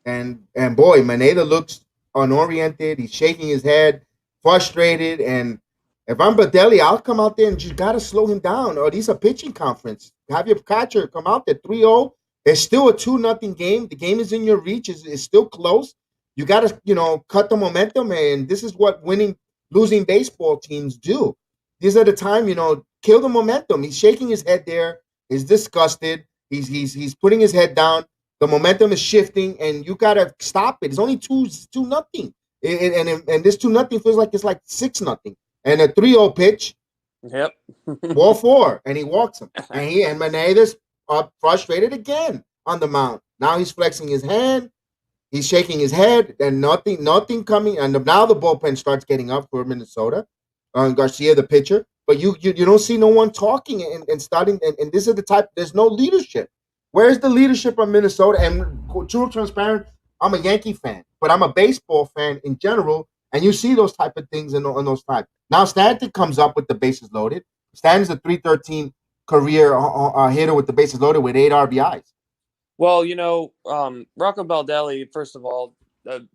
And boy, Mineta looks unoriented. He's shaking his head, frustrated. And if I'm Badelli, I'll come out there and just got to slow him down. Or these are pitching conference. Have your catcher come out there 3-0. It's still a 2-0 game. The game is in your reach. It's still close. You got to, cut the momentum. And this is what losing baseball teams do. These are the time, kill the momentum. He's shaking his head there. He's disgusted. He's putting his head down. The momentum is shifting, and you gotta stop it. It's only 2-0, and this 2-0 feels like it's like 6-0. And a 3-0 pitch, yep, ball 4, and he walks him. And Mineta's frustrated again on the mound. Now he's flexing his hand, he's shaking his head, and nothing coming. And now the bullpen starts getting up for Minnesota. Garcia, the pitcher, but you don't see no one talking and starting. And this is the type. There's no leadership. Where's the leadership of Minnesota? And true transparent, I'm a Yankee fan, but I'm a baseball fan in general. And you see those type of things in those times. Now Stanton comes up with the bases loaded. Stanton's a 313 career hitter with the bases loaded with 8 RBIs. Well, Rocco Baldelli, first of all,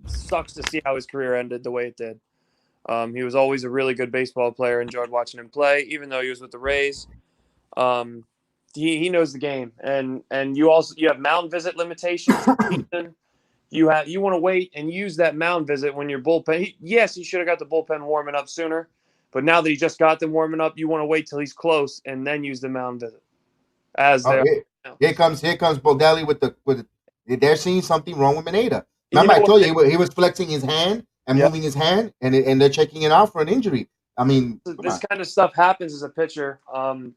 sucks to see how his career ended the way it did. He was always a really good baseball player. Enjoyed watching him play, even though he was with the Rays. He knows the game, and you have mound visit limitations. You want to wait and use that mound visit when your bullpen. Yes, he should have got the bullpen warming up sooner, but now that he just got them warming up, you want to wait till he's close and then use the mound visit. Here comes Baldelli with they're seeing something wrong with Mineta. Remember, I told you he was flexing his hand and moving his hand, and they're checking it out for an injury. I mean, this kind of stuff happens as a pitcher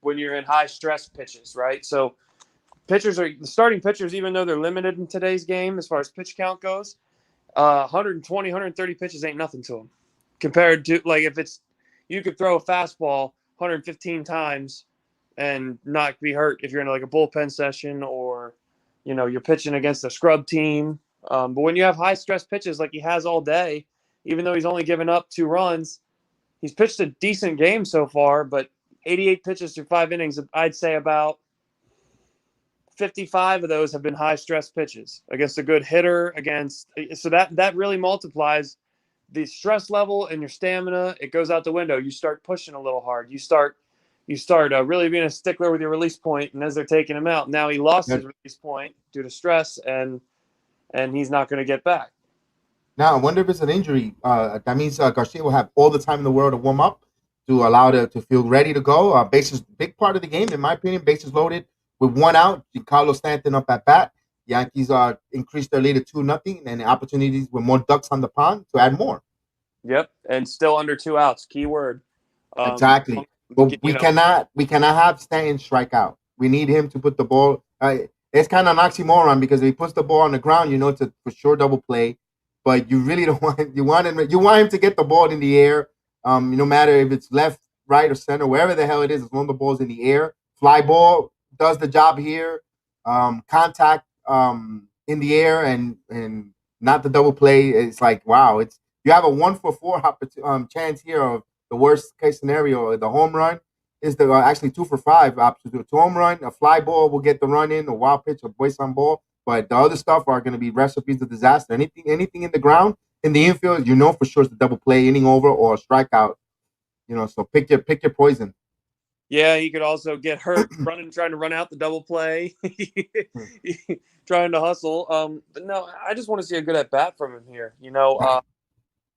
when you're in high stress pitches, right? So the starting pitchers, even though they're limited in today's game as far as pitch count goes, 120, 130 pitches ain't nothing to them compared to you could throw a fastball 115 times and not be hurt if you're in like a bullpen session or you're pitching against a scrub team. But when you have high stress pitches like he has all day, even though he's only given up 2 runs, he's pitched a decent game so far, but 88 pitches through 5 innings, I'd say about 55 of those have been high stress pitches against a good hitter so that really multiplies the stress level and your stamina. It goes out the window. You start pushing a little hard. You start really being a stickler with your release point, and as they're taking him out, now he lost his release point due to stress, and he's not going to get back. Now, I wonder if it's an injury. That means Garcia will have all the time in the world to warm up, to allow to feel ready to go. Bases, big part of the game, in my opinion. Bases loaded with 1 out. Carlos Stanton up at bat. Yankees increased their lead to 2-0, and the opportunities with more ducks on the pond to add more. Yep, and still under 2 outs. Key word. Exactly. But we cannot have Stanton strike out. We need him to put the ball. It's kind of an oxymoron because if he puts the ball on the ground, it's a for sure double play. But you really don't want you want him to get the ball in the air. No matter if it's left, right, or center, wherever the hell it is, as long as the ball's in the air. Fly ball does the job here. Contact in the air and not the double play. It's like, wow, you have a 1 for 4 chance here of the worst case scenario. The home run is actually 2 for 5 options. To a home run, a fly ball will get the run in, a wild pitch, a voice on ball. But the other stuff are going to be recipes of disaster. Anything in the ground, in the infield, for sure it's the double play, inning over, or a strikeout. So pick your poison. Yeah, he could also get hurt trying to run out the double play, trying to hustle. But no, I just want to see a good at bat from him here.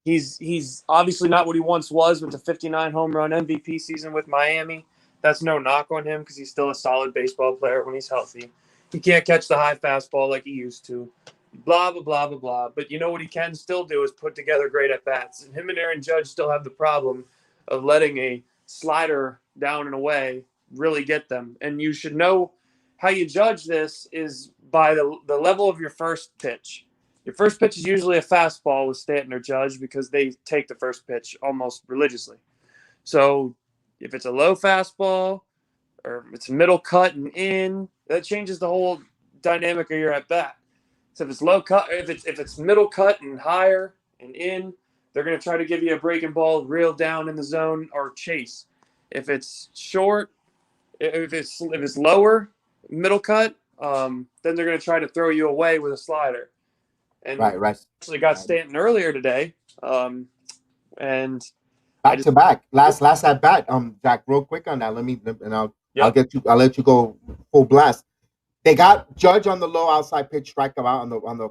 He's obviously not what he once was with the 59 home run MVP season with Miami. That's no knock on him because he's still a solid baseball player when he's healthy. He can't catch the high fastball like he used to. Blah, blah, blah, blah, blah. But what he can still do is put together great at-bats. And him and Aaron Judge still have the problem of letting a slider down and away really get them. And you should know how you judge this is by the level of your first pitch. Your first pitch is usually a fastball with Stanton or Judge because they take the first pitch almost religiously. So if it's a low fastball or if it's middle cut and in, that changes the whole dynamic of your at bat. So if it's low cut, if it's middle cut and higher and in, they're going to try to give you a breaking ball real down in the zone or chase. If it's short, if it's lower middle cut, then they're going to try to throw you away with a slider. And right. Actually got Stanton earlier today, and back to back. Last at bat. Jack, real quick on that. I'll let you go full blast. They got Judge on the low outside pitch strikeout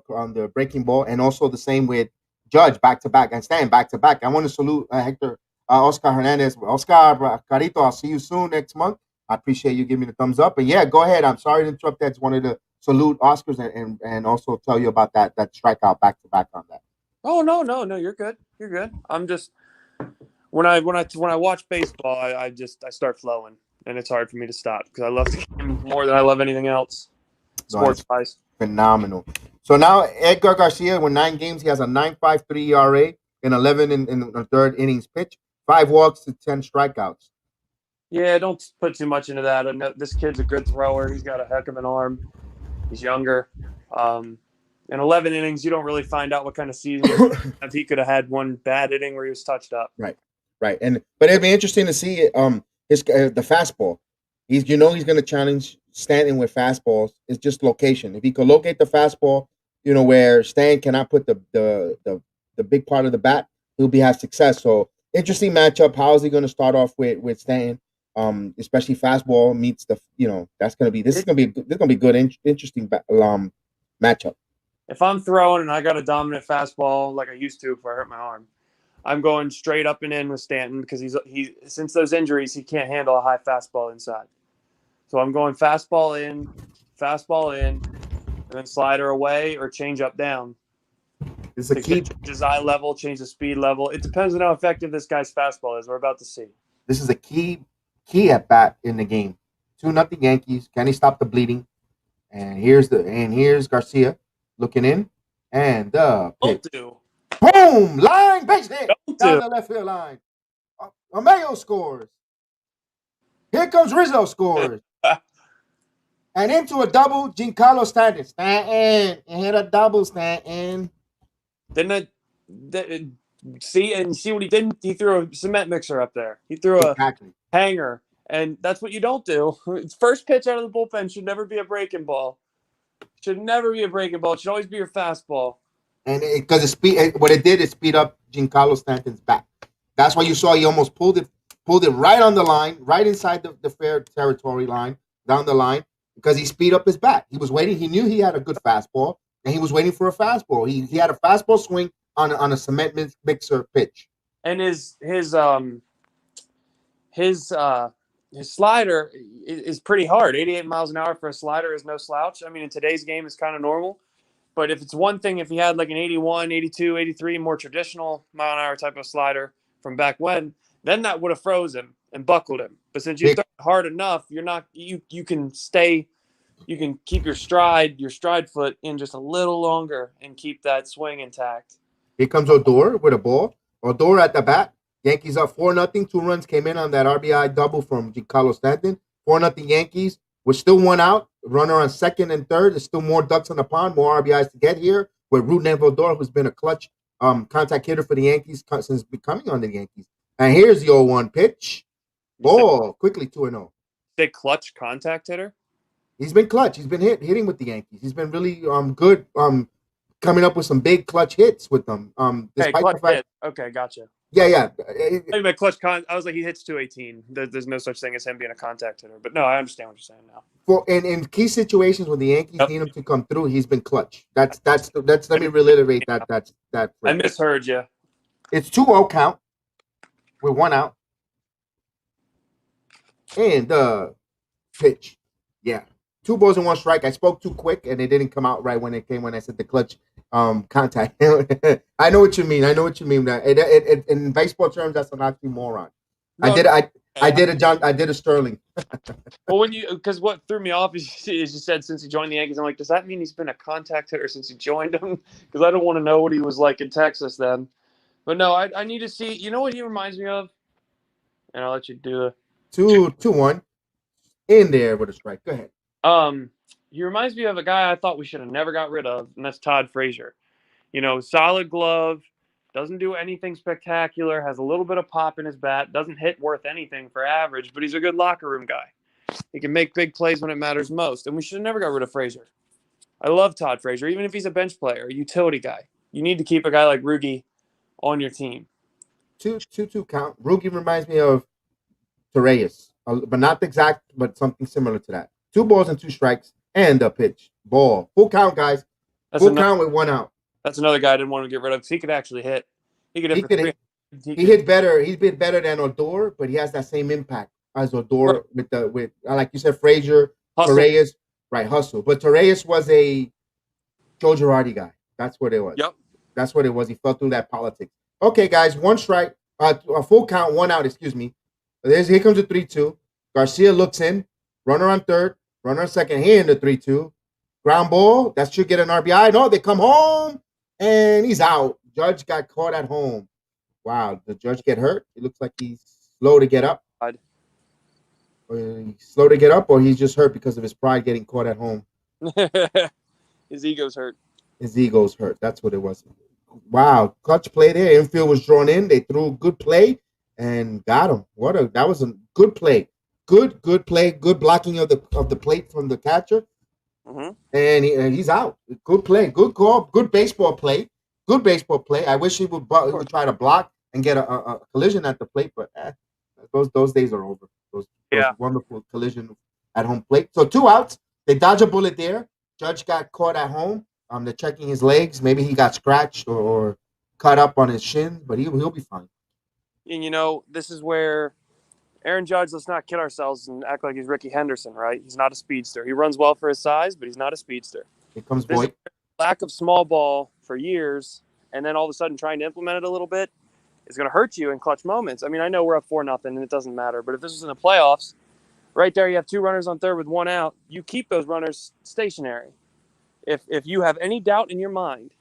on the breaking ball, and also the same with Judge back to back and Stanton back to back. I want to salute Oscar Hernandez. Oscar Carito, I'll see you soon next month. I appreciate you giving me the thumbs up. And yeah, go ahead. I'm sorry to interrupt that. Just wanted to salute Oscars and also tell you about that strikeout back to back on that. Oh no, you're good. You're good. I'm just when I watch baseball, I start flowing, and it's hard for me to stop because I love the game more than I love anything else. Sports wise, phenomenal. So now Edgar Garcia, with 9 games, he has a 9.53 ERA and 11 in the third innings pitch, 5 walks to 10 strikeouts. Yeah, don't put too much into that. This kid's a good thrower. He's got a heck of an arm. He's younger. In 11 innings, you don't really find out what kind of season he could have had one bad inning where he was touched up. Right. But it'd be interesting to see his the fastball. He's he's going to challenge Stanton with fastballs. It's just location. If he could locate the fastball, where Stan cannot put the big part of the bat, he'll have success. So interesting matchup. How is he going to start off with Stanton? Especially fastball meets the this is going to be good, interesting matchup. If I'm throwing and I got a dominant fastball like I used to if I hurt my arm, I'm going straight up and in with Stanton because he since those injuries he can't handle a high fastball inside. So I'm going fastball in, and then slider away or change up down. It's a key. Change his eye level, change the speed level. It depends on how effective this guy's fastball is. We're about to see. This is a key at bat in the game. 2-0 Yankees. Can he stop the bleeding? And here's Garcia looking in, and Don't do. Boom! Line base hit Don't down do. the left field line. Romeo scores. Here comes Rizzo scores. And into a double, Giancarlo Stanton. Stanton, and hit a double, Stanton. See what he did? He threw a cement mixer up there. He threw a hanger, and that's what you don't do. First pitch out of the bullpen should never be a breaking ball. Should never be a breaking ball. It should always be your fastball. And because what it did is speed up Giancarlo Stanton's bat. That's why you saw he almost pulled it right on the line, right inside the fair territory line, down the line, because he speed up his bat. He was waiting. He knew he had a good fastball, and he was waiting for a fastball. He had a fastball swing on a cement mixer pitch. And his slider is pretty hard. 88 miles an hour for a slider is no slouch. I mean, in today's game, it's kind of normal. But if it's one thing, if he had like an 81, 82, 83, more traditional mile an hour type of slider from back when, then that would have froze him and buckled him. But since you throw it hard enough, you're not you can keep your stride foot in just a little longer and keep that swing intact. Here comes Odor with a ball. Odor at the bat. Yankees up 4-0. 2 runs came in on that RBI double from Giancarlo Stanton. 4-0 Yankees. We're still 1 out. Runner on second and third. There's still more ducks on the pond, more RBIs to get here. With Ruben Odor, who's been a clutch contact hitter for the Yankees since becoming on the Yankees. And here's the 0-1 pitch. Ball quickly 2-0. Big clutch contact hitter. He's been clutch. He's been hitting with the Yankees. He's been really good. Coming up with some big clutch hits with them. Despite the fact, okay, gotcha. Yeah. I was like, he hits 218. There's no such thing as him being a contact hitter. But no, I understand what you're saying now. For in key situations when the Yankees need him to come through, he's been clutch. That's let me reiterate that. That's that. I misheard you. It's 2-0 count with 1 out. And pitch. Yeah. 2 balls and 1 strike. I spoke too quick and it didn't come out right when I said the clutch contact. I know what you mean. That in baseball terms, that's an oxymoron. No, I did a Sterling. Well, because what threw me off is you said since he joined the Yankees, I'm like, does that mean he's been a contact hitter since he joined them? Because I don't want to know what he was like in Texas then. But no, I need to see. You know what he reminds me of? And I'll let you do it. 2-1 in there with a strike. Go ahead. He reminds me of a guy I thought we should have never got rid of, and that's Todd Frazier. Solid glove, doesn't do anything spectacular, has a little bit of pop in his bat, doesn't hit worth anything for average, but he's a good locker room guy. He can make big plays when it matters most, and we should have never got rid of Frazier. I love Todd Frazier, even if he's a bench player, a utility guy. You need to keep a guy like Rugi on your team. 2-2 count. Rugi reminds me of Torreyes, but not exact, but something similar to that. 2 balls and 2 strikes, and a pitch. Ball. Full count, guys. Full count with 1 out. That's another guy I didn't want to get rid of because he could actually hit. He hit better. He's been better than Odor, but he has that same impact as Odor with like you said, Frazier, Torreyes, right? Hustle. But Torreyes was a Joe Girardi guy. That's what it was. Yep. That's what it was. He fell through that politics. Okay, guys. 1 strike. A full count. 1 out. Excuse me. Here comes the 3-2. Garcia looks in. Runner on third. Runner on second. Here in the 3-2. Ground ball. That should get an RBI. No, they come home. And he's out. Judge got caught at home. Wow. Did Judge get hurt? It looks like he's slow to get up. Slow to get up, or he's just hurt because of his pride getting caught at home. His ego's hurt. His ego's hurt. That's what it was. Wow, clutch play there. Infield was drawn in. They threw a good play and got him. That was a good play. Good play. Good blocking of the plate from the catcher. Mm-hmm. And he's out. Good play. Good call. Good baseball play. Good baseball play. I wish he would try to block and get a collision at the plate, but those days are over. Those wonderful collision at home plate. So 2 outs. They dodge a bullet there. Judge got caught at home. They're checking his legs. Maybe he got scratched or cut up on his shin, but he'll be fine. And this is where Aaron Judge, let's not kid ourselves and act like he's Ricky Henderson, right? He's not a speedster. He runs well for his size, but he's not a speedster. Here comes Boyd. Lack of small ball for years, and then all of a sudden trying to implement it a little bit is going to hurt you in clutch moments. I mean, I know we're up 4-0 and it doesn't matter, but if this was in the playoffs, right there you have 2 runners on third with 1 out. You keep those runners stationary. If you have any doubt in your mind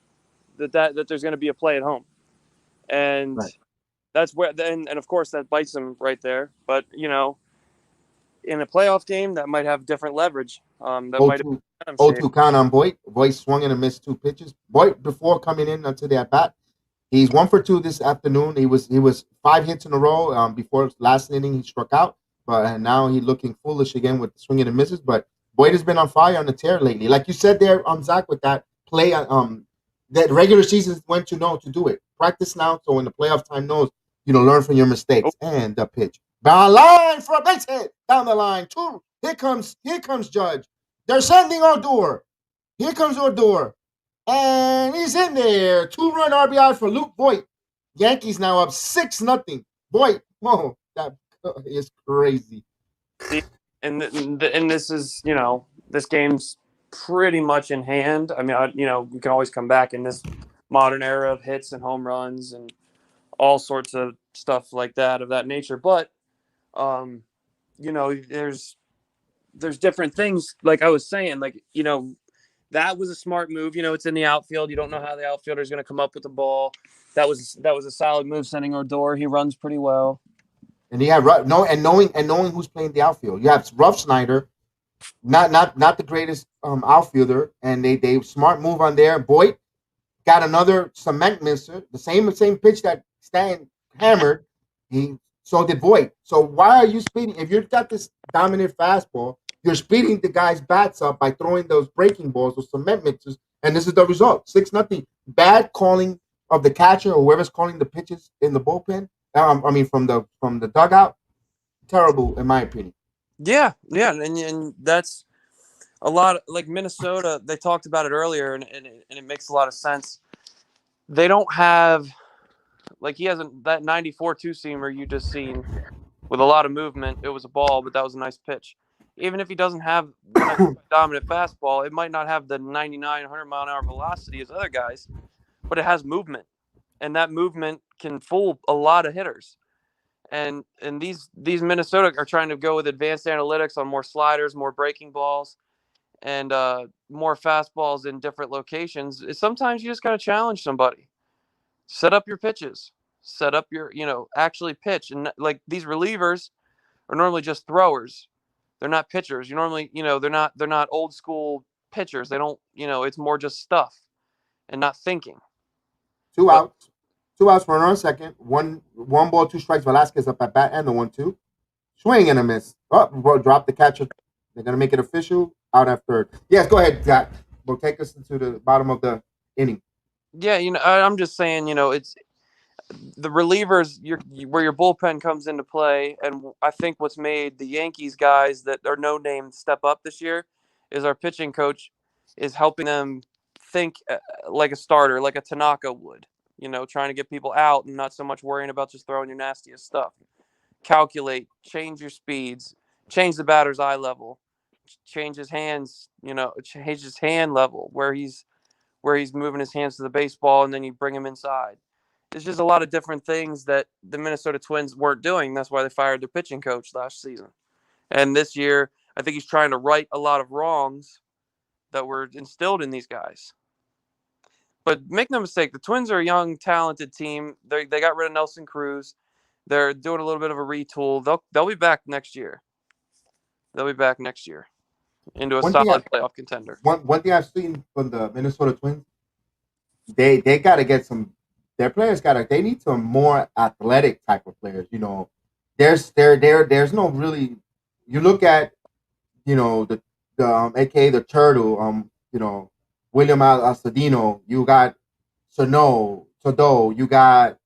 that there's going to be a play at home, and right. That's where then, and of course that bites them right there. But in a playoff game, that might have different leverage. That might have 0-2 count on Boyd. Boyd swung and missed 2 pitches. Boyd, before coming in onto the at bat, he's 1 for 2 this afternoon. He was 5 hits in a row. Before last inning, he struck out, but now he's looking foolish again with swinging and misses. But Boyd has been on fire on the tear lately, like you said there, Zach, with that play. That regular season is when to know to do it. Practice now, so when the playoff time knows. Learn from your mistakes. And the pitch. Down line for a base hit. Down the line. 2. Here comes Judge. They're sending Odor. Here comes Odor. And he's in there. 2-run RBI for Luke Voit. Yankees now up 6-0. Voit. Whoa, that is crazy. And this is, this game's pretty much in hand. I mean, we can always come back in this modern era of hits and home runs and all sorts of stuff like that of that nature. But, there's different things. Like I was saying, that was a smart move. It's in the outfield. You don't know how the outfielder is going to come up with the ball. That was a solid move sending Odor. He runs pretty well. And he had knowing who's playing the outfield. You have Rough Snyder, not the greatest outfielder, and they smart move on there. Boyd got another cement misser, the same pitch that Stan hammered. So did Boyd. So why are you speeding? If you've got this dominant fastball, you're speeding the guy's bats up by throwing those breaking balls, those cement mixers, and this is the result: 6-0. Bad calling of the catcher or whoever's calling the pitches in the bullpen. From the dugout. Terrible, in my opinion. Yeah, and that's a lot. Like Minnesota, they talked about it earlier, and it makes a lot of sense. They don't have. Like he hasn't that 94 2-seamer you just seen with a lot of movement. It was a ball, but that was a nice pitch. Even if he doesn't have the dominant fastball, it might not have the 99, 100-mile-an-hour velocity as other guys, but it has movement, and that movement can fool a lot of hitters. And these Minnesota are trying to go with advanced analytics on more sliders, more breaking balls, and more fastballs in different locations. Sometimes you just got to challenge somebody. Set up your pitches, set up your, actually pitch. And like these relievers are normally just throwers. They're not pitchers. You normally, they're not old school pitchers. They don't, it's more just stuff and not thinking. 2 outs. 2 outs for another second. One ball, 2 strikes. Velazquez up at bat and the 1-2. Swing and a miss. Drop the catcher. They're going to make it official. Out at third. Yes, go ahead, Zach. We'll take us into the bottom of the inning. Yeah, I'm just saying, it's the relievers where your bullpen comes into play. And I think what's made the Yankees guys that are no name step up this year is our pitching coach is helping them think like a starter, like a Tanaka would, trying to get people out and not so much worrying about just throwing your nastiest stuff. Calculate, change your speeds, change the batter's eye level, change his hands, change his hand level where he's moving his hands to the baseball, and then you bring him inside. There's just a lot of different things that the Minnesota Twins weren't doing. That's why they fired their pitching coach last season. And this year, I think he's trying to right a lot of wrongs that were instilled in these guys. But make no mistake, the Twins are a young, talented team. They got rid of Nelson Cruz. They're doing a little bit of a retool. They'll be back next year. Into a solid playoff contender. One thing I've seen from the Minnesota Twins, they got to get some. Their players they need some more athletic type of players. There's no really. You look at the aka the turtle William Alcedino. You got Sado. You got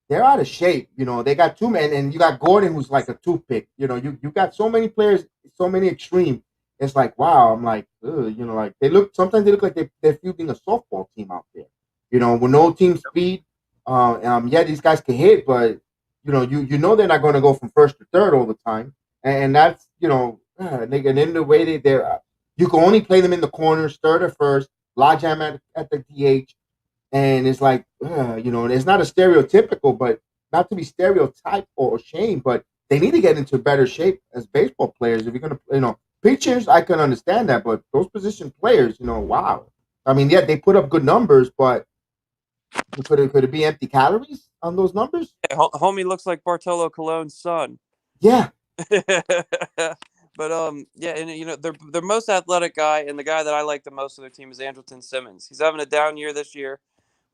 they're out of shape. They got two men, and you got Gordon, who's like a toothpick. You got so many players, so many extreme. It's like wow. I'm like, ugh, like sometimes they look like they're fielding a softball team out there. With no team speed. Yeah, these guys can hit, but you know they're not going to go from first to third all the time, and that's and then the way they're you can only play them in the corners, third or first, log jam at the DH, and it's like it's not a stereotypical, but not to be stereotyped or ashamed, but they need to get into better shape as baseball players. If you're gonna, pitchers, I can understand that, but those position players, wow. I mean, yeah, they put up good numbers, but could it be empty calories on those numbers? Homie looks like Bartolo Colon's son. Yeah. But yeah, and their most athletic guy and the guy that I like the most of their team is Andrelton Simmons. He's having a down year this year,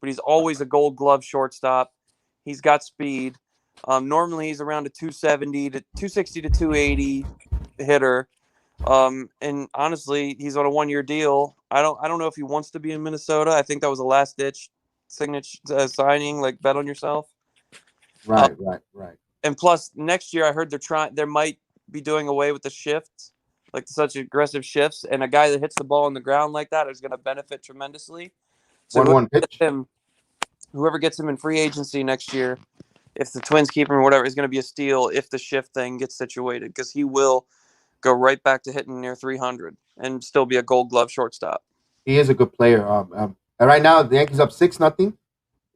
but he's always a Gold Glove shortstop. He's got speed. Normally he's around a 270 to 260 to 280 hitter. And honestly, he's on a 1-year deal. I don't know if he wants to be in Minnesota. I think that was a last ditch signing, like bet on yourself. Right. And plus, next year I heard they might be doing away with the shifts, like such aggressive shifts, and a guy that hits the ball on the ground like that is going to benefit tremendously. So 1-1 pitch. Whoever gets him in free agency next year, if the Twins keep him or whatever, is going to be a steal if the shift thing gets situated, because he will go right back to hitting near 300 and still be a Gold Glove shortstop. He is a good player. And right now the Yankees up 6-0.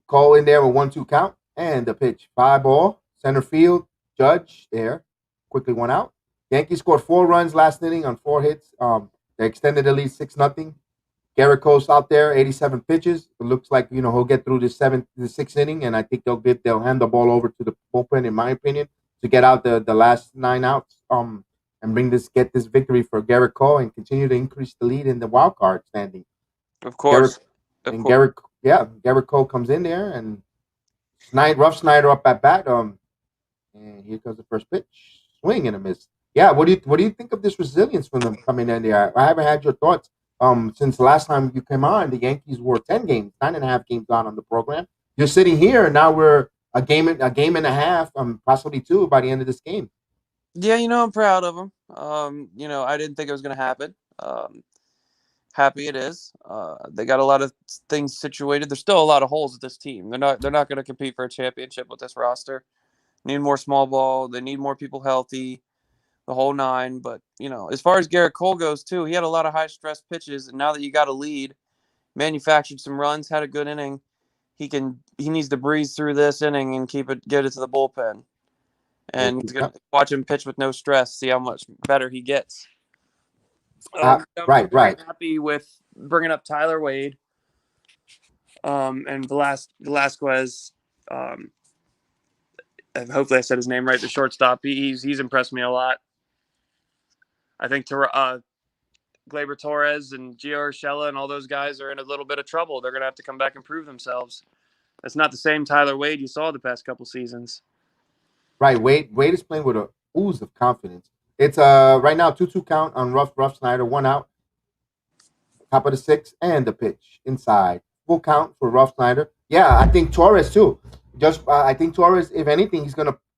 Call in there a 1-2 count and the pitch, 5-ball, center field. Judge there, quickly 1 out. Yankees scored 4 runs last inning on 4 hits. They extended the lead 6-0. Garrett Cole's out there, 87 pitches. It looks like he'll get through the 6th inning, and I think they'll hand the ball over to the bullpen, in my opinion, to get out the last 9 outs. And get this victory for Garrett Cole and continue to increase the lead in the wild card standing. Of course. Garrett Cole comes in there and Snyder up at bat. And here comes the first pitch, swing and a miss. Yeah, what do you think of this resilience from them coming in there? I haven't had your thoughts since the last time you came on. The Yankees were 10 games, 9.5 games on the program. You're sitting here, and now we're a game and a half, possibly 2 by the end of this game. Yeah, I'm proud of them. I didn't think it was going to happen. Happy it is. They got a lot of things situated. There's still a lot of holes at this team. They're not going to compete for a championship with this roster. Need more small ball. They need more people healthy. The whole 9. But as far as Garrett Cole goes too, he had a lot of high stress pitches. And now that you got a lead, manufactured some runs, had a good inning. He needs to breeze through this inning and get it to the bullpen. And he's going to watch him pitch with no stress, see how much better he gets. Right. Happy with bringing up Tyler Wade and Velazquez. Hopefully I said his name right, the shortstop. He's impressed me a lot. I think Gleyber Torres and Gio Urshela and all those guys are in a little bit of trouble. They're going to have to come back and prove themselves. It's not the same Tyler Wade you saw the past couple seasons. Right, Wade is playing with a ooze of confidence. It's right now 2-2 count on Rough Snyder, 1 out. Top of the 6th and the pitch inside. Full count for Rough Snyder. Yeah, I think Torres too. I think Torres, if anything,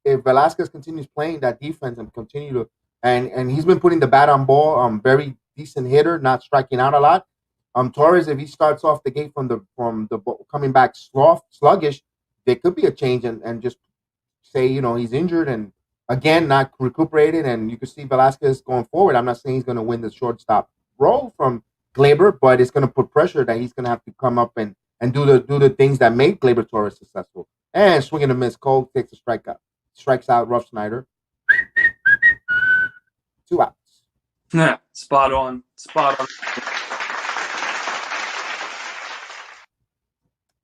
if Velazquez continues playing that defense and continue to and he's been putting the bat on ball, very decent hitter, not striking out a lot. Torres, if he starts off the gate from the coming back sluggish, there could be a change and just say he's injured and again not recuperated, and you can see Velazquez going forward. I'm not saying he's going to win the shortstop role from Gleyber, but it's going to put pressure that he's going to have to come up and do the things that made Gleyber Torres successful. And swinging a miss, Cole takes a strikeout, strikes out Rough Snyder. 2 outs. Yeah, spot on.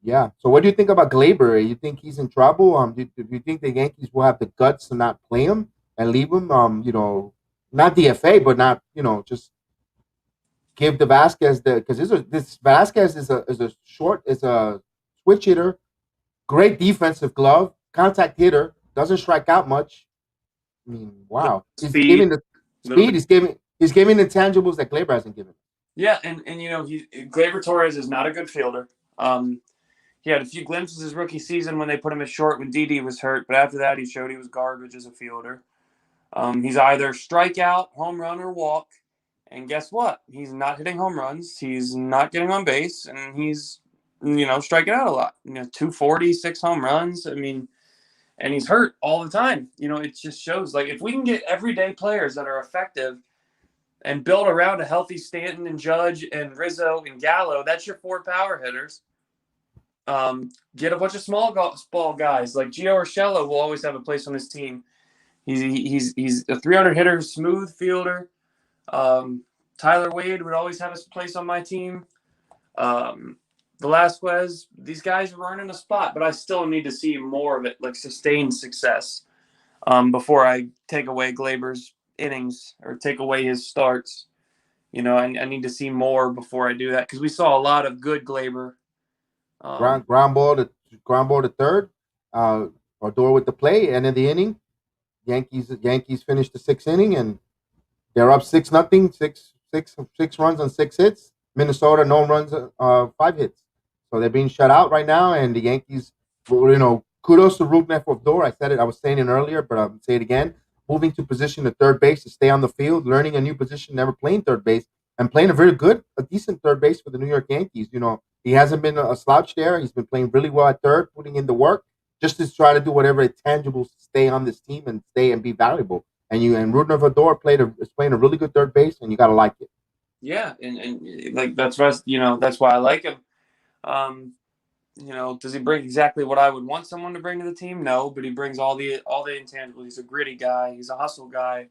Yeah. So what do you think about Gleyber? You think he's in trouble? Do you think the Yankees will have the guts to not play him and leave him? Not DFA, but not just give the Vasquez because this Vasquez is a switch hitter, great defensive glove, contact hitter, doesn't strike out much. I mean, wow, he's Speed, giving the little speed. bit. He's giving intangibles that Glaber hasn't given. Yeah, and Gleyber Torres is not a good fielder. He had a few glimpses his rookie season when they put him at short when JEDI was hurt, but after that he showed he was garbage as a fielder. He's either strikeout, home run, or walk. And guess what? He's not hitting home runs. He's not getting on base, and he's striking out a lot. 240, 6 home runs. I mean, and he's hurt all the time. It just shows like if we can get everyday players that are effective and build around a healthy Stanton and Judge and Rizzo and Gallo, that's your 4 power hitters. Get a bunch of small ball guys like Gio Urshela will always have a place on this team. He's a 300 hitter, smooth fielder. Tyler Wade would always have a place on my team. Velazquez, these guys were earning a spot, but I still need to see more of it, like sustained success, before I take away Glaber's innings or take away his starts. I need to see more before I do that because we saw a lot of good Glaber. Ground ball to third, Odor with the play, end of the inning. Yankees finished the 6th inning and they're up 6-0, six runs on 6 hits. Minnesota no runs, 5 hits. So they're being shut out right now, and the Yankees, kudos to Rougned Odor. I said it, I was saying it earlier, but I'll say it again. Moving to position at third base to stay on the field, learning a new position, never playing third base, and playing a decent third base for the New York Yankees. He hasn't been a slouch there. He's been playing really well at third, putting in the work, just to try to do whatever tangibles to stay on this team and stay and be valuable. And Rougned Odor is playing a really good third base, and you gotta like it. Yeah, and like that's why I like him. Does he bring exactly what I would want someone to bring to the team? No, but he brings all the intangibles. He's a gritty guy. He's a hustle guy.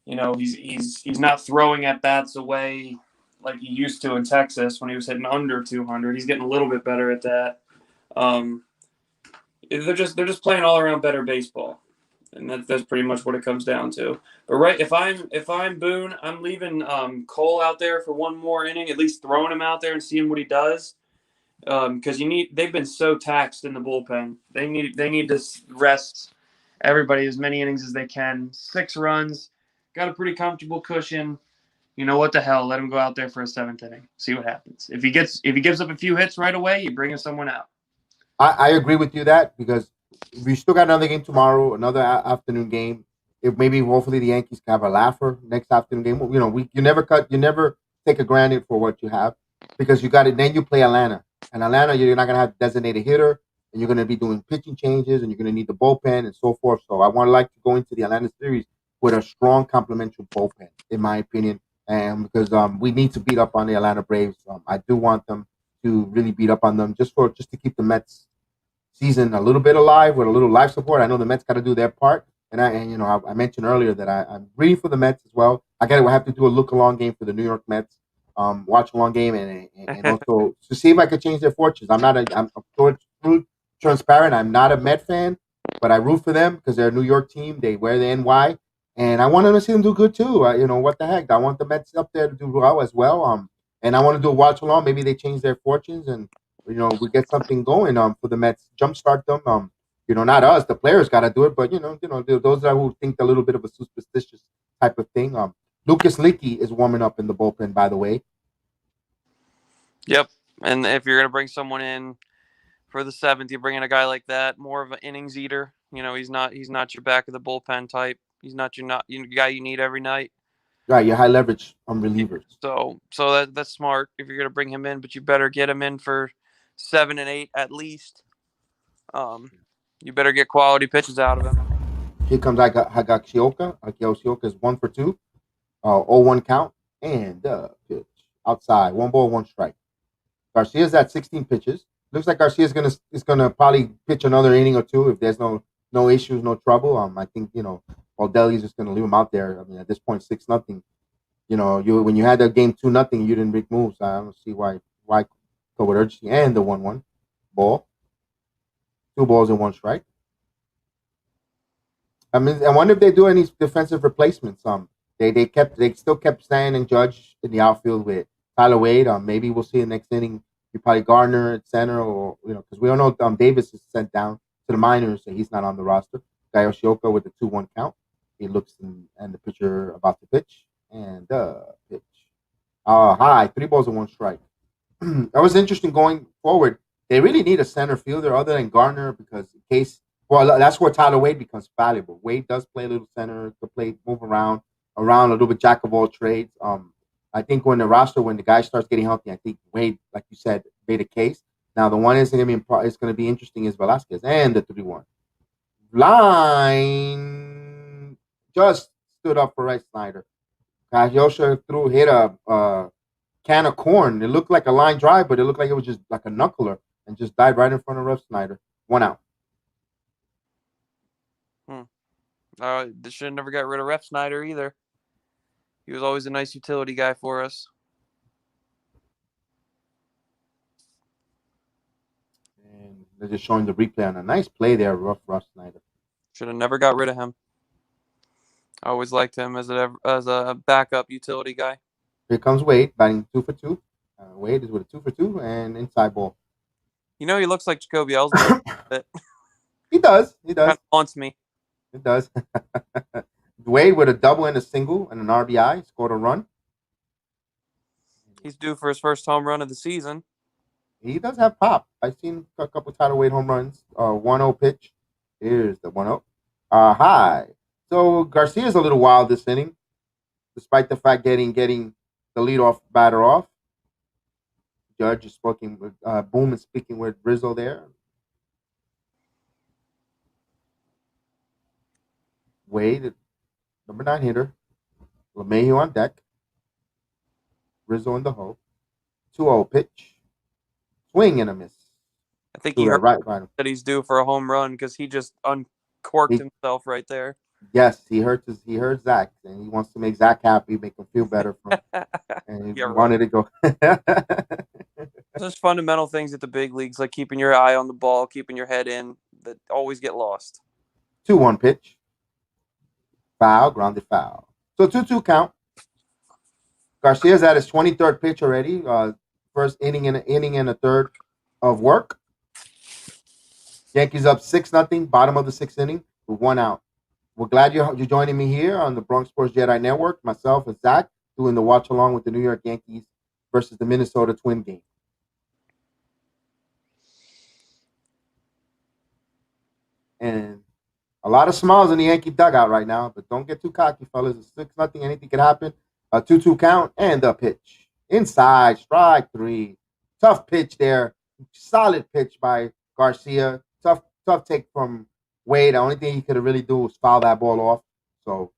He's not throwing at bats away like he used to in Texas when he was hitting under 200. He's getting a little bit better at that. They're just playing all around better baseball, and that's pretty much what it comes down to. But right, if I'm Boone, I'm leaving Cole out there for one more inning, at least throwing him out there and seeing what he does. Because they've been so taxed in the bullpen. They need to rest everybody as many innings as they can. 6 runs, got a pretty comfortable cushion. What the hell? Let him go out there for a 7th inning. See what happens. If he gives up a few hits right away, you bring someone out. I agree with you that because we still got another game tomorrow, another afternoon game. Hopefully the Yankees can have a laugher next afternoon game. You never take a granted for what you have because you got it. Then you play Atlanta. And Atlanta, you're not going to have designated hitter, and you're going to be doing pitching changes, and you're going to need the bullpen and so forth. So I want to like to go into the Atlanta series with a strong complementary bullpen, in my opinion, and because we need to beat up on the Atlanta Braves. I do want them to really beat up on them just to keep the Mets season a little bit alive with a little life support. I know the Mets got to do their part, and I mentioned earlier that I'm rooting for the Mets as well. I have to do a look along game for the New York Mets. Watch along game and also to see if I could change their fortunes. I'm transparent. I'm not a Met fan, but I root for them because they're a New York team. They wear the NY, and I want to see them do good too. What the heck? I want the Mets up there to do well as well. And I want to do a watch along. Maybe they change their fortunes and we get something going for the Mets. Jumpstart them. Not us. The players got to do it, but those who think a little bit of a superstitious type of thing. Lucas Licky is warming up in the bullpen, by the way. Yep, and if you're going to bring someone in for the 7th, you bring in a guy like that, more of an innings eater. He's not your back of the bullpen type. He's not your guy you need every night. Right, your high leverage relievers. So that's smart if you're going to bring him in, but you better get him in for 7 and 8 at least. You better get quality pitches out of him. Here comes Higashioka. Higashioka is 1 for 2. 0-1 count and pitch outside. 1 ball, 1 strike. Garcia's at 16 pitches. Looks like Garcia's is gonna probably pitch another inning or two if there's no issues, no trouble. I think Valdelli's just gonna leave him out there. I mean, at this point, 6-0. When you had that game 2-0, you didn't make moves. I don't see why go with urgency and the 1-1 ball. 2 balls and 1 strike. I mean, I wonder if they do any defensive replacements. they still kept Stan and Judge in the outfield with Tyler Wade. Maybe we'll see the next inning. You probably Gardner at center, or because we don't know Davis is sent down to the minors, so he's not on the roster. Guy Yoshioka with the 2-1 count. He looks and the pitcher about to pitch and pitch. High, 3 balls and 1 strike. That was interesting going forward. They really need a center fielder other than Gardner because in case. Well, that's where Tyler Wade becomes valuable. Wade does play a little center, to play, move around a little bit, jack of all trades. I think when the guy starts getting healthy, I think Wade, like you said, made a case. Now the one is going to be interesting is Velazquez and the 3-1 line just stood up for Red Snyder. Kajosha hit a can of corn. It looked like a line drive, but it looked like it was just like a knuckler and just died right in front of Red Snyder. 1 out. They should have never got rid of Ref Snyder either. He was always a nice utility guy for us. And they're just showing the replay on a nice play there, Rough Snyder. Should have never got rid of him. I always liked him as a backup utility guy. Here comes Wade, batting 2 for 2. Wade is with a 2 for 2 and inside ball. He looks like Jacoby Ellsbury a bit. He does. Kind of haunts me. It does. Wade with a double and a single and an RBI, scored a run. He's due for his first home run of the season. He does have pop. I've seen a couple Tyler Wade home runs. 1-0 pitch. Here's the 1-0. High. So Garcia's a little wild this inning, despite the fact getting the leadoff batter off. Judge is speaking with Boom is speaking with Rizzo there. Wade, number 9 hitter. LeMahieu on deck. Rizzo in the hole. 2-0 pitch. Swing and a miss. I think he heard right. that he's due for a home run because he just uncorked himself right there. Yes, he heard Zach, and he wants to make Zach happy, make him feel better. And he wanted to go. There's fundamental things at the big leagues, like keeping your eye on the ball, keeping your head in, that always get lost. 2-1 pitch. Foul, grounded foul. So 2-2 count. Garcia's at his 23rd pitch already. First inning and a third of work. Yankees up 6-0, bottom of the 6th inning with 1 out. We're glad you're joining me here on the Bronx Sports Jedi Network. Myself and Zach doing the watch along with the New York Yankees versus the Minnesota Twin game. And a lot of smiles in the Yankee dugout right now, but don't get too cocky, fellas. It's 6-0. Anything can happen. A 2-2 count and the pitch. Inside, strike 3. Tough pitch there. Solid pitch by Garcia. Tough take from Wade. The only thing he could have really do was foul that ball off. So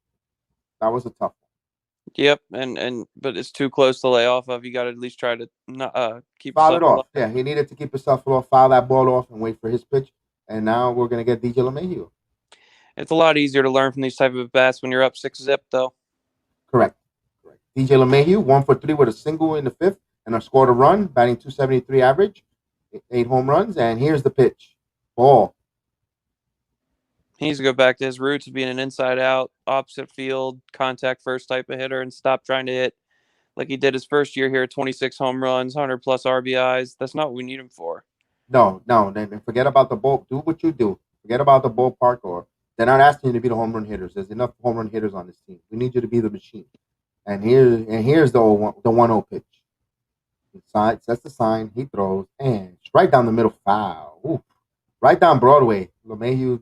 that was a tough one. Yep, but it's too close to lay off of. You got to at least try to keep foul it off. Alive. Yeah, he needed to keep himself off, foul that ball off, and wait for his pitch. And now we're gonna get DJ LeMahieu. It's a lot easier to learn from these type of bats when you're up 6-0, though. Correct. DJ LeMahieu 1 for 3 with a single in the 5th and scored a run, batting .273 average, 8 home runs. And here's the pitch, ball. He needs to go back to his roots of being an inside-out, opposite field, contact first type of hitter and stop trying to hit like he did his first year here, 26 home runs, 100-plus RBIs. That's not what we need him for. No. Then forget about the ball. Do what you do. Forget about the ballpark, or they're not asking you to be the home run hitters. There's enough home run hitters on this team. We need you to be the machine. And here's the 1-0 pitch. Inside, sets the sign. He throws, and it's right down the middle, foul. Oof. Right down Broadway. LeMahieu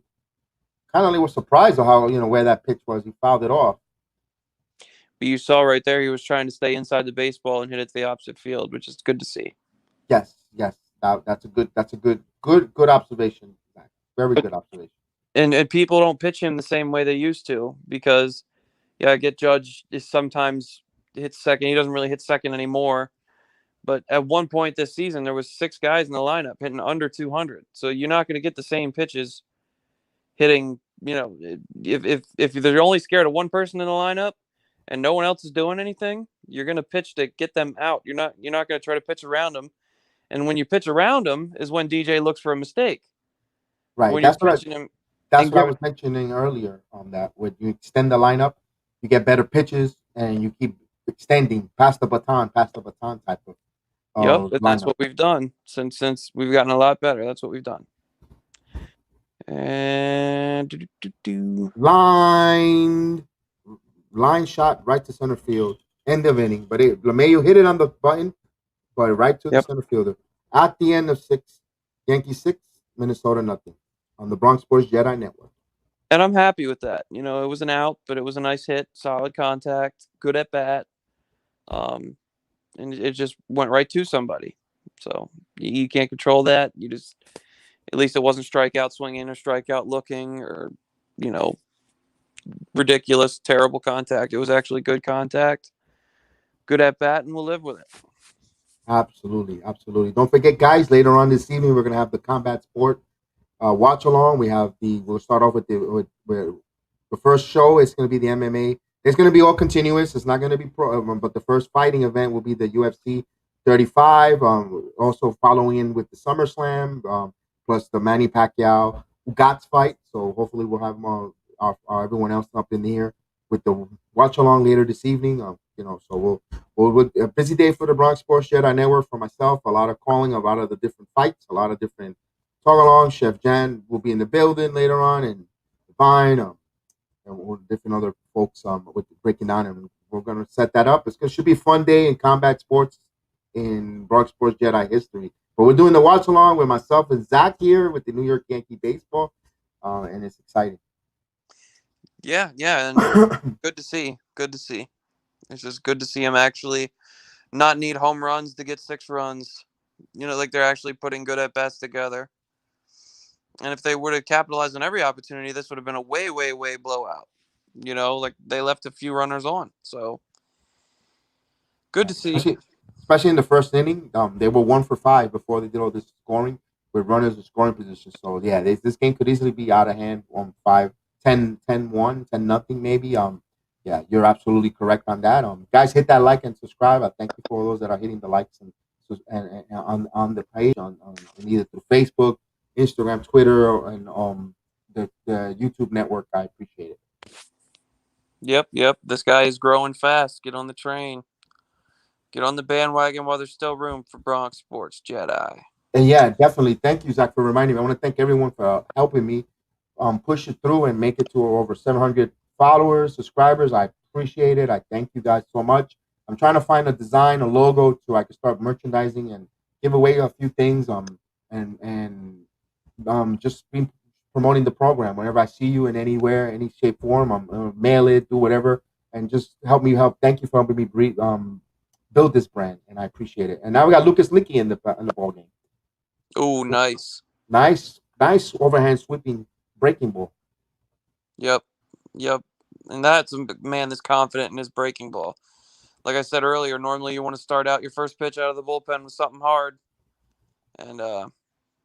kind of was surprised at how where that pitch was. He fouled it off. But you saw right there, he was trying to stay inside the baseball and hit it to the opposite field, which is good to see. Yes. That's a good observation. Very good observation. And people don't pitch him the same way they used to because, I get Judge is sometimes hits second. He doesn't really hit second anymore. But at one point this season, there was 6 guys in the lineup hitting under 200. So you're not going to get the same pitches hitting. If they're only scared of one person in the lineup and no one else is doing anything, you're going to pitch to get them out. You're not going to try to pitch around them. And when you pitch around them is when DJ looks for a mistake. Right. When That's you're what pitching him. That's what I was mentioning earlier on that. When you extend the lineup, you get better pitches, and you keep extending past the baton type of Yep, and that's lineup. what we've done since we've gotten a lot better. That's what we've done. And Line shot right to center field. End of inning. But LeMahieu hit it on the button, but right to the center fielder. At the end of 6, Yankees 6, Minnesota nothing on the Bronx Sports Jedi Network. And I'm happy with that. You know, it was an out, but it was a nice hit, solid contact, good at bat. And it just went right to somebody. So you can't control that. You just, at least it wasn't strikeout swinging or strikeout looking or, you know, ridiculous, terrible contact. It was actually good contact, good at bat, and we'll live with it. Absolutely, absolutely. Don't forget, guys. Later on this evening, we're gonna have the combat sport watch along. We'll start off with the first show. It's gonna be the MMA. It's gonna be all continuous. It's not gonna be pro, but the first fighting event will be the UFC 35. Also following in with the SummerSlam, plus the Manny Pacquiao Ugats fight. So hopefully we'll have everyone else up in here with the watch along later this evening. So we'll a busy day for the Bronx Sports Jedi Network for myself. A lot of calling, a lot of the different fights, a lot of different talk along. Chef Jan will be in the building later on, and Divine, and different other folks with breaking down, and we're gonna set that up. It should be a fun day in combat sports in Bronx Sports Jedi history. But we're doing the watch along with myself and Zach here with the New York Yankee baseball, and it's exciting. Yeah, and good to see. Good to see. It's just good to see him actually not need home runs to get 6 runs. You know, like they're actually putting good at bats together. And if they were to capitalize on every opportunity, this would have been a way, way, way blowout. You know, like they left a few runners on. So good to see. Especially in the first inning, they were 1 for 5 before they did all this scoring with runners in scoring position. So yeah, this game could easily be out of hand on 10-1, 10-0 maybe. Yeah, you're absolutely correct on that. Guys, hit that like and subscribe. I thank you for those that are hitting the likes and on the page on either through Facebook, Instagram, Twitter, and the YouTube network. I appreciate it. Yep. This guy is growing fast. Get on the train. Get on the bandwagon while there's still room for Bronx Sports Jedi. And yeah, definitely. Thank you, Zach, for reminding me. I want to thank everyone for helping me push it through and make it to over 700 followers, subscribers. I appreciate it. I thank you guys so much. I'm trying to find a design, a logo, so I can start merchandising and give away a few things. And just be promoting the program. Whenever I see you in anywhere, any shape, form, I'm mail it, do whatever, and just help me help. Thank you for helping me build this brand, and I appreciate it. And now we got Lucas Licky in the ball game. Oh, nice overhand sweeping breaking ball. Yep. And that's a man that's confident in his breaking ball. Like I said earlier, normally you want to start out your first pitch out of the bullpen with something hard. And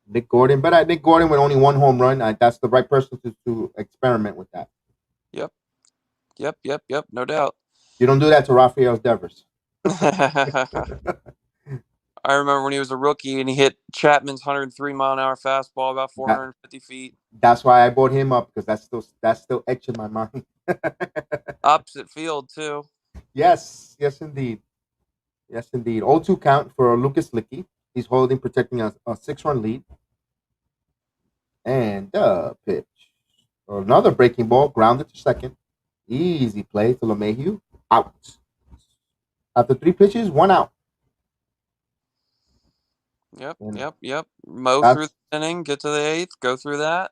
Nick Gordon, but Nick Gordon with only 1 home run. That's the right person to experiment with that. Yep. No doubt. You don't do that to Rafael Devers. I remember when he was a rookie and he hit Chapman's 103-mile-an-hour fastball about 450 feet. That's why I brought him up, because that's still etched in my mind. Opposite field too. Yes, indeed. 0-2 count for Lucas Licky. He's protecting a 6-run lead. And the pitch. Another breaking ball, grounded to second. Easy play to LeMahieu. Out. After 3 pitches, 1 out. Yep. Mow through the inning, get to the 8th, go through that.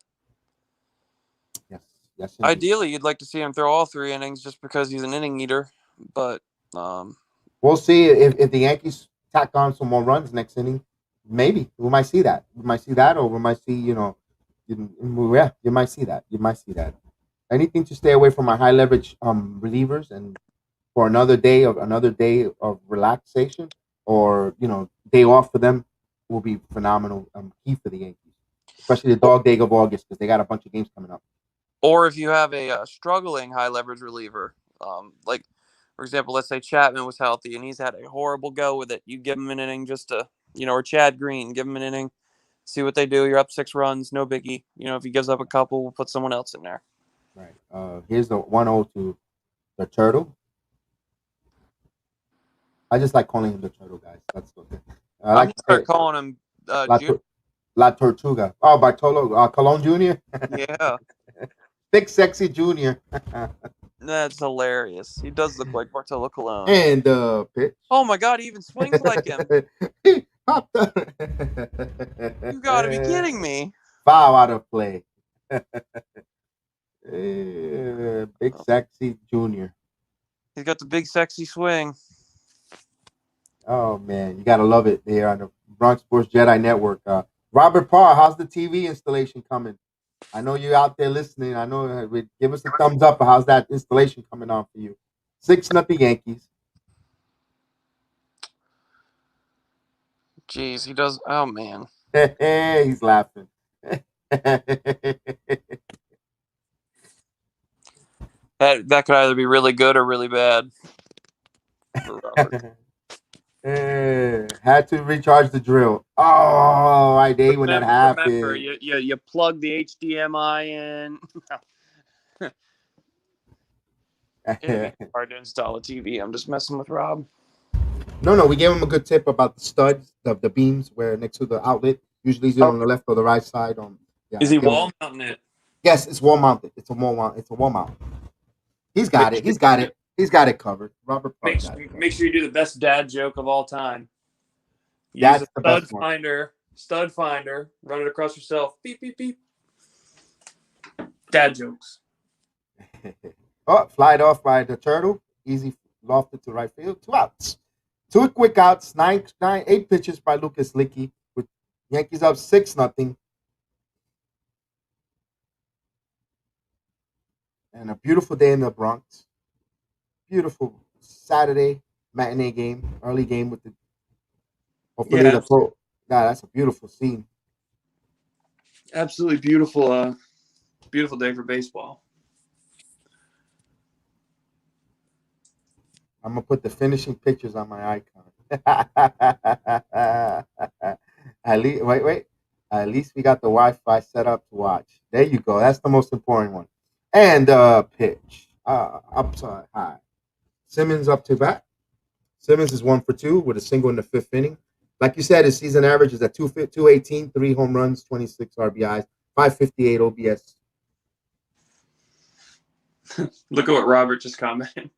Yes. Ideally, you'd like to see him throw all 3 innings just because he's an inning eater. But we'll see if the Yankees tack on some more runs next inning. Maybe we might see that. Or we might see, you might see that. Anything to stay away from our high leverage relievers, and for another day of relaxation, or day off for them, will be phenomenal. Key for the Yankees, especially the dog day of August, because they got a bunch of games coming up. Or if you have a struggling high leverage reliever, like for example, let's say Chapman was healthy and he's had a horrible go with it. You give him an inning just to, or Chad Green, give him an inning, see what they do. You're up 6 runs, no biggie. If he gives up a couple, we'll put someone else in there. Right. Here's the 1-0 to The turtle. I just like calling him the turtle, guys. That's okay. I I'm like gonna to start say calling him La, Junior. La Tortuga. Oh, Bartolo Colon Jr. Yeah, Big Sexy Jr. that's hilarious. He does look like Bartolo Colon. And pitch. Oh my God, he even swings like him. He popped up. You gotta be kidding me. Foul out of play. Big Sexy Jr. He's got the big sexy swing. Oh man, you gotta love it there on the Bronx Sports Jedi Network. Robert Parr, how's the TV installation coming? I know you're out there listening. I know. Give us a thumbs up. How's that installation coming on for you? 6-0 Yankees. Jeez, he does. Oh man, He's laughing. that could either be really good or really bad for Robert. Had to recharge the drill. Oh, I hate when that happened. Remember, you plug the HDMI in. It'd be hard to install a TV. I'm just messing with Rob. No, we gave him a good tip about the studs, the beams where next to the outlet. Usually it's on the left or the right side. Yeah, Is he wall mounting it? Yes, it's wall mounted. It's a wall mount. It's a wall mount. He's got it. He's got it. He's got it covered. Robert Park Make sure you do the best dad joke of all time. That's Use the a best one. stud finder, run it across yourself. Beep, beep, beep. Dad jokes. Oh, flied off by the turtle. Easy lofted to right field. 2 outs. 2 quick outs. 8 pitches by Lucas Licky with Yankees up 6-0. And a beautiful day in the Bronx. Beautiful Saturday matinee game, early game with the. Hopefully the pro. Nah, that's a beautiful scene. Absolutely beautiful. Beautiful day for baseball. I'm gonna put the finishing pictures on my icon. At least, wait. At least we got the Wi-Fi set up to watch. There you go. That's the most important one. And pitch. Upside high. Simmons up to bat. Simmons is 1 for 2 with a single in the 5th inning. Like you said, his season average is at 218, 3 home runs, 26 RBIs, 558 OBS. Look at what Robert just commented.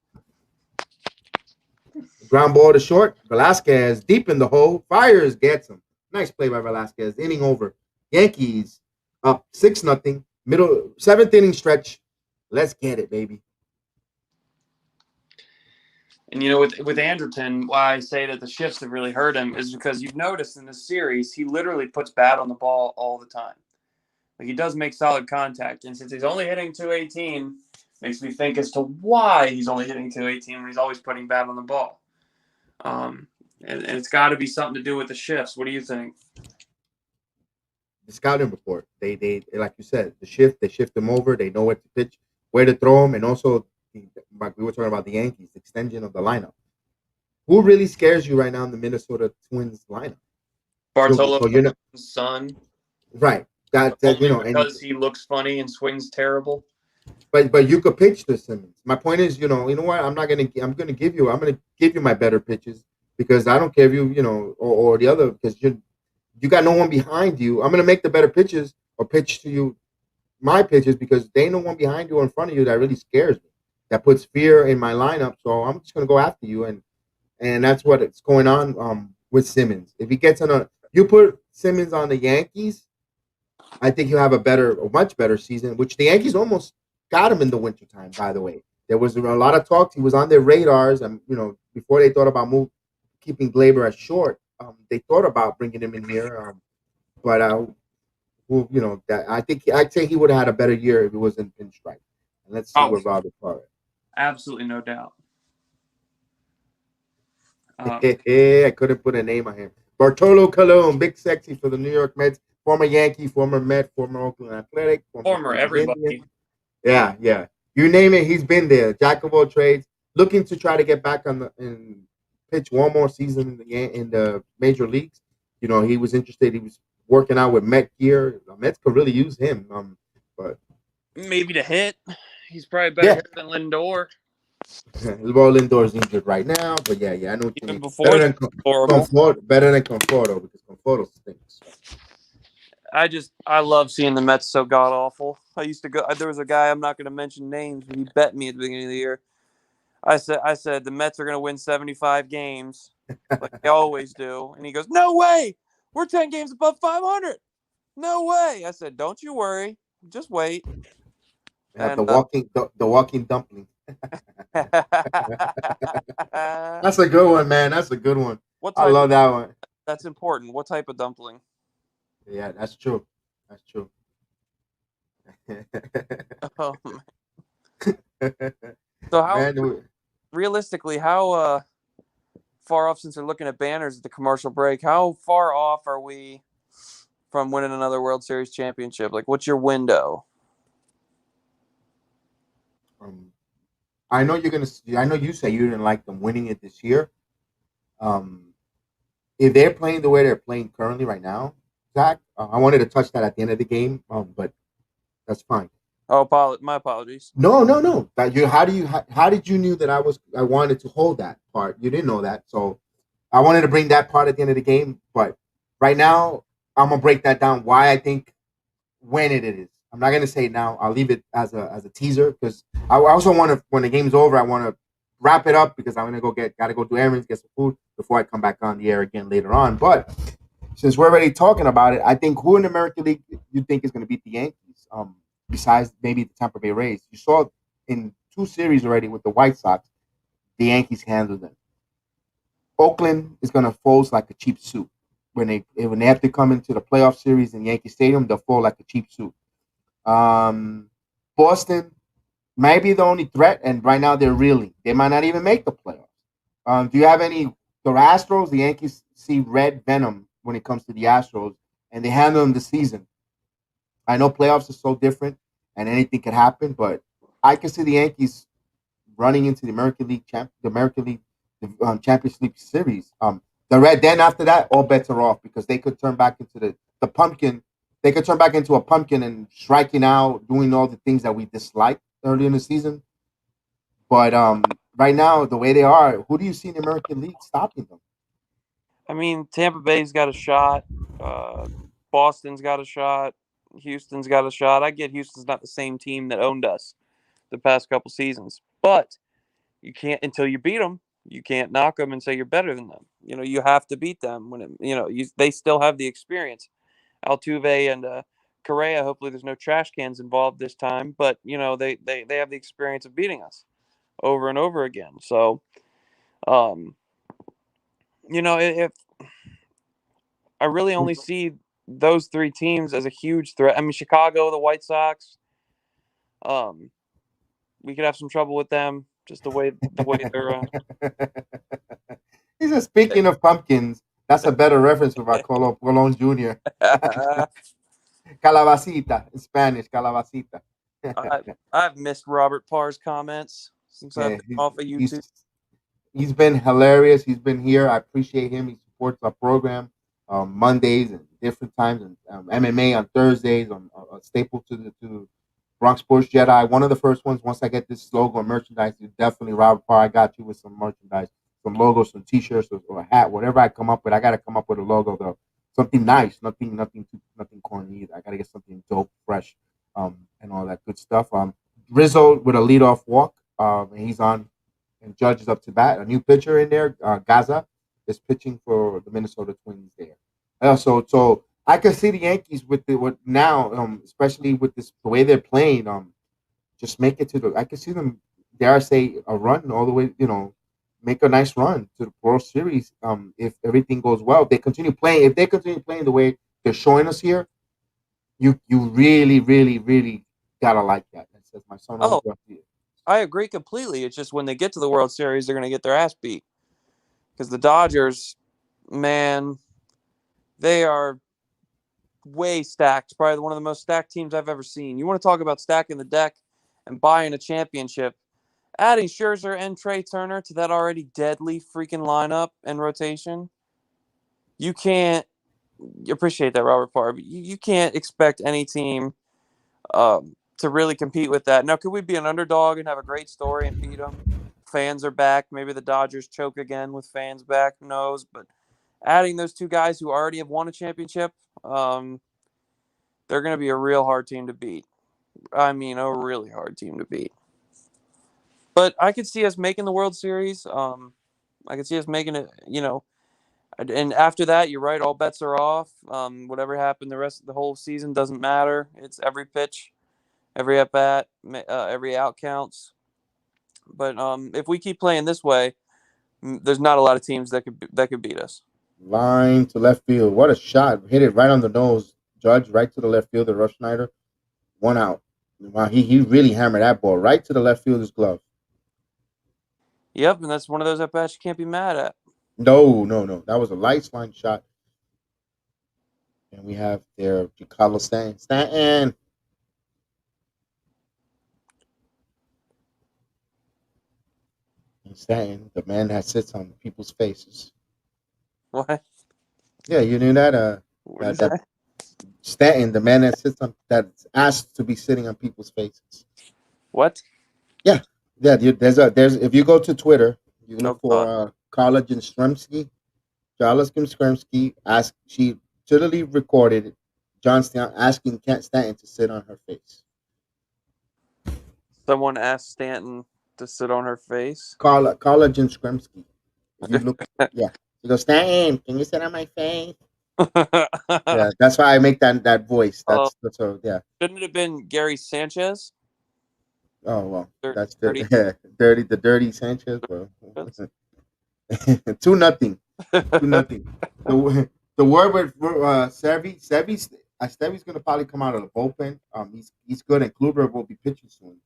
Ground ball to short. Velazquez deep in the hole. Fires, gets him. Nice play by Velazquez. Inning over. Yankees up 6-0. Middle 7th inning stretch. Let's get it, baby. And with Anderton, why I say that the shifts have really hurt him is because you've noticed in this series he literally puts bat on the ball all the time. Like he does make solid contact, and since he's only hitting 218, makes me think as to why he's only hitting 218 when he's always putting bat on the ball. And it's got to be something to do with the shifts. What do you think? The scouting report. They like you said, they shift them over. They know where to pitch, where to throw them, and also like we were talking about the Yankees, the extension of the lineup. Who really scares you right now in the Minnesota Twins lineup? Bartolo so son. Right. That because he looks funny and swings terrible. But you could pitch to Simmons. My point is, you know what? I'm gonna give you my better pitches because I don't care if you or the other because you got no one behind you. I'm gonna make the better pitches or pitch to you my pitches because there ain't no one behind you or in front of you that really scares me. That puts fear in my lineup. So I'm just gonna go after you and that's what it's going on with Simmons. If he gets you put Simmons on the Yankees, I think he'll have a much better season, which the Yankees almost got him in the wintertime, by the way. There was a lot of talks. He was on their radars, and before they thought about keeping Glaber as short, they thought about bringing him in here. But I'd say he would have had a better year if it was in pinstripe. And let's see what Robert Parr. Absolutely, no doubt. I couldn't put a name on him. Bartolo Colon, big sexy for the New York Mets, former Yankee, former Met, former Oakland Athletic, former everybody. Indian. Yeah. You name it, he's been there. Jack of all trades, looking to try to get back and pitch one more season in the major leagues. He was interested. He was working out with Met gear. The Mets could really use him. But maybe to hit. He's probably better than Lindor. Well, Lindor's injured right now, but yeah, I know what you Even mean. before that, horrible. Better than Conforto because Conforto stinks. I love seeing the Mets so god awful. I used to go. There was a guy, I'm not going to mention names, but he bet me at the beginning of the year. I said the Mets are going to win 75 games, like they always do, and he goes, "No way, we're 10 games above 500. No way." I said, "Don't you worry, just wait." Yeah, And the walking dumpling. what That's a good one, man. That's a good one. I type love of that one. that's important? What type of dumpling? Yeah, that's true. That's true. Um, so how Man, realistically, how far off, since they're looking at banners at the commercial break? How far off are we from winning another World Series championship? Like, what's your window? um, I know you're gonna. I know you say you didn't like them winning it this year. Um, if they're playing the way they're playing currently right now, Zach, I wanted to touch that at the end of the game, but that's fine. Oh, my apologies. No, no, no. That you. How did you knew that I wanted to hold that part? You didn't know that, so I wanted to bring that part at the end of the game. But right now, I'm gonna break that down. Why I think when it is. I'm not gonna say it now. I'll leave it as a teaser because I also want to when the game's over. I want to wrap it up because I'm gonna gotta go do errands, get some food before I come back on the air again later on. But since we're already talking about it, I think who in the American League you think is gonna beat the Yankees? Besides maybe the Tampa Bay Rays. You saw in 2 series already with the White Sox, the Yankees handled them. Oakland is gonna fold like a cheap suit when they have to come into the playoff series in Yankee Stadium. They'll fold like a cheap suit. Um, Boston might be the only threat, and right now they're reeling. They might not even make the playoffs. Do you have any? The Astros, the Yankees see red venom when it comes to the Astros, and they handle them this season. I know playoffs are so different, and anything can happen, but I can see the Yankees running into the American League Championship League Series. The red. Then after that, all bets are off because they could turn back into the pumpkin. They could turn back into a pumpkin and striking out, doing all the things that we disliked early in the season. But right now, the way they are, who do you see in the American League stopping them? I mean, Tampa Bay's got a shot. Uh, Boston's got a shot. Houston's got a shot. I get Houston's not the same team that owned us the past couple seasons, but you can't until you beat them. You can't knock them and say you're better than them. You have to beat them when they still have the experience. Altuve and Correa. Hopefully, there's no trash cans involved this time, but they have the experience of beating us over and over again. So, um, if I really only see those three teams as a huge threat. I mean, Chicago, the White Sox. Um, we could have some trouble with them, just the way they're. He said, speaking of pumpkins, that's a better reference with our Colon Jr. Calabacita in Spanish, calabacita. I've missed Robert Parr's comments since I've Yeah, been off of YouTube. he's been hilarious. He's been here. I appreciate him. He supports our program Mondays and different times, and MMA on Thursdays. On a staple to Bronx Sports Jedi. One of the first ones. Once I get this logo and merchandise, you definitely Robert Parr. I got you with some merchandise, some logos, some T-shirts, or a hat, whatever I come up with. I got to come up with a logo though. Something nice, nothing corny either. I got to get something dope, fresh, and all that good stuff. Rizzo with a leadoff walk. And he's on and Judge is up to bat. A new pitcher in there, Gaza, is pitching for the Minnesota Twins there. So I can see the Yankees with now, especially with the way they're playing, just make it to the. I can see them, dare I say, a run all the way. Make a nice run to the World Series. If everything goes well, if they continue playing the way they're showing us here, you really, really, really gotta like that. That says my son. Oh, I agree completely. It's just when they get to the World Series, they're going to get their ass beat because the Dodgers, man, they are way stacked. Probably one of the most stacked teams I've ever seen. You want to talk about stacking the deck and buying a championship? Adding Scherzer and Trey Turner to that already deadly freaking lineup and rotation, you can't appreciate that, Robert Parr. But you can't expect any team to really compete with that. Now, could we be an underdog and have a great story and beat them? fans are back. Maybe the Dodgers choke again with fans back. Who knows? But adding those two guys who already have won a championship, they're going to be a real hard team to beat. I mean, a really hard team to beat. But I could see us making the World Series. I could see us making it, and after that, you're right, all bets are off. Whatever happened the rest of the whole season doesn't matter. It's every pitch, every at bat, every out counts. But if we keep playing this way, there's not a lot of teams that could beat us. Line to left field. What a shot. Hit it right on the nose. Judge right to the left fielder, Rush Schneider. 1 out. Wow, he really hammered that ball right to the left fielder's glove. Yep, and that's one of those at bats you can't be mad at. No. That was a lights line shot. And we have there Giancarlo Stanton. Stanton. Stanton, the man that sits on people's faces. What? Yeah, you knew that. What is that Stanton, the man that sits on that's asked to be sitting on people's faces. What? Yeah. There's if you go to Twitter, you look for Carla Jastrzemski. She literally recorded John Stanton asking Stanton to sit on her face. Someone asked Stanton to sit on her face. Carla Jastrzemski. You look, yeah. She goes, Stanton, can you sit on my face? Yeah, that's why I make that voice. That's so yeah. Shouldn't it have been Gary Sanchez? Oh well, that's dirty. the dirty Sanchez. Well, 2-0. 2-0. The word with Sevy's gonna probably come out of the bullpen. He's good, and Kluber will be pitching soon.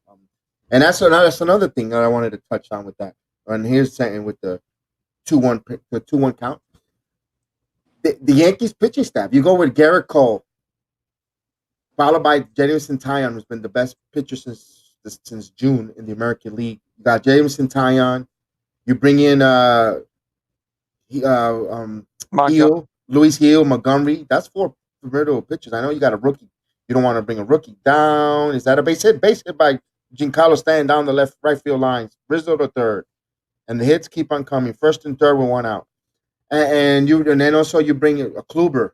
And that's another thing that I wanted to touch on with that. And here's saying with the 2-1 count. The Yankees pitching staff. You go with Garrett Cole, followed by Jameson Taillon, who's been the best pitcher since June in the American League. You got Jameson Taillon. You bring in Luis Gil, Montgomery. That's 4 formidable pitchers. I know you got a rookie. You don't want to bring a rookie down. Is that a base hit? Base hit by Giancarlo Stanton down the right field lines. Rizzo to third. And the hits keep on coming. First and third with 1 out. And then also you bring a Kluber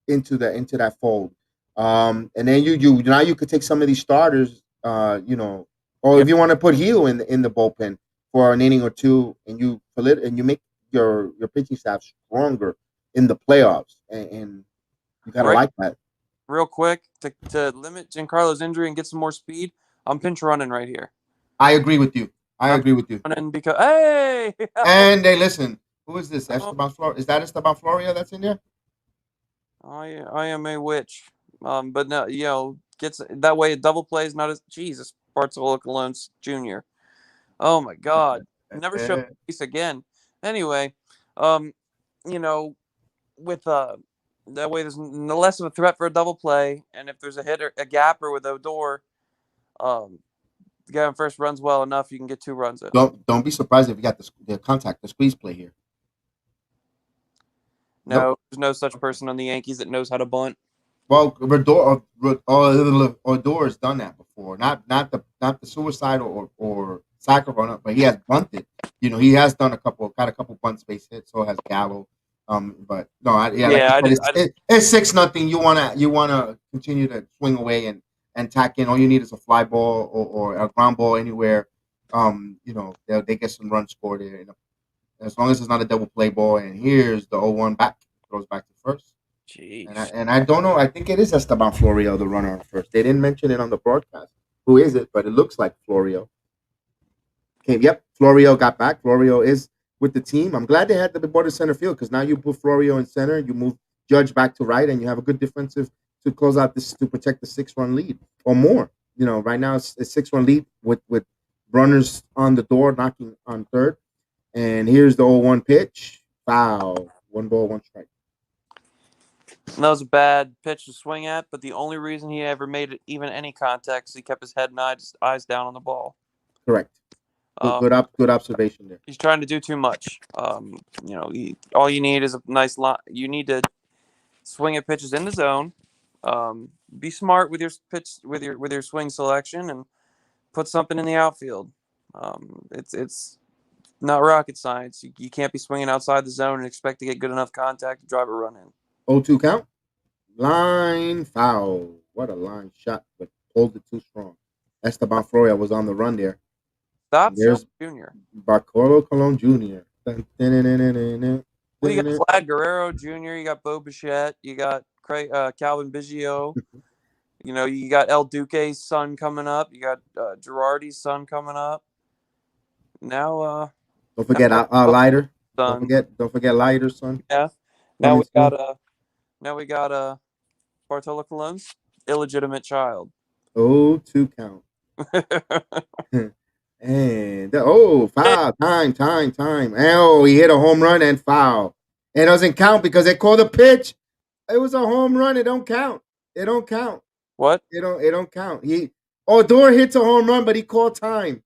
into that fold. And then you now you could take some of these starters, or if you want to put Gil in the bullpen for an inning or two, and you make your pitching staff stronger in the playoffs, and you gotta like that. Real quick, to limit Giancarlo's injury and get some more speed, I'm pinch running right here. I agree with you. Because hey, and they listen. Who is this? Esteban Flores? Is that Esteban Floria that's in there? I am a witch. But no, gets that way a double play is not as Jesus Bartolo Colon Jr. Oh my God, never show face again. Anyway, with that way there's no less of a threat for a double play, and if there's a hit or a gapper with Odor, the guy on first runs well enough, you can get 2 runs in. Don't be surprised if you got the squeeze play here. No, There's no such person on the Yankees that knows how to bunt. Well, Odor has done that before. Not the suicide or cycle runner, but he has bunted. He has done got a couple bunt space hits. So has Gallo. But no, it's 6-0. You wanna continue to swing away and tack in. All you need is a fly ball or a ground ball anywhere. They get some runs scored there. As long as it's not a double play ball. And here's the 0-1 back. Throws back to first. Jeez. And I don't know. I think it is Esteban Florio, the runner on first. They didn't mention it on the broadcast. Who is it? But it looks like Florio. Okay, yep. Florio got back. Florio is with the team. I'm glad they had the board in center field because now you put Florio in center. You move Judge back to right, and you have a good defensive to close out this to protect the 6-run lead or more. Right now it's a 6-run lead with runners on the door knocking on third. And here's the 0-1 pitch. Foul. 1 ball, 1 strike. And that was a bad pitch to swing at, but the only reason he ever made it even any contact is he kept his head and eyes down on the ball. Correct. Good observation there. He's trying to do too much. All you need is a nice line. You need to swing at pitches in the zone. Be smart with your pitch with your swing selection and put something in the outfield. It's not rocket science. You can't be swinging outside the zone and expect to get good enough contact to drive a run in. 0-2 count. Line foul. What a line shot, but pulled it too strong. Esteban Floria was on the run there. Stop There's Junior. Barcolo Colon Jr. Well, you got Vlad Guerrero Jr., you got Bo Bichette, you got Calvin Biggio. You got El Duque's son coming up. You got Girardi's son coming up. Now, don't forget Lighter. son. Don't forget Lighter's son. Yeah. Now we got Bartolo Colon's illegitimate child. 0-2 count. And foul. Time. Oh, he hit a home run and foul. It doesn't count because they called a pitch. It was a home run. It don't count. It don't count. What? It don't count. Odor hits a home run, but he called time.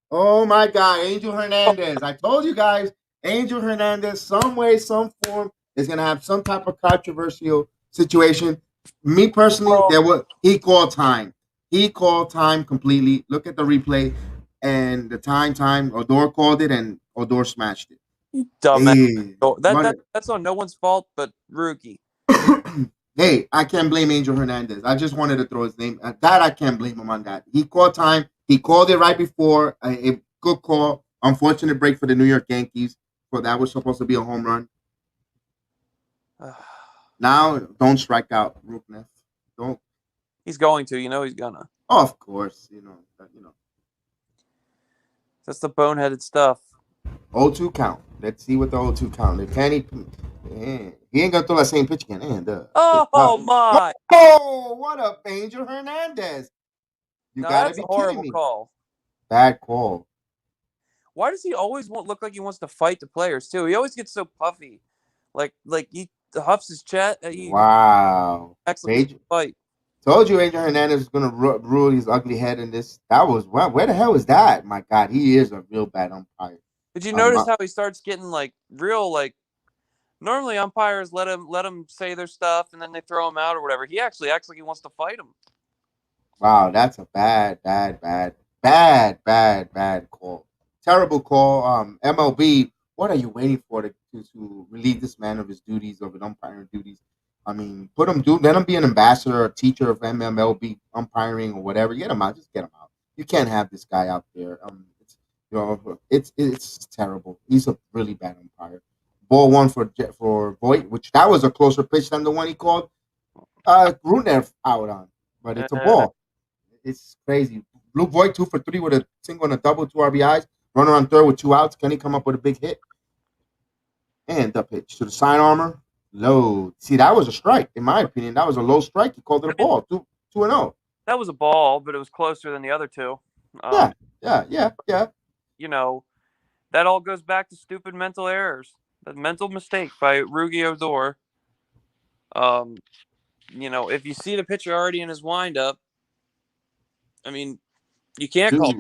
Oh my God, Angel Hernandez. I told you guys, Angel Hernandez, some way, some form, is gonna have some type of controversial situation. Me personally, he called time. He called time completely. Look at the replay. And the time, Odor called it, and Odor smashed it. Dumbass. That's on no one's fault but Rookie. Hey, I can't blame Angel Hernandez. I just wanted to throw his name. That I can't blame him on that. He called time. He called it right before. A good call. Unfortunate break for the New York Yankees. For that was supposed to be a home run. Now, don't strike out, Rookness. Don't. He's going to. He's gonna. Oh, of course. That's the boneheaded stuff. 0-2 count. Let's see what the 0-2 count. He ain't gonna throw that same pitch again. My! Oh, what up, Angel Hernandez? You gotta be kidding me. Call. Bad call. Why does he always look like he wants to fight the players too? He always gets so puffy, like he huffs his chest. Wow. Fight. Told you Angel Hernandez was gonna rule his ugly head in this. That was where the hell is that? My God, he is a real bad umpire. Did you notice how he starts getting real? Normally umpires let him say their stuff and then they throw him out or whatever. He actually acts like he wants to fight him. Wow, that's a bad call. Terrible call. MLB, what are you waiting for to relieve this man of his duties, of an umpiring duties? I mean, let him be an ambassador, a teacher of MLB umpiring or whatever. Get him out. Just get him out. You can't have this guy out there. It's terrible. He's a really bad umpire. Ball one for Voit, which that was a closer pitch than the one he called Runev out on. But it's a ball. It's crazy. Blue Voit 2 for 3 with a single and a double, 2 RBIs. Runner on third with 2 outs. Can he come up with a big hit? And the pitch to the side armor. Low. See, that was a strike. In my opinion, that was a low strike. He called it a ball. 2-0. That was a ball, but it was closer than the other two. Yeah. That all goes back to stupid mental errors. The mental mistake by Rugi Odor. If you see the pitcher already in his windup, I mean, you can't call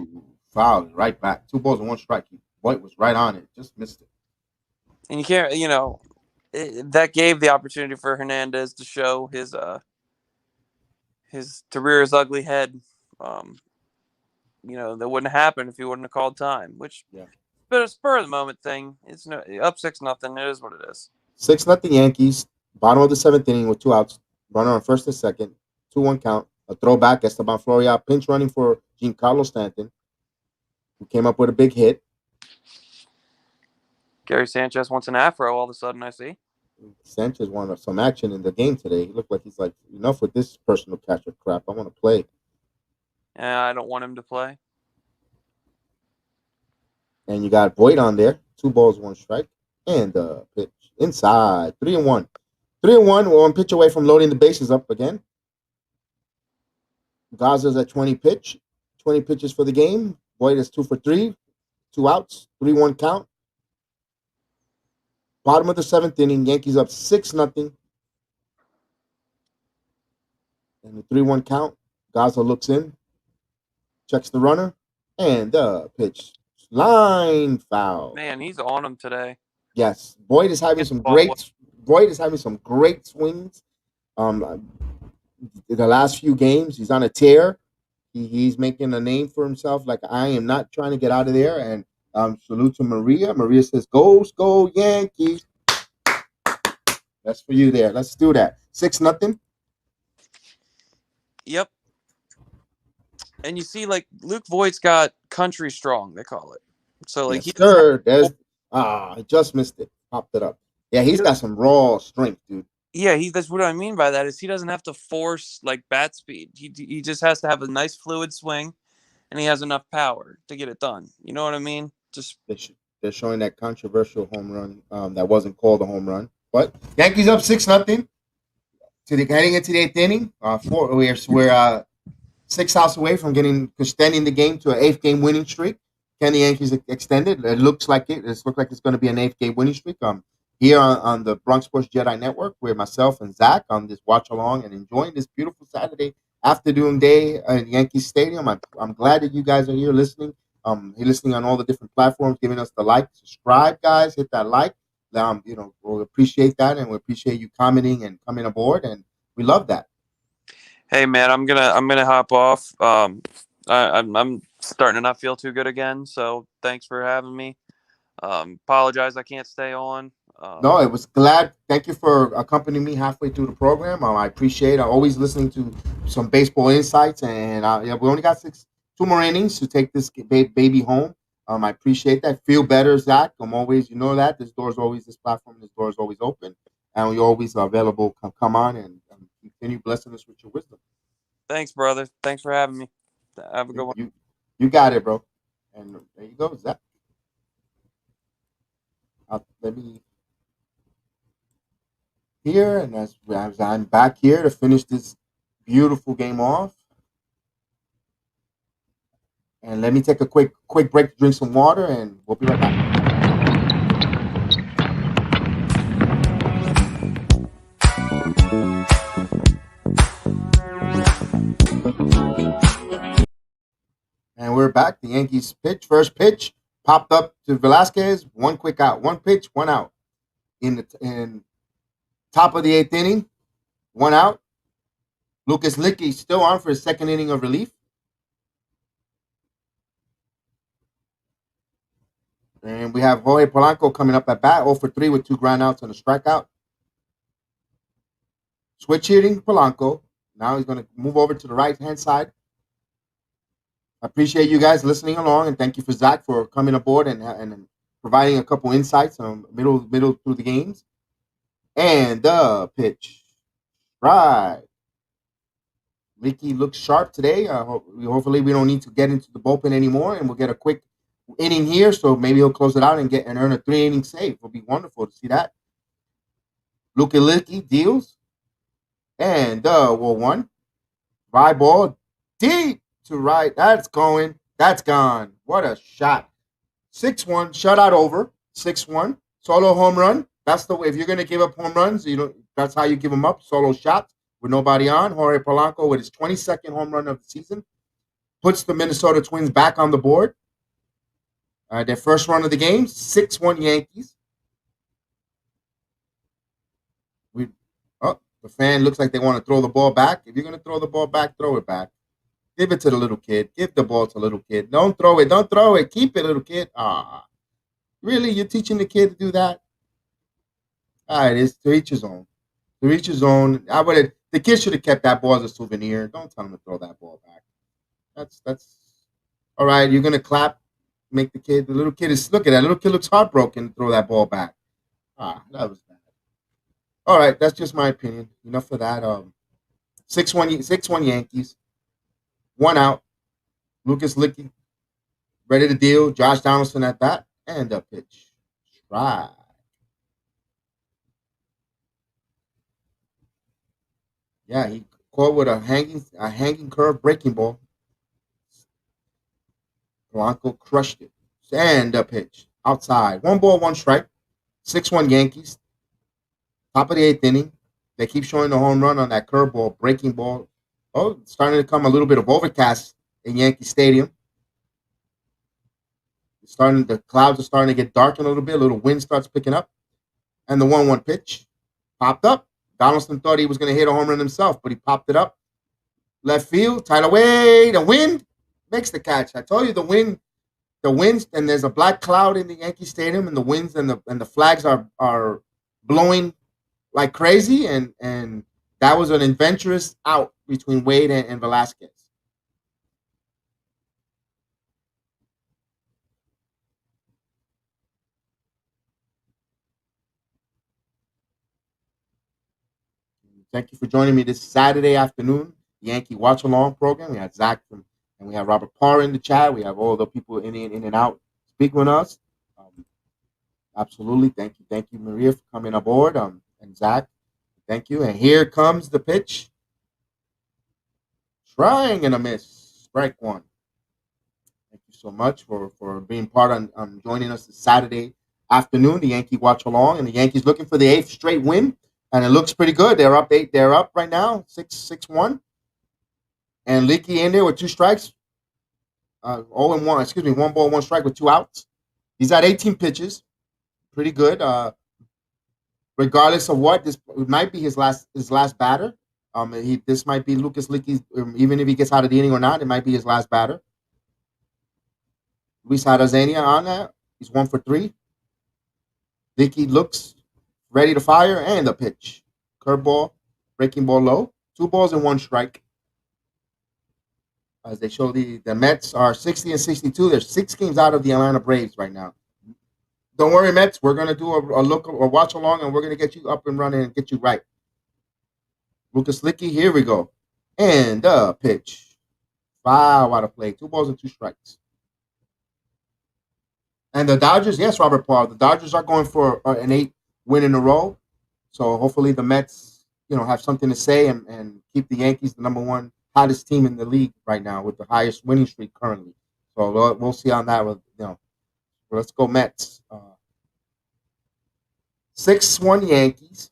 foul right back. 2 balls and 1 strike. White was right on it. Just missed it. And you can't, that gave the opportunity for Hernandez to show his to rear his ugly head. That wouldn't happen if he wouldn't have called time, which, but a spur of the moment thing. It's up 6-0. It is what it is. 6-0 Yankees. Bottom of the 7th inning with 2 outs. Runner on first and second. 2-1 count. A throwback. Esteban Floria pinch running for Giancarlo Stanton, who came up with a big hit. Gary Sanchez wants an afro all of a sudden, I see. Sanchez wanted some action in the game today. He looked like he's like, enough with this personal catcher crap. I want to play. Yeah, I don't want him to play. And you got Voit on there. 2 balls, 1 strike. And pitch inside. 3-1. 3-1. 1 pitch away from loading the bases up again. Gaza's at 20 pitches for the game. Voit is 2 for 3. 2 outs. 3-1 count. Bottom of the 7th inning. Yankees up 6-0. And the 3-1 count. Gaza looks in. Checks the runner. And the pitch. Line foul. Man, he's on him today. Yes. Voit is having some great swings. The last few games, he's on a tear. He's making a name for himself. Like, I am not trying to get out of there. And salute to Maria. Maria says, "Go Yankees." That's for you there. Let's do that. 6-0. Yep. And you see, like, Luke Voigt's got country strong, they call it. So, like, Yes, sir. There's I just missed it. Popped it up. Yeah, he's He- got some raw strength, dude. yeah, that's what I mean by that is he doesn't have to force like bat speed. He just has to have a nice fluid swing, and he has enough power to get it done. You know what I mean? Just They're showing that controversial home run that wasn't called a home run. But Yankees up 6-0 heading into the 8th inning. We're 6 outs away from extending the game to an 8th-game winning streak. Can the Yankees extend it? It looks like it. It looks like it's going to be an 8th-game winning streak. Here on the Bronx Sports JEDI Network, with myself and Zach on this watch along and enjoying this beautiful Saturday afternoon day at Yankee Stadium. I'm glad that you guys are here listening. You're listening on all the different platforms, giving us the like, subscribe, guys, hit that like. We'll appreciate that, and we appreciate you commenting and coming aboard, and we love that. hey man, I'm gonna hop off. I'm starting to not feel too good again. So thanks for having me. Apologize I can't stay on. No, it was glad. Thank you for accompanying me halfway through the program. I appreciate. I'm always listening to some baseball insights, and we only got 2 more innings to take this baby home. I appreciate that. Feel better, Zach. I'm always, you know that this platform, this door is always open, and you're always available. Come on and continue blessing us with your wisdom. Thanks, brother. Thanks for having me. Have a good one. You got it, bro. And there you go, Zach. Let me here, and as I'm back here to finish this beautiful game off. And let me take a quick break to drink some water, and we'll be right back. And we're back. The Yankees first pitch, popped up to Velazquez. 1 quick out, 1 pitch, 1 out. In top of the 8th inning, 1 out. Lucas Licky still on for his 2nd inning of relief. And we have Jorge Polanco coming up at bat, 0 for 3 with 2 groundouts and a strikeout. Switch hitting Polanco. Now he's going to move over to the right-hand side. I appreciate you guys listening along, and thank you for Zach for coming aboard and providing a couple insights on middle through the games. And the pitch. Right. Leaky looks sharp today. Hopefully we don't need to get into the bullpen anymore, and we'll get a quick inning here, so maybe he'll close it out and earn a 3-inning save. It'll be wonderful to see that. Luka Licky deals. And 1. Fly ball deep to right. That's going. That's gone. What a shot. 6-1. Shutout over. 6-1. Solo home run. That's the way. If you're going to give up home runs, that's how you give them up. Solo shot with nobody on. Jorge Polanco with his 22nd home run of the season puts the Minnesota Twins back on the board. Their first run of the game, 6-1 Yankees. The fan looks like they want to throw the ball back. If you're going to throw the ball back, throw it back. Give it to the little kid. Give the ball to the little kid. Don't throw it. Don't throw it. Keep it, little kid. Really? You're teaching the kid to do that? All right, it's to each his own. To each his own. The kid should have kept that ball as a souvenir. Don't tell him to throw that ball back. That's all right. You're going to clap. Make the little kid look at that. Little kid looks heartbroken to throw that ball back. That was bad. All right, that's just my opinion. Enough of that. 6-1 Yankees. 1 out. Lucas Licky ready to deal. Josh Donaldson at bat. And a pitch. Strike. Yeah, he caught with a hanging curve breaking ball. Polanco crushed it. And a pitch. Outside. 1 ball, 1 strike. 6-1 Yankees. Top of the 8th inning. They keep showing the home run on that curveball, breaking ball. Oh, it's starting to come a little bit of overcast in Yankee Stadium. The clouds are starting to get dark a little bit. A little wind starts picking up. And the 1-1 pitch popped up. Donaldson thought he was going to hit a home run himself, but he popped it up. Left field, Tyler Wade. The wind makes the catch. I told you the winds, and there's a black cloud in the Yankee Stadium, and the winds and the flags are blowing like crazy, and that was an adventurous out between Wade and Velazquez. Thank you for joining me this Saturday afternoon, the Yankee Watch Along program. We had Zach and we have Robert Parr in the chat. We have all the people in and out speaking with us. Absolutely. Thank you, Maria, for coming aboard. And Zach, thank you. And here comes the pitch. Trying and a miss. Strike one. Thank you so much for being part on joining us this Saturday afternoon, the Yankee Watch Along. And the Yankees looking for the 8th straight win. And it looks pretty good. They're up 8. They're up right now, 6-1. And Leakey in there with 2 strikes. 0-1. Excuse me, 1 ball, 1 strike with 2 outs. He's at 18 pitches. Pretty good. Regardless of what, this might be his last batter. This might be Lucas Leakey's. Even if he gets out of the inning or not, it might be his last batter. Luis Arazania on that. He's 1 for 3. Leakey looks ready to fire, and the pitch. Curveball, breaking ball low. 2 balls and 1 strike. As they show the Mets are 60 and 62. They're 6 games out of the Atlanta Braves right now. Don't worry, Mets. We're going to do a watch along, and we're going to get you up and running and get you right. Lucas Leakey, here we go. And the pitch. Foul out of play. 2 balls and 2 strikes. And the Dodgers, yes, Robert Paul, the Dodgers are going for an 8 win in a row. So hopefully the Mets, have something to say and keep the Yankees the number 1 hottest team in the league right now with the highest winning streak currently. So we'll see on that. Let's go Mets. 6-1 Yankees.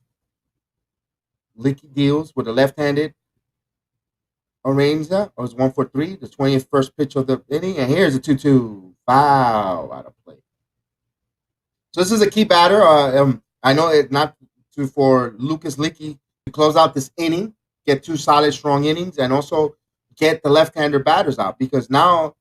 Leakey deals with a left-handed Orenza. It was 1 for 3. The 20th first pitch of the inning. And here's a 2-2. Foul out of play. So this is a key batter. I know it not for Lucas Leakey to close out this inning, get 2 solid, strong innings, and also get the left-hander batters out, because now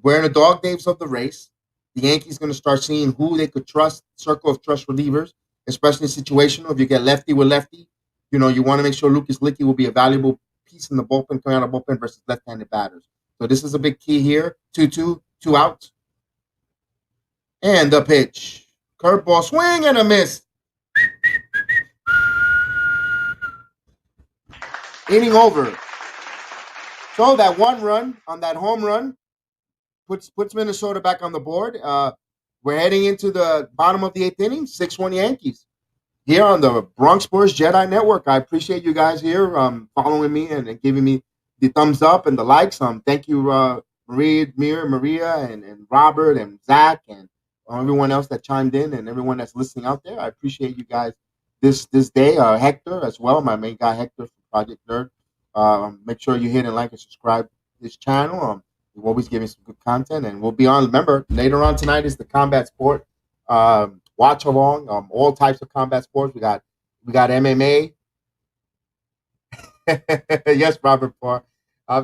we're in the dog days of the race. The Yankees going to start seeing who they could trust, circle of trust relievers, especially situational. If you get lefty with lefty, you want to make sure Lucas Leakey will be a valuable piece in the bullpen, coming out of bullpen versus left-handed batters. So this is a big key here. 2-2, 2 outs. And the pitch. Curveball, swing and a miss. Inning over. So that 1 run on that home run puts Minnesota back on the board. We're heading into the bottom of the 8th inning, 6-1 Yankees. Here on the Bronx Sports JEDI Network. I appreciate you guys here following me and giving me the thumbs up and the likes. Thank you, Maria, and Robert, and Zach, and everyone else that chimed in, and everyone that's listening out there. I appreciate you guys this day. Hector as well, my main guy Hector from Project Nerd. Make sure you hit and like and subscribe to this channel. We're always giving some good content, and we'll be on. Remember, later on tonight is the combat sport watch along. All types of combat sports. We got MMA. Yes, Robert Parr.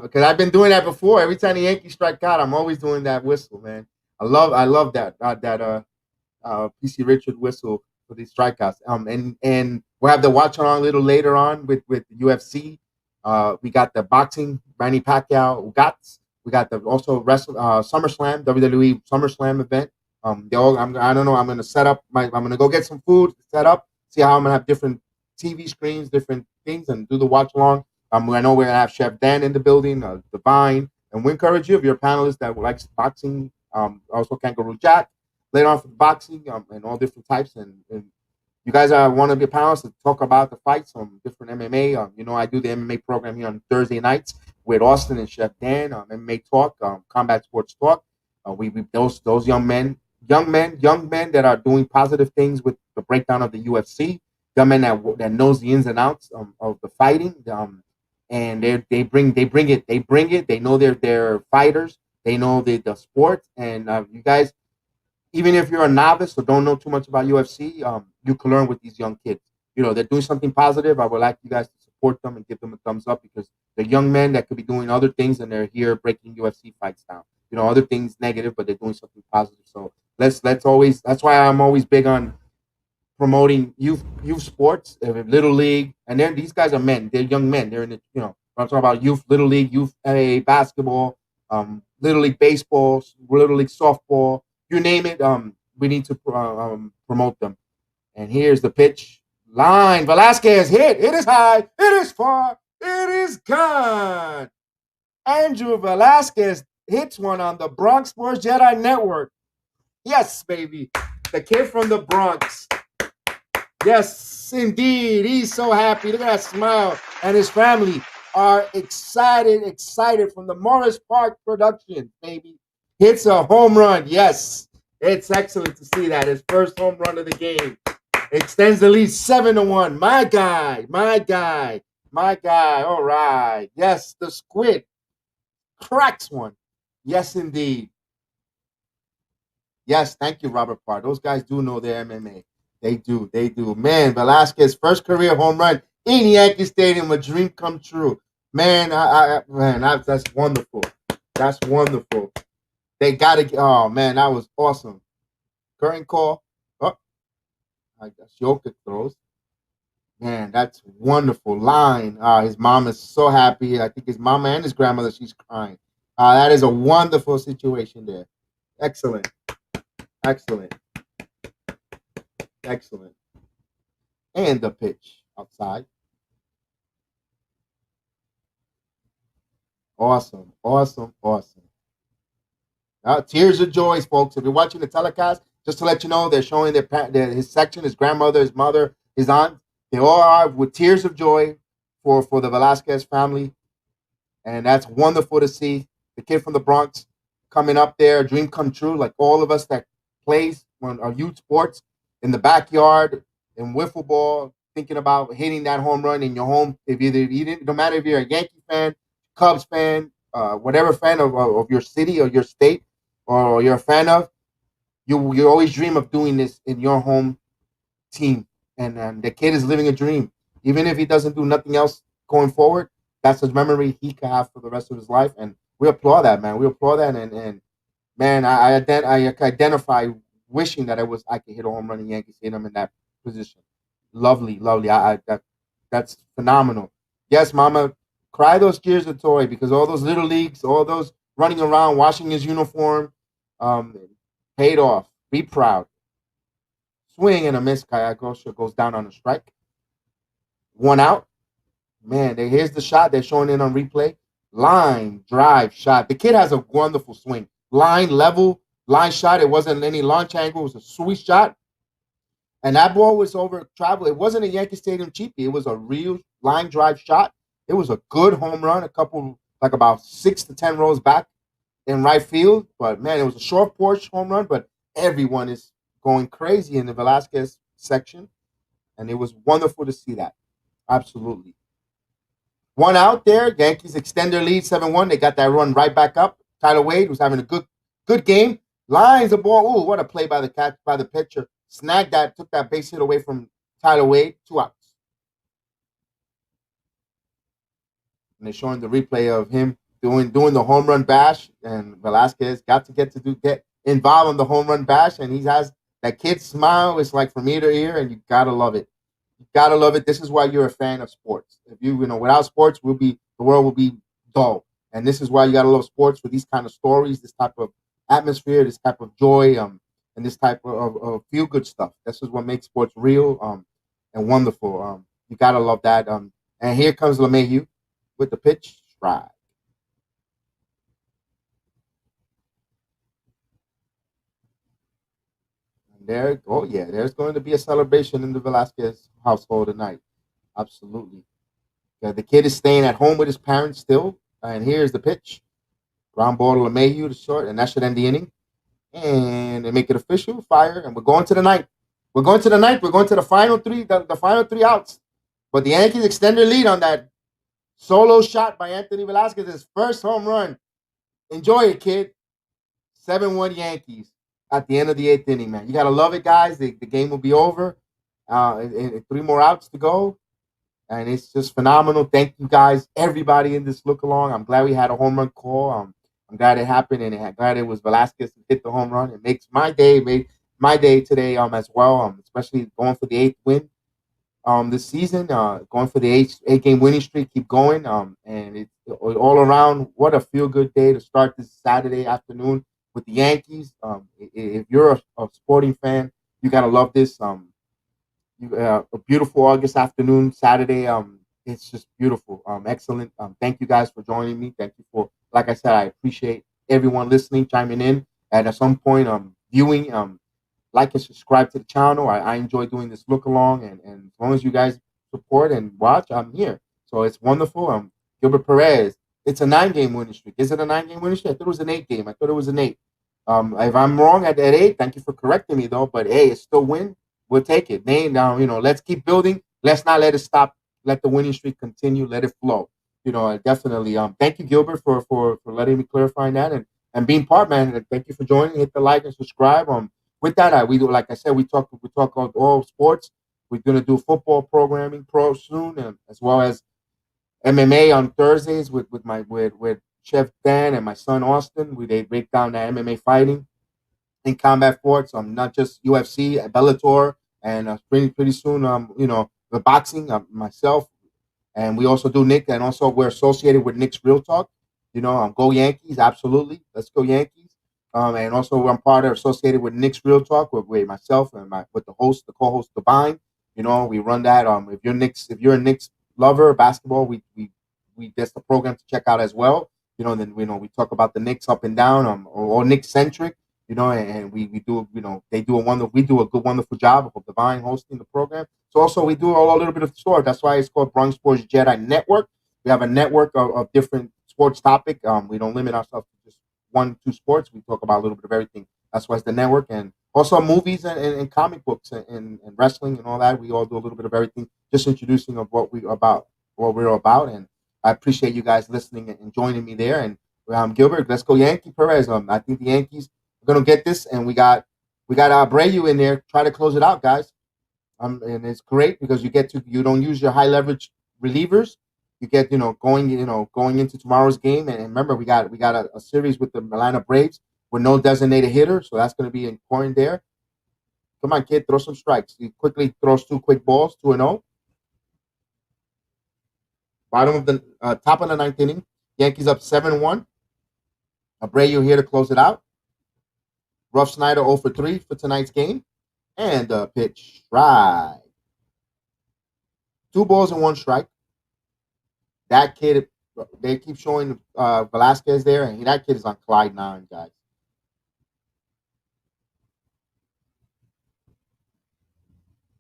Because I've been doing that before. Every time the Yankees strike out, I'm always doing that whistle, man. I love that PC Richard whistle for these strikeouts. And we'll have the watch along a little later on with the UFC. We got the boxing, Manny Pacquiao, we got the also SummerSlam, WWE SummerSlam event. I don't know. I'm gonna set up I'm gonna go get some food, set up, see how I'm gonna have different TV screens, different things, and do the watch along. I know we're gonna have Chef Dan in the building, Divine, and we encourage you if you're a panelist that likes boxing. Also Kangaroo Jack later on for boxing and all different types, and you guys want to be panelists to talk about the fights on different MMA. I do the MMA program here on Thursday nights with Austin and Chef Dan. MMA Talk, Combat Sports Talk. We those young men that are doing positive things with the breakdown of the UFC. Young men that knows the ins and outs of the fighting. And they bring it. They know they're fighters. They know the sport. And you guys, even if you're a novice or don't know too much about UFC, you can learn with these young kids. They're doing something positive. I would like you guys to support them and give them a thumbs up because they're young men that could be doing other things and they're here breaking UFC fights down. Other things negative, but they're doing something positive. So let's always. That's why I'm always big on promoting youth sports, little league, and these guys are men. They're young men. They're in the I'm talking about youth, little league, youth basketball, little league baseball, little league softball, you name it. We need to promote them. And here's the pitch line. Velazquez hit. It is high. It is far. It is gone. Andrew Velazquez hits one on the Bronx Sports JEDI Network. Yes, baby. The kid from the Bronx. Yes, indeed. He's so happy. Look at that smile. And his family are excited from the Morris Park production, baby. Hits a home run. Yes, it's excellent to see that. His first home run of the game. Extends the lead 7-1. My guy. All right. Yes, the squid cracks one. Yes, indeed. Yes, thank you, Robert Parr. Those guys do know their MMA. They do. Man, Velazquez, first career home run in Yankee Stadium, a dream come true. Man, that's wonderful. That's wonderful. They got to. Oh man, that was awesome. Current call. Oh, I guess Jokic throws. Man, that's wonderful line. His mom is so happy. I think his mama and his grandmother, she's crying. That is a wonderful situation there. Excellent. And the pitch outside. Awesome. Tears of joy, folks. If you're watching the telecast, just to let you know, they're showing his section, his grandmother, his mother, his aunt. They all are with tears of joy for the Velazquez family. And that's wonderful to see. The kid from the Bronx coming up there, a dream come true, like all of us that plays on our youth sports in the backyard, in wiffle ball, thinking about hitting that home run in your home. If you didn't, no matter if you're a Yankee fan, Cubs fan, whatever fan of your city or your state, or you're a fan of, you always dream of doing this in your home team. And the kid is living a dream. Even if he doesn't do nothing else going forward, that's a memory he can have for the rest of his life. And we applaud that, man. And man, I identify wishing that I could hit a home run in Yankee Stadium in that position. Lovely. That's phenomenal. Yes, Mama, cry those tears of joy because all those little leagues, all those running around, washing his uniform, paid off. Be proud. Swing and a miss. Kayagosha goes down on a strike. One out. Man, here's the shot. They're showing it on replay. Line, drive, shot. The kid has a wonderful swing. Line, level, line shot. It wasn't any launch angle. It was a sweet shot. And that ball was over travel. It wasn't a Yankee Stadium cheapie. It was a real line drive shot. It was a good home run, about 6 to 10 rows back in right field. But, man, it was a short porch home run, but everyone is going crazy in the Velazquez section. And it was wonderful to see that. Absolutely. One out there. Yankees extend their lead 7-1. They got that run right back up. Tyler Wade was having a good game. Lines the ball. Ooh, what a play by the pitcher. Snagged that, took that base hit away from Tyler Wade. 2 outs. And they're showing the replay of him doing the home run bash. And Velazquez got to get involved in the home run bash. And he has that kid's smile. It's like from ear to ear, and you gotta love it. You gotta love it. This is why you're a fan of sports. If without sports, the world will be dull. And this is why you gotta love sports for these kind of stories, this type of atmosphere, this type of joy, and this type of feel good stuff. This is what makes sports real, and wonderful. You gotta love that. And here comes LeMahieu with the pitch strike. There's going to be a celebration in the Velazquez household tonight. Absolutely. Yeah, the kid is staying at home with his parents still. And here's the pitch. Ground ball to LeMahieu to short, and that should end the inning. And they make it official, fire, and we're going to the ninth. We're going to the final three, the final 3 outs. But the Yankees extend their lead on that solo shot by Anthony Velazquez, his first home run. Enjoy it, kid. 7-1 Yankees at the end of the 8th inning, man. You got to love it, guys. The game will be over. 3 more outs to go. and it's just phenomenal. Thank you guys, everybody in this look along. I'm glad we had a home run call. I'm glad it happened, and glad it was Velazquez who hit the home run. It makes my day, made my day today as well. Especially going for the 8th win this season, going for the eight game winning streak. Keep going. And it's all around. What a feel good day to start this Saturday afternoon with the Yankees. If you're a sporting fan, you gotta love this. A beautiful August afternoon, Saturday. It's just beautiful. Excellent. Thank you guys for joining me. Thank you for, like I said, I appreciate everyone listening, chiming in, and at some point, viewing. Like and subscribe to the channel. I enjoy doing this look along, and as long as you guys support and watch, I'm here. So it's wonderful. Gilbert Perez. It's a 9-game winning streak. Is it a 9-game winning streak? I thought it was an 8-game. I thought it was an 8. If I'm wrong at 8, thank you for correcting me though. But hey, it's still win. We'll take it. Now, let's keep building. Let's not let it stop. Let the winning streak continue. Let it flow. Definitely. Thank you, Gilbert, for letting me clarify that and being part, man. And thank you for joining. Hit the like and subscribe. With that, we do, like I said, we talk about all sports. We're gonna do football programming soon, and as well as MMA on Thursdays with Chef Dan and my son Austin. They break down the MMA fighting in combat sports. Not just UFC, Bellator, and pretty soon, the boxing. Myself, and we also do Nick, and also we're associated with Nick's Real Talk. Go Yankees, absolutely. Let's go Yankees. And also I'm part of associated with Nick's Real Talk with myself and with the co-host Divine. We run that. If you're a Knicks lover, basketball, we that's the program to check out as well. Then we talk about the Knicks up and down, or Knicks centric. And we do, they do we do a good, wonderful job of Divine hosting the program. So also we do a little bit of sport. That's why it's called Bronx Sports JEDI Network. We have a network of different sports topic. We don't limit ourselves to just 1-2 sports. We talk about a little bit of everything. That's why it's the network, and also movies and comic books and wrestling and all that. We all do a little bit of everything, just introducing of what we're about. And I appreciate you guys listening and joining me there. And Gilbert, let's go Yankee Perez. I think the Yankees are gonna get this, and we got Abreu in there. Try to close it out, guys. And it's great because you don't use your high leverage relievers. You get going into tomorrow's game, and remember we got a series with the Atlanta Braves with no designated hitter, so that's going to be important there. Come on, kid, throw some strikes. He quickly throws 2 quick balls, 2-0. Bottom of the top of the 9th inning, Yankees up 7-1. Abreu here to close it out. Rough Snyder 0 for 3 for tonight's game, and pitch strike. 2 balls and 1 strike. That kid, they keep showing Velazquez there, and that kid is on Clyde 9, guys.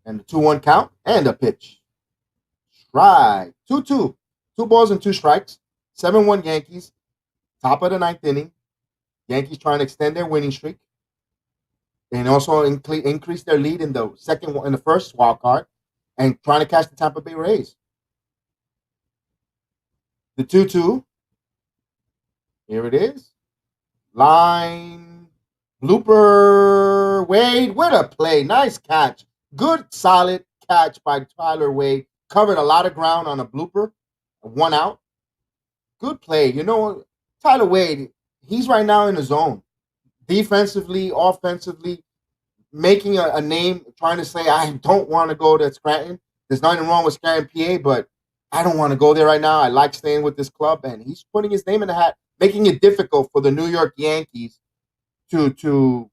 And the 2-1 count, and a pitch. Strike. 2-2. 2 balls and 2 strikes. 7-1 Yankees. Top of the 9th inning. Yankees trying to extend their winning streak, and also increase their lead in the first wild card, and trying to catch the Tampa Bay Rays. The 2-2. Here it is. Line. Blooper. Wade with a play. Nice catch. Good, solid catch by Tyler Wade. Covered a lot of ground on a blooper. 1 out. Good play. Tyler Wade, he's right now in the zone. Defensively, offensively, making a name, trying to say, I don't want to go to Scranton. There's nothing wrong with Scranton, PA, but I don't want to go there right now. I like staying with this club, and he's putting his name in the hat, making it difficult for the New York Yankees to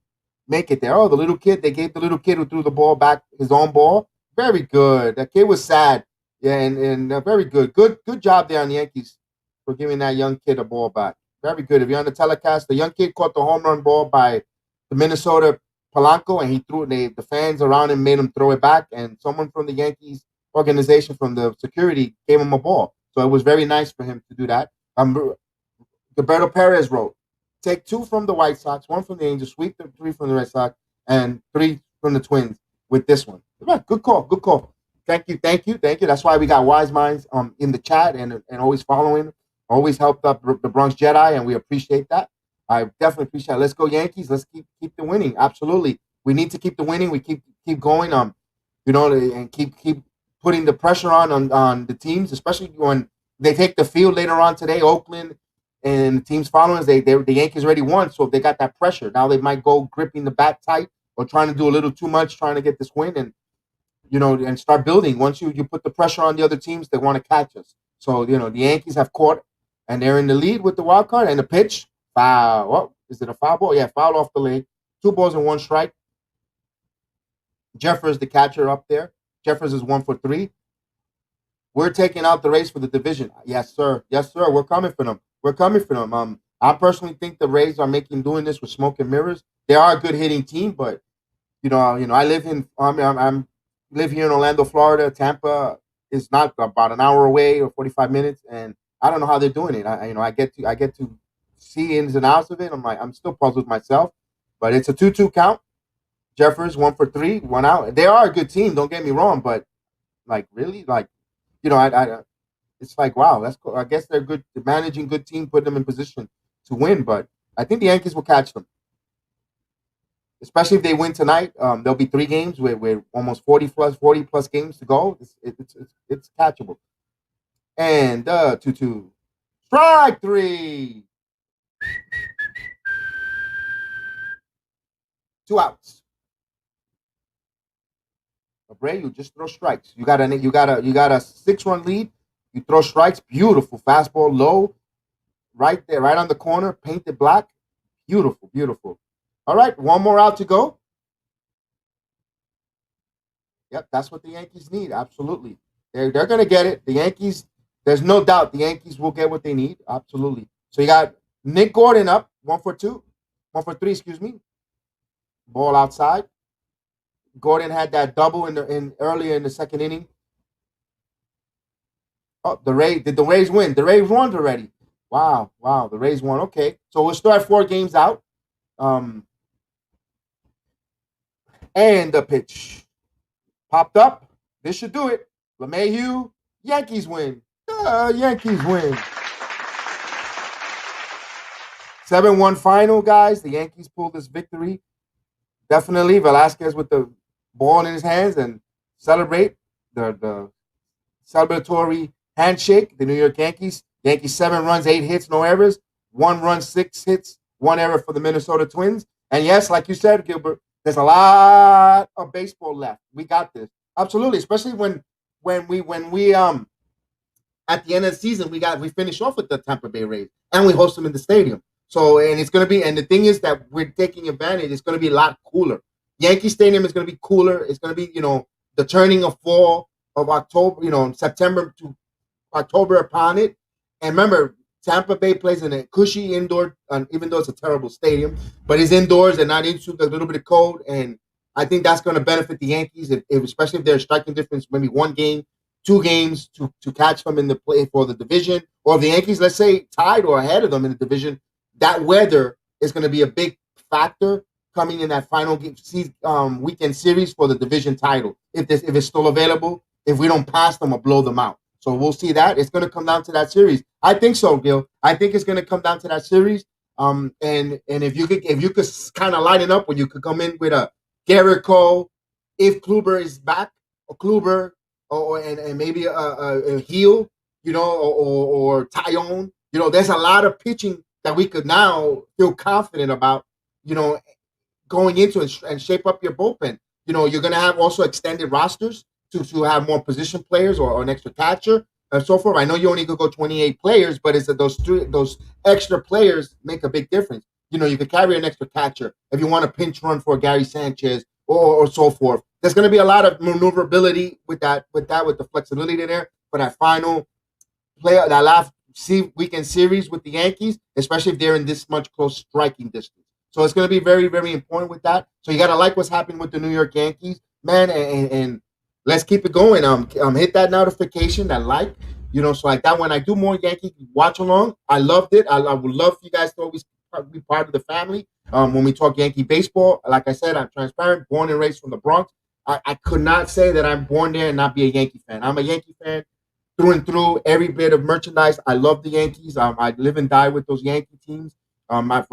make it there. Oh, the little kid, they gave the little kid who threw the ball back his own ball. Very good. That kid was sad. Yeah, and very good. Good job there on the Yankees for giving that young kid a ball back. Very good. If you're on the telecast, the young kid caught the home run ball by the Minnesota Polanco, and he threw it. The fans around him made him throw it back, and someone from the Yankees organization, from the security, gave him a ball. So it was very nice for him to do that. Gilberto Perez wrote, take 2 from the White Sox, 1 from the Angels, sweep the 3 from the Red Sox, and 3 from the Twins with this one. Good call. Thank you. That's why we got wise minds in the chat and always following, always helped up the Bronx JEDI, and we appreciate that. I definitely appreciate it. Let's go Yankees. Let's keep the winning. Absolutely. We need to keep the winning. We keep going. And keep putting the pressure on the teams, especially when they take the field later on today. Oakland and the teams following us, the Yankees already won, so they got that pressure. Now they might go gripping the bat tight or trying to do a little too much, trying to get this win, and and start building. Once you put the pressure on the other teams, they want to catch us. So the Yankees have caught, and they're in the lead with the wild card. And the pitch, foul. What is it? A foul ball? Yeah, foul off the leg. 2 balls and 1 strike. Jeffers, the catcher, up there. Jeffers is 1 for 3. We're taking out the Rays for the division. Yes, sir. Yes, sir. We're coming for them. We're coming for them. I personally think the Rays are doing this with smoke and mirrors. They are a good hitting team, but I live in live here in Orlando, Florida. Tampa is not about an hour away or 45 minutes, and I don't know how they're doing it. I get to see ins and outs of it. I'm still puzzled myself, but it's a 2-2 count. Jeffers 1 for 3, 1 out. They are a good team. Don't get me wrong, but really, it's like, wow, that's cool. I guess they're good, managing good team, putting them in position to win. But I think the Yankees will catch them, especially if they win tonight. There'll be 3 games with almost 40 plus games to go. It's catchable. And 2-2, strike 3, 2 outs. Abreu, just throw strikes. You got a 6-run lead. You throw strikes. Beautiful fastball, low, right there, right on the corner, painted black. Beautiful, beautiful. All right, 1 more out to go. Yep, that's what the Yankees need. Absolutely, they're gonna get it. The Yankees. There's no doubt the Yankees will get what they need. Absolutely. So you got Nick Gordon up 1 for 3. Excuse me. Ball outside. Gordon had that double in earlier in the 2nd inning. Oh, did the Rays win? The Rays won already. Wow, the Rays won. Okay, so we'll start 4 games out. And the pitch popped up. This should do it. LeMahieu, Yankees win. Yankees win. 7-1 final, guys. The Yankees pulled this victory. Definitely, Velazquez with the ball in his hands and celebrate the celebratory handshake. The New York Yankees. Yankees 7 runs, 8 hits, no errors. 1 run, 6 hits, 1 error for the Minnesota Twins. And yes, like you said, Gilbert, there's a lot of baseball left. We got this. Absolutely, especially when we at the end of the season we finish off with the Tampa Bay Rays and we host them in the stadium. So and it's gonna be, and the thing is that we're taking advantage. It's gonna be a lot cooler. Yankee Stadium is gonna be cooler. It's gonna be the turning of fall of October, September to October upon it. And remember, Tampa Bay plays in a cushy indoor, even though it's a terrible stadium, but it's indoors and not into a little bit of cold. And I think that's going to benefit the Yankees, especially if they're striking difference, maybe 1 game, 2 games to catch them in the play for the division. Or if the Yankees, let's say, tied or ahead of them in the division, that weather is going to be a big factor coming in that final weekend series for the division title. If it's still available, if we don't pass them or blow them out. So we'll see that. It's going to come down to that series. I think so, Gil. I think it's going to come down to that series. And if you could kind of line it up where you could come in with a Garrett Cole, if Kluber is back, or Kluber, and maybe a Heel, or Tyone. There's a lot of pitching that we could now feel confident about, going into and shape up your bullpen. You're going to have also extended rosters to have more position players or an extra catcher and so forth. I know you only could go 28 players, but it's that those extra players make a big difference. You could carry an extra catcher if you want a pinch run for Gary Sanchez or so forth. There's going to be a lot of maneuverability with the flexibility there for that final that last weekend series with the Yankees, especially if they're in this much close striking distance. So it's going to be very, very important with that. So you got to like what's happening with the New York Yankees, man, and let's keep it going. Hit that notification, that like, so like that when I do more Yankee watch along, I loved it. I would love for you guys to always be part of the family. When we talk Yankee baseball, like I said, I'm transparent, born and raised from the Bronx. I could not say that I'm born there and not be a Yankee fan. I'm a Yankee fan through and through. Every bit of merchandise. I love the Yankees. I live and die with those Yankee teams. My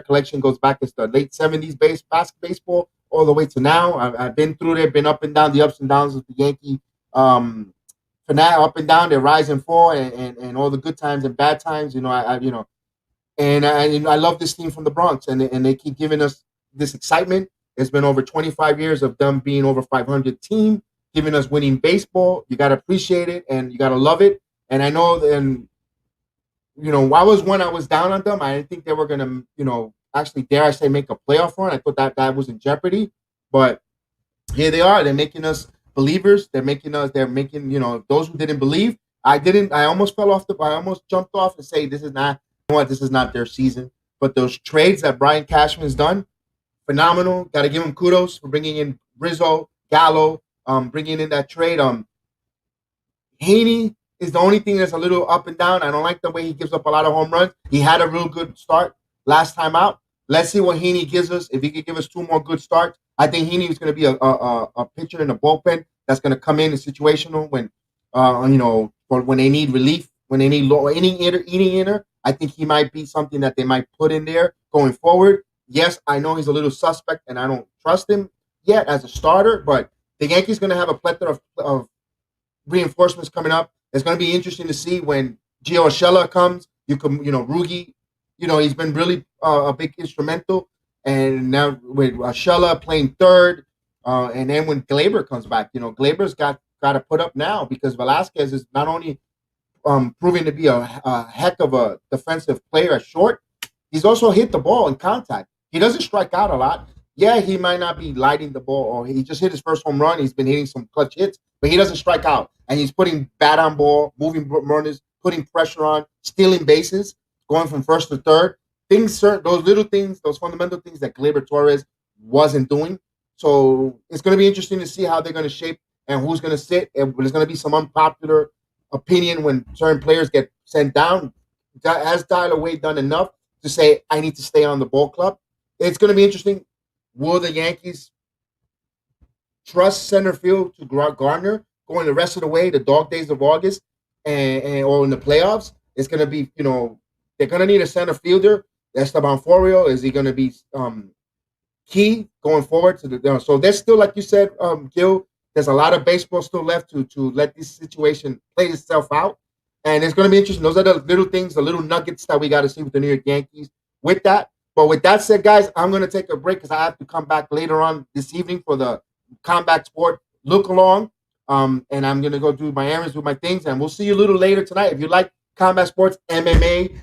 collection goes back to the late 70s baseball all the way to now. I've been through there, been up and down the ups and downs of the Yankee up and down, they rise and fall, and all the good times and bad times. And I love this team from the Bronx, and they keep giving us this excitement. It's been over 25 years of them being over 500 team, giving us winning baseball. You got to appreciate it, and you got to love it. And I know, and I was down on them. I didn't think they were gonna, actually, dare I say, make a playoff run. I thought that was in jeopardy, but here they are. They're making us believers. They're making, those who didn't believe. I almost jumped off and say, this is not their season. But those trades that Brian Cashman's done, phenomenal. Got to give him kudos for bringing in Rizzo, Gallo, bringing in that trade. Haney is the only thing that's a little up and down. I don't like the way he gives up a lot of home runs. He had a real good start last time out. Let's see what Haney gives us. If he could give us 2 more good starts, I think Haney is going to be a pitcher in the bullpen that's going to come in situational when, when they need relief, when they need low inning hitter. I think he might be something that they might put in there going forward. Yes, I know he's a little suspect, and I don't trust him yet as a starter, but the Yankees going to have a plethora of reinforcements coming up. It's going to be interesting to see when Gio Urshela comes. Rugi, he's been really a big instrumental. And now with Urshela playing third, and then when Glaber comes back, Glaber's got to put up now, because Velazquez is not only proving to be a heck of a defensive player at short, he's also hit the ball in contact. He doesn't strike out a lot. Yeah, he might not be lighting the ball, or he just hit his first home run. He's been hitting some clutch hits, but he doesn't strike out. And he's putting bat on ball, moving runners, putting pressure on, stealing bases, going from first to third. Those little things, those fundamental things that Gleyber Torres wasn't doing. So it's going to be interesting to see how they're going to shape and who's going to sit. And there's going to be some unpopular opinion when certain players get sent down. Has Tyler Wade done enough to say, I need to stay on the ball club? It's going to be interesting. Will the Yankees trust center field to Gardner going the rest of the way, the dog days of August, or in the playoffs? It's going to be, they're going to need a center fielder. Esteban Florio, is he going to be key going forward to the? So there's still, like you said, Gil, there's a lot of baseball still left to let this situation play itself out, and it's going to be interesting. Those are the little things, the little nuggets that we got to see with the New York Yankees. With that said, guys, I'm going to take a break because I have to come back later on this evening for the Combat Sport look along, and I'm going to go do my errands, do my things, and we'll see you a little later tonight. If you like Combat Sports, MMA,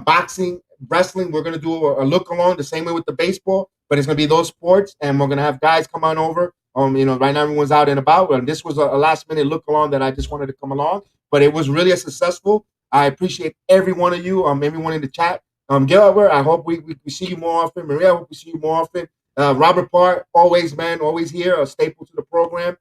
boxing, wrestling, we're going to do a look along the same way with the baseball, but it's going to be those sports, and we're going to have guys come on over. Right now everyone's out and about, and this was a last minute look along that I just wanted to come along, but it was really a successful. I appreciate every one of you, everyone in the chat. Gilbert, I hope we see you more often. Maria, I hope we see you more often. Robert Parr, always here, a staple to the program.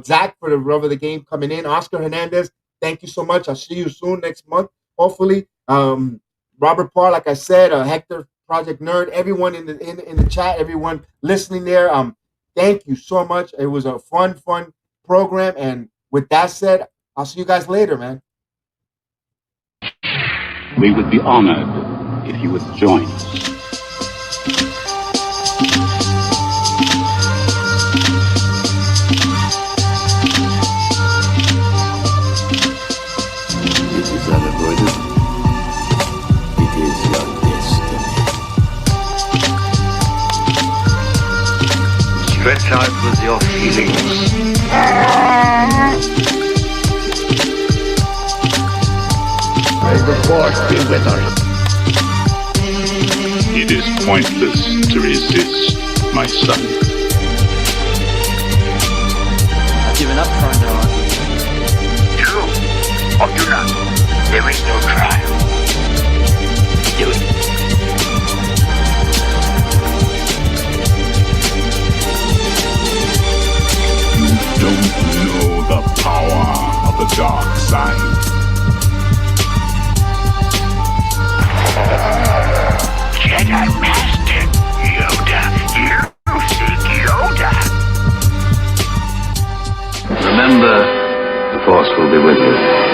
Zach for the rub of the game coming in. Oscar Hernandez, thank you so much. I'll see you soon next month, hopefully. Robert Parr, like I said, Hector, Project Nerd, everyone in the chat, everyone listening there. Thank you so much. It was a fun program. And with that said, I'll see you guys later, man. We would be honored if you would join us. It is unavoidable. It is your destiny. Stretch out with your feelings. May the force be with us. It is pointless to resist, my son. I've given up trying to argue. Do or do not. There is no trial. Do it. You don't know the power of the dark side. Jedi Master Yoda. You seek Yoda. Remember, the Force will be with you.